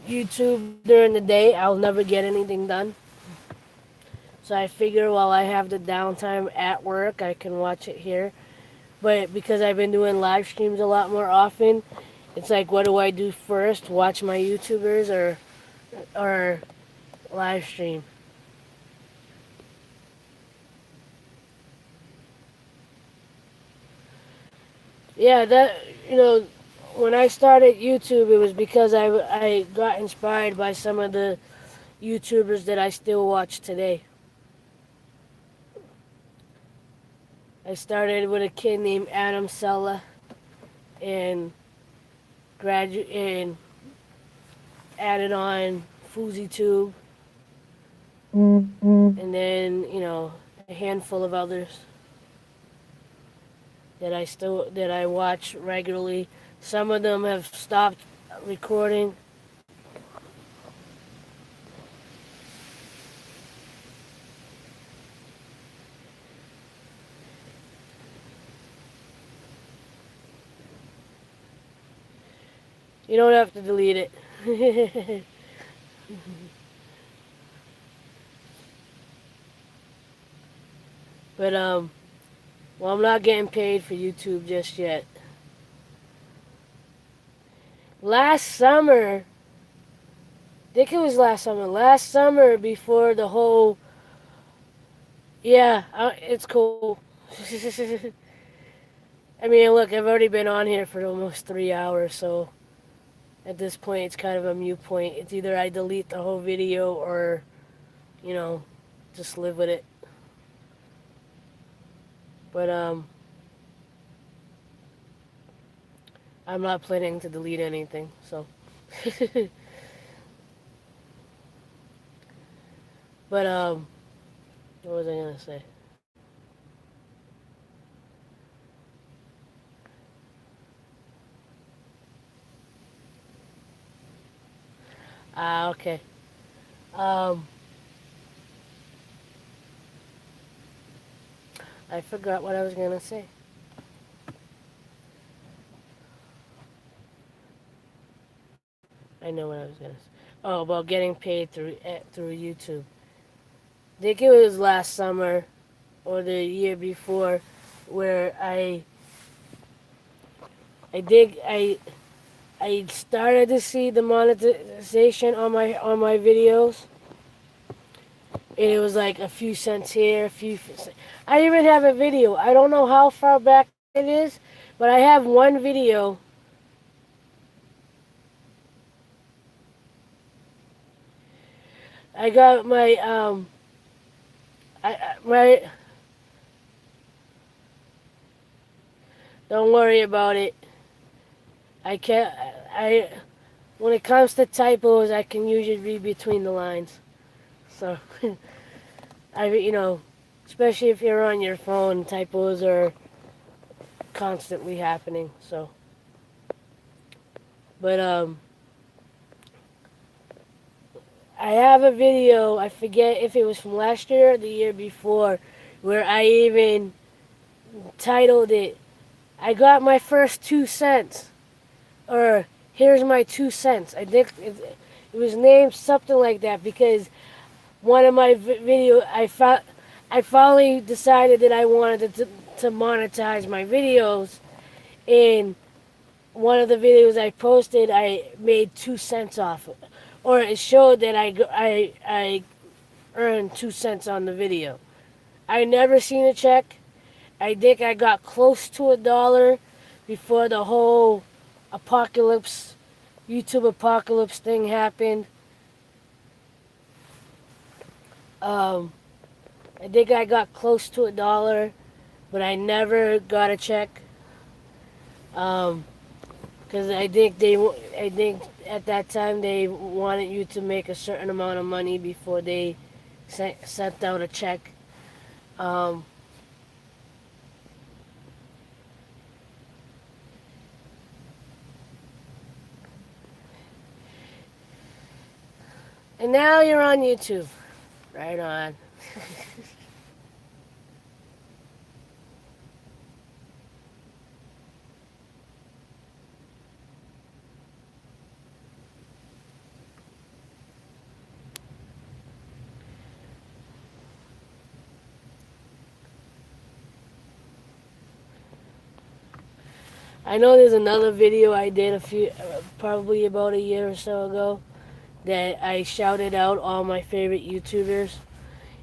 YouTube during the day, I'll never get anything done. So I figure while I have the downtime at work, I can watch it here. But because I've been doing live streams a lot more often, it's like, what do I do first? Watch my YouTubers or live stream? Yeah, when I started YouTube, it was because I got inspired by some of the YouTubers that I still watch today. I started with a kid named Adam Sella and and added on FouseyTube and then, a handful of others that I watch regularly. Some of them have stopped recording. You don't have to delete it. But well, I'm not getting paid for YouTube just yet. Last summer, I think it was last summer. Last summer, before the whole, yeah, it's cool. I mean, look, I've already been on here for almost 3 hours, so at this point, it's kind of a mute point. It's either I delete the whole video or, you know, just live with it. But, I'm not planning to delete anything, so. But, what was I gonna say? Ah, okay. Um, I forgot what I was gonna say. I know what I was gonna say. Oh, about getting paid through YouTube. I think it was last summer or the year before where I started to see the monetization on my videos, and it was like a few cents here, a few. I even have a video. I don't know how far back it is, but I have one video. I got my my. Don't worry about it. I can't. I When it comes to typos, I can usually read between the lines. So, I especially if you're on your phone, typos are constantly happening. So, but I have a video. I forget if it was from last year or the year before, where I even titled it, "I got my first 2 cents," or "Here's my 2 cents." I think it was named something like that because one of my video I finally decided that I wanted to monetize my videos, and one of the videos I posted I made 2 cents off it, or it showed that I earned 2 cents on the video. I never seen a check. I think I got close to $1 before the whole apocalypse, YouTube apocalypse thing happened. Um, I think I got close to $1, but I never got a check. Because I think at that time they wanted you to make a certain amount of money before they sent out a check. Um, and now you're on YouTube. Right on. I know there's another video I did probably about a year or so ago, that I shouted out all my favorite YouTubers,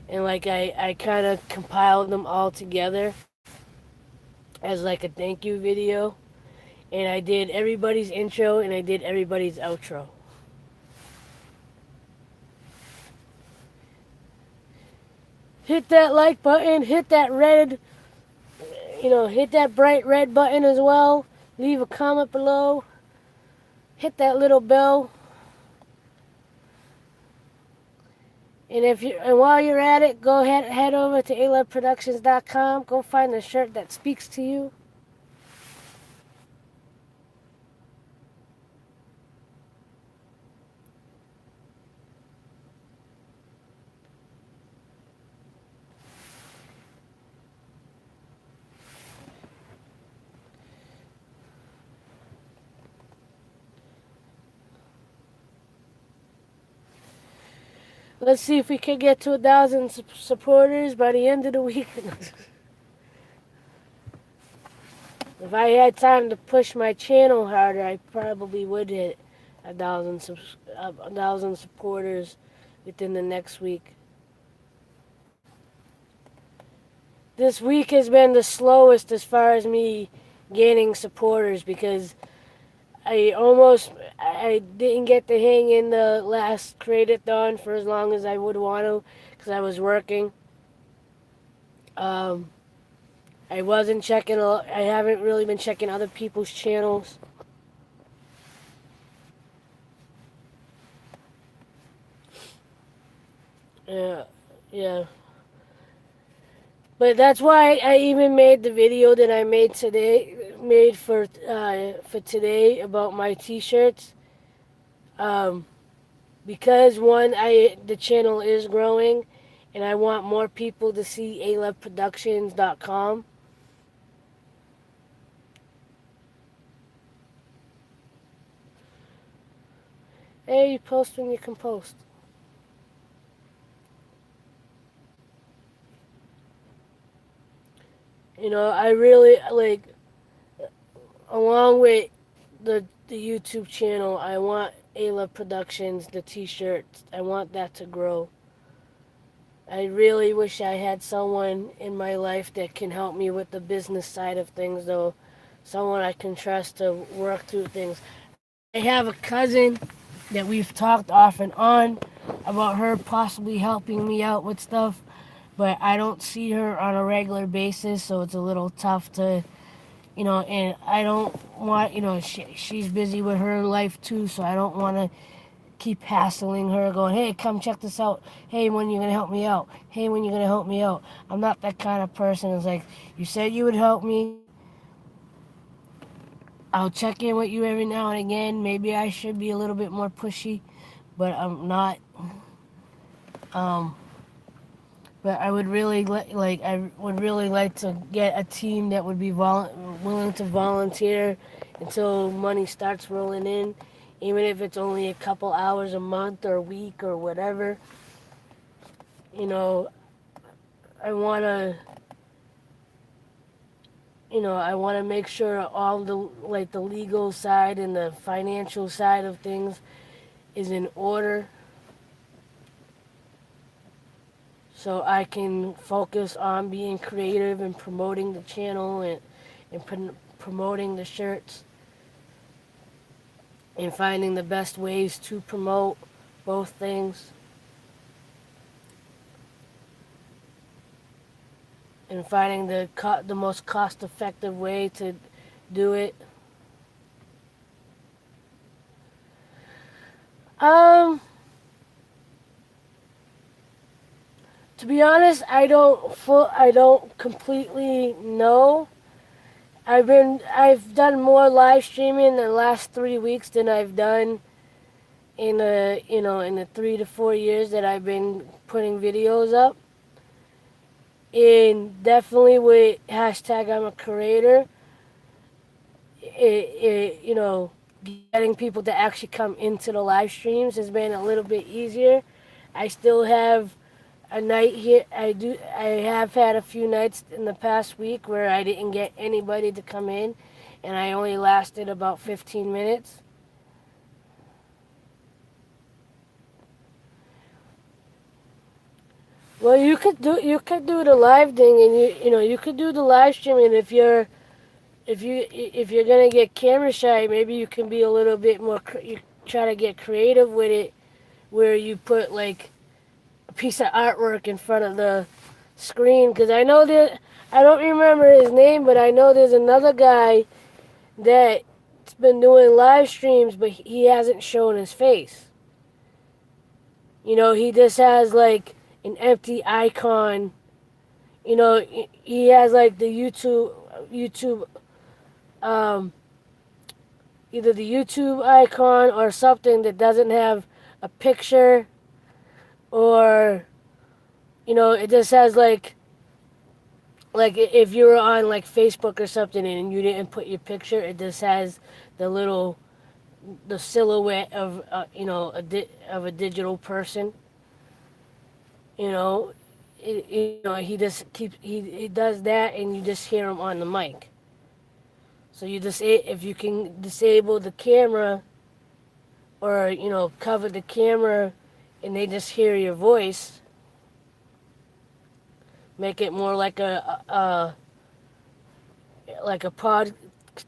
and like I kind of compiled them all together as like a thank you video, and I did everybody's intro and I did everybody's outro. Hit that like button, hit that hit that bright red button as well. Leave a comment below. Hit that little bell. And while you're at it, go ahead head over to alovproductions.com. Go find the shirt that speaks to you. Let's see if we can get to 1,000 supporters by the end of the week. If I had time to push my channel harder, I probably would hit 1,000 supporters within the next week. This week has been the slowest as far as me gaining supporters, because I didn't get to hang in the last Create-A-thon for as long as I would want to, because I was working. Um, I haven't really been checking other people's channels. Yeah, yeah. But that's why I even made the video that I made for today about my T-shirts. Um, because one, the channel is growing, and I want more people to see aloveproductions.com. Hey, you post when you can post. I really like, along with the YouTube channel, I want Ayla Productions, the T-shirts. I want that to grow. I really wish I had someone in my life that can help me with the business side of things, though. Someone I can trust to work through things. I have a cousin that we've talked off and on about her possibly helping me out with stuff, but I don't see her on a regular basis, so it's a little tough to, and I don't want, she's busy with her life too, so I don't want to keep hassling her, going, hey, come check this out. Hey, when you gonna help me out? Hey, when you gonna help me out? I'm not that kind of person. It's like, you said you would help me. I'll check in with you every now and again. Maybe I should be a little bit more pushy, but I'm not. Um, but I would really I would really like to get a team that would be willing to volunteer until money starts rolling in, even if it's only a couple hours a month or a week or whatever. You know, I wanna I want to make sure all the legal side and the financial side of things is in order, so I can focus on being creative and promoting the channel and promoting the shirts and finding the best ways to promote both things and finding the most cost effective way to do it. Um, to be honest, I don't completely know. I've done more live streaming in the last 3 weeks than I've done in the 3 to 4 years that I've been putting videos up. And definitely with hashtag I'm a creator, getting people to actually come into the live streams has been a little bit easier. I still have a night here. I have had a few nights in the past week where I didn't get anybody to come in, and I only lasted about 15 minutes. Well, you could do the live thing, and you could do the live streaming if you're gonna get camera shy. Maybe you can be a little bit more. You try to get creative with it, where you put like a piece of artwork in front of the screen. Because I know that I don't remember his name, but I know there's another guy that's been doing live streams, but he hasn't shown his face. He just has like an empty icon. He has like the YouTube, um, either the YouTube icon or something that doesn't have a picture, or it just has like if you were on like Facebook or something and you didn't put your picture, it just has the little the silhouette of of a digital person. You know, he just he does that, and you just hear him on the mic. So if you can disable the camera, or cover the camera, and they just hear your voice, make it more like a podcast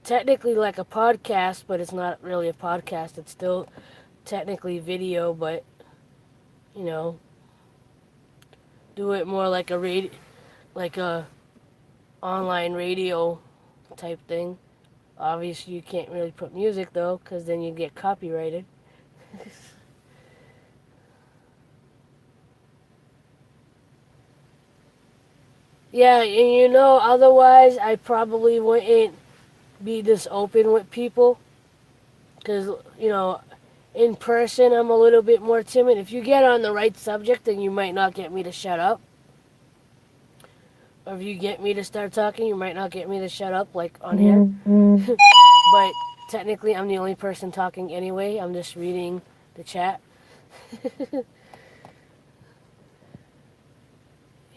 technically like a podcast, but it's not really a podcast. It's still technically video, but you know, do it more like like a online radio type thing. Obviously, you can't really put music though, because then you get copyrighted. Yeah, and otherwise I probably wouldn't be this open with people, because in person I'm a little bit more timid. If you get on the right subject, then you might not get me to shut up. Or if you get me to start talking, you might not get me to shut up, like on here. But technically, I'm the only person talking anyway. I'm just reading the chat.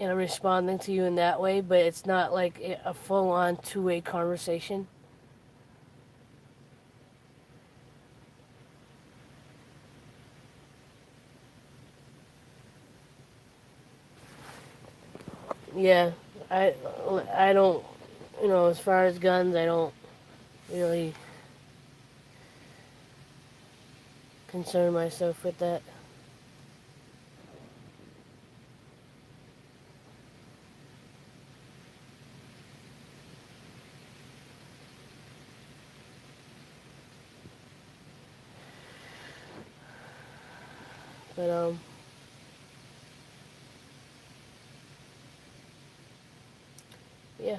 And I'm responding to you in that way, but it's not like a full on two-way conversation. Yeah, I, I don't, as far as guns, I don't really concern myself with that. But, yeah.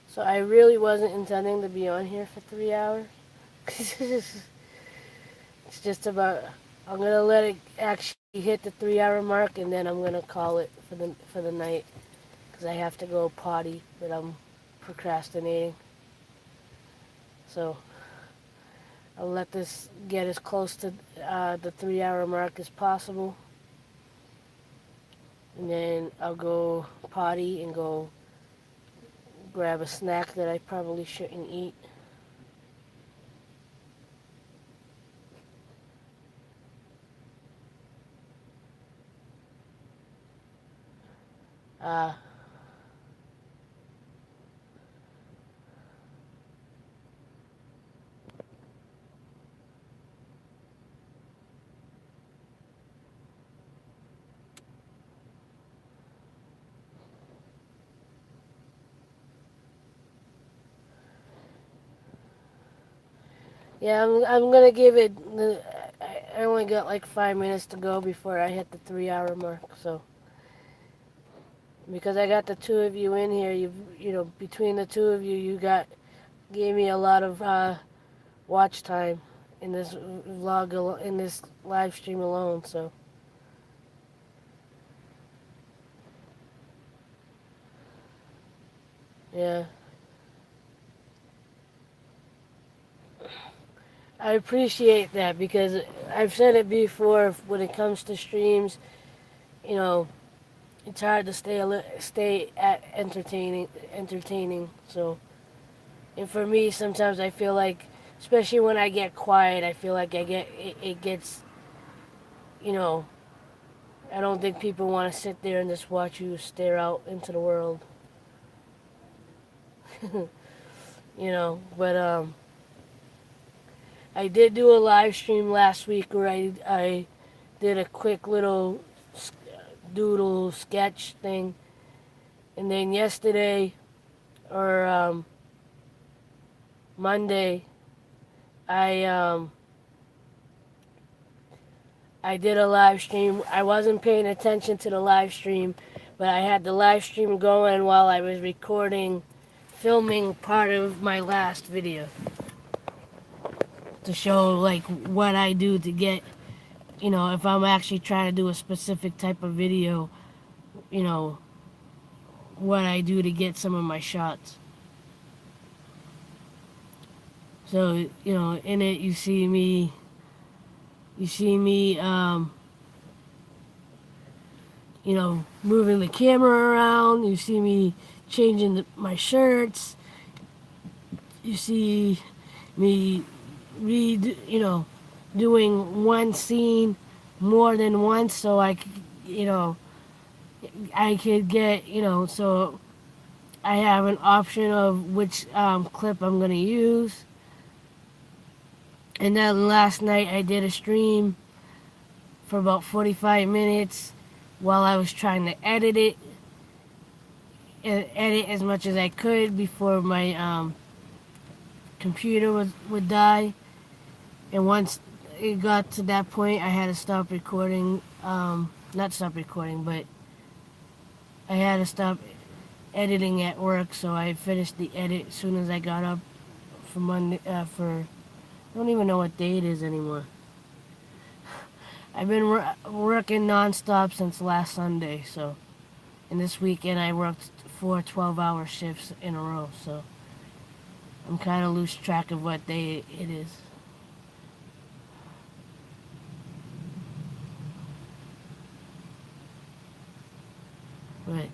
So I really wasn't intending to be on here for 3 hours. It's just about, I'm going to let it actually hit the 3 hour mark, and then I'm going to call it for the night. Because I have to go potty, but I'm procrastinating. So I'll let this get as close to the 3 hour mark as possible. And then I'll go potty and go grab a snack that I probably shouldn't eat. Uh, yeah, I'm gonna give it. I only got like 5 minutes to go before I hit the 3 hour mark. So because I got the two of you in here, between the two of you, gave me a lot of watch time in this in this live stream alone. So yeah, I appreciate that because I've said it before. When it comes to streams, you know, it's hard to stay at entertaining. So, and for me, sometimes I feel like, especially when I get quiet, I feel like it gets, you know, I don't think people want to sit there and just watch you stare out into the world. But I did do a live stream last week where I did a quick little doodle sketch thing, and then yesterday or Monday I I did a live stream. I wasn't paying attention to the live stream, but I had the live stream going while I was filming part of my last video to show like what I do to get, if I'm actually trying to do a specific type of video, you know, what I do to get some of my shots. So, in it you see me, moving the camera around. You see me changing my shirts. You see me doing one scene more than once so I could get, so I have an option of which clip I'm going to use. And then last night I did a stream for about 45 minutes while I was trying to edit it. Edit as much as I could before my computer would die. And once it got to that point, I had to stop recording. Not stop recording, but I had to stop editing at work. So I finished the edit as soon as I got up for Monday. I don't even know what day it is anymore. I've been working nonstop since last Sunday. So, and this weekend I worked 4 12-hour shifts in a row. So I'm kind of lose track of what day it is. But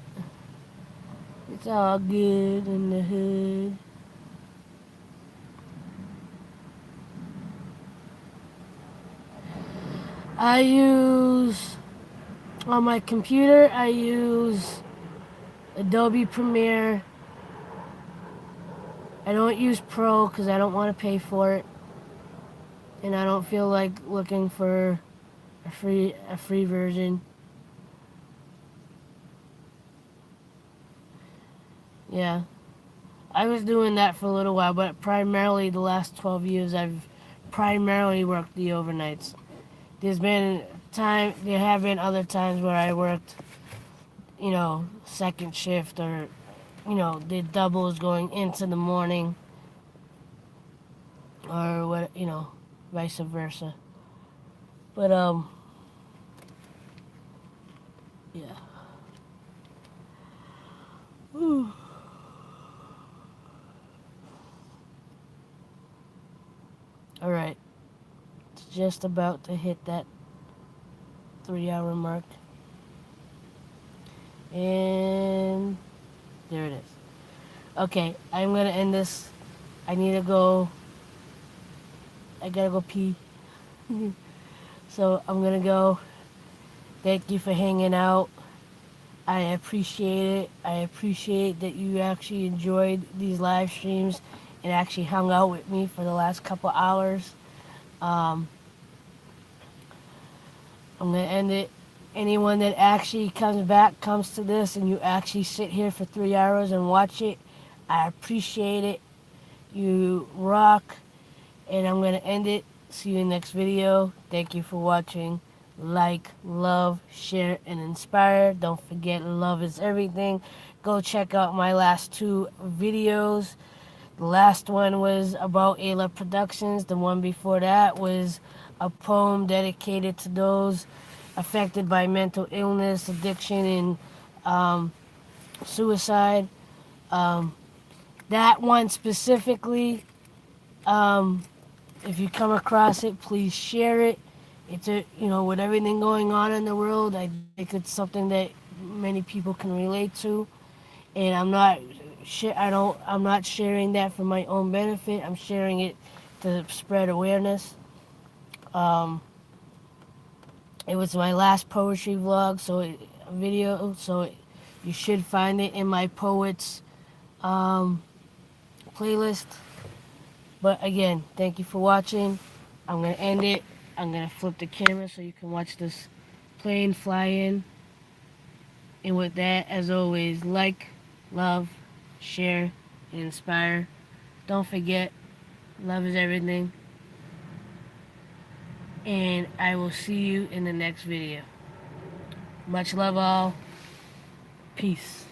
it's all good in the hood. I use, on my computer, I use Adobe Premiere. I don't use Pro because I don't want to pay for it. And I don't feel like looking for a free version. Yeah. I was doing that for a little while, but primarily the last 12 years I've primarily worked the overnights. There have been other times where I worked, second shift or, did doubles going into the morning or what, vice versa. But, yeah. Whew. Alright. It's just about to hit that 3-hour mark. And there it is. Okay, I'm gonna end this. I gotta go pee. So I'm gonna go. Thank you for hanging out. I appreciate it. I appreciate that you actually enjoyed these live streams and actually hung out with me for the last couple hours. I'm gonna end it. Anyone that actually comes to this, and you actually sit here for 3 hours and watch it, I appreciate it. You rock. And I'm gonna end it. See you in the next video. Thank you for watching. Like, love, share, and inspire. Don't forget, love is everything. Go check out my last 2 videos. The last one was about Ayla Productions. The one before that was a poem dedicated to those affected by mental illness, addiction, and suicide. That one specifically, if you come across it, please share it. It's with everything going on in the world, I think it's something that many people can relate to. And I'm not sharing that for my own benefit. I'm sharing it to spread awareness. It was my last poetry vlog, you should find it in my poets playlist. But again, thank you for watching. I'm gonna end it. I'm gonna flip the camera so you can watch this plane fly in. And with that, as always, like, love, share, and inspire. Don't forget, love is everything. And I will see you in the next video. Much love all. Peace.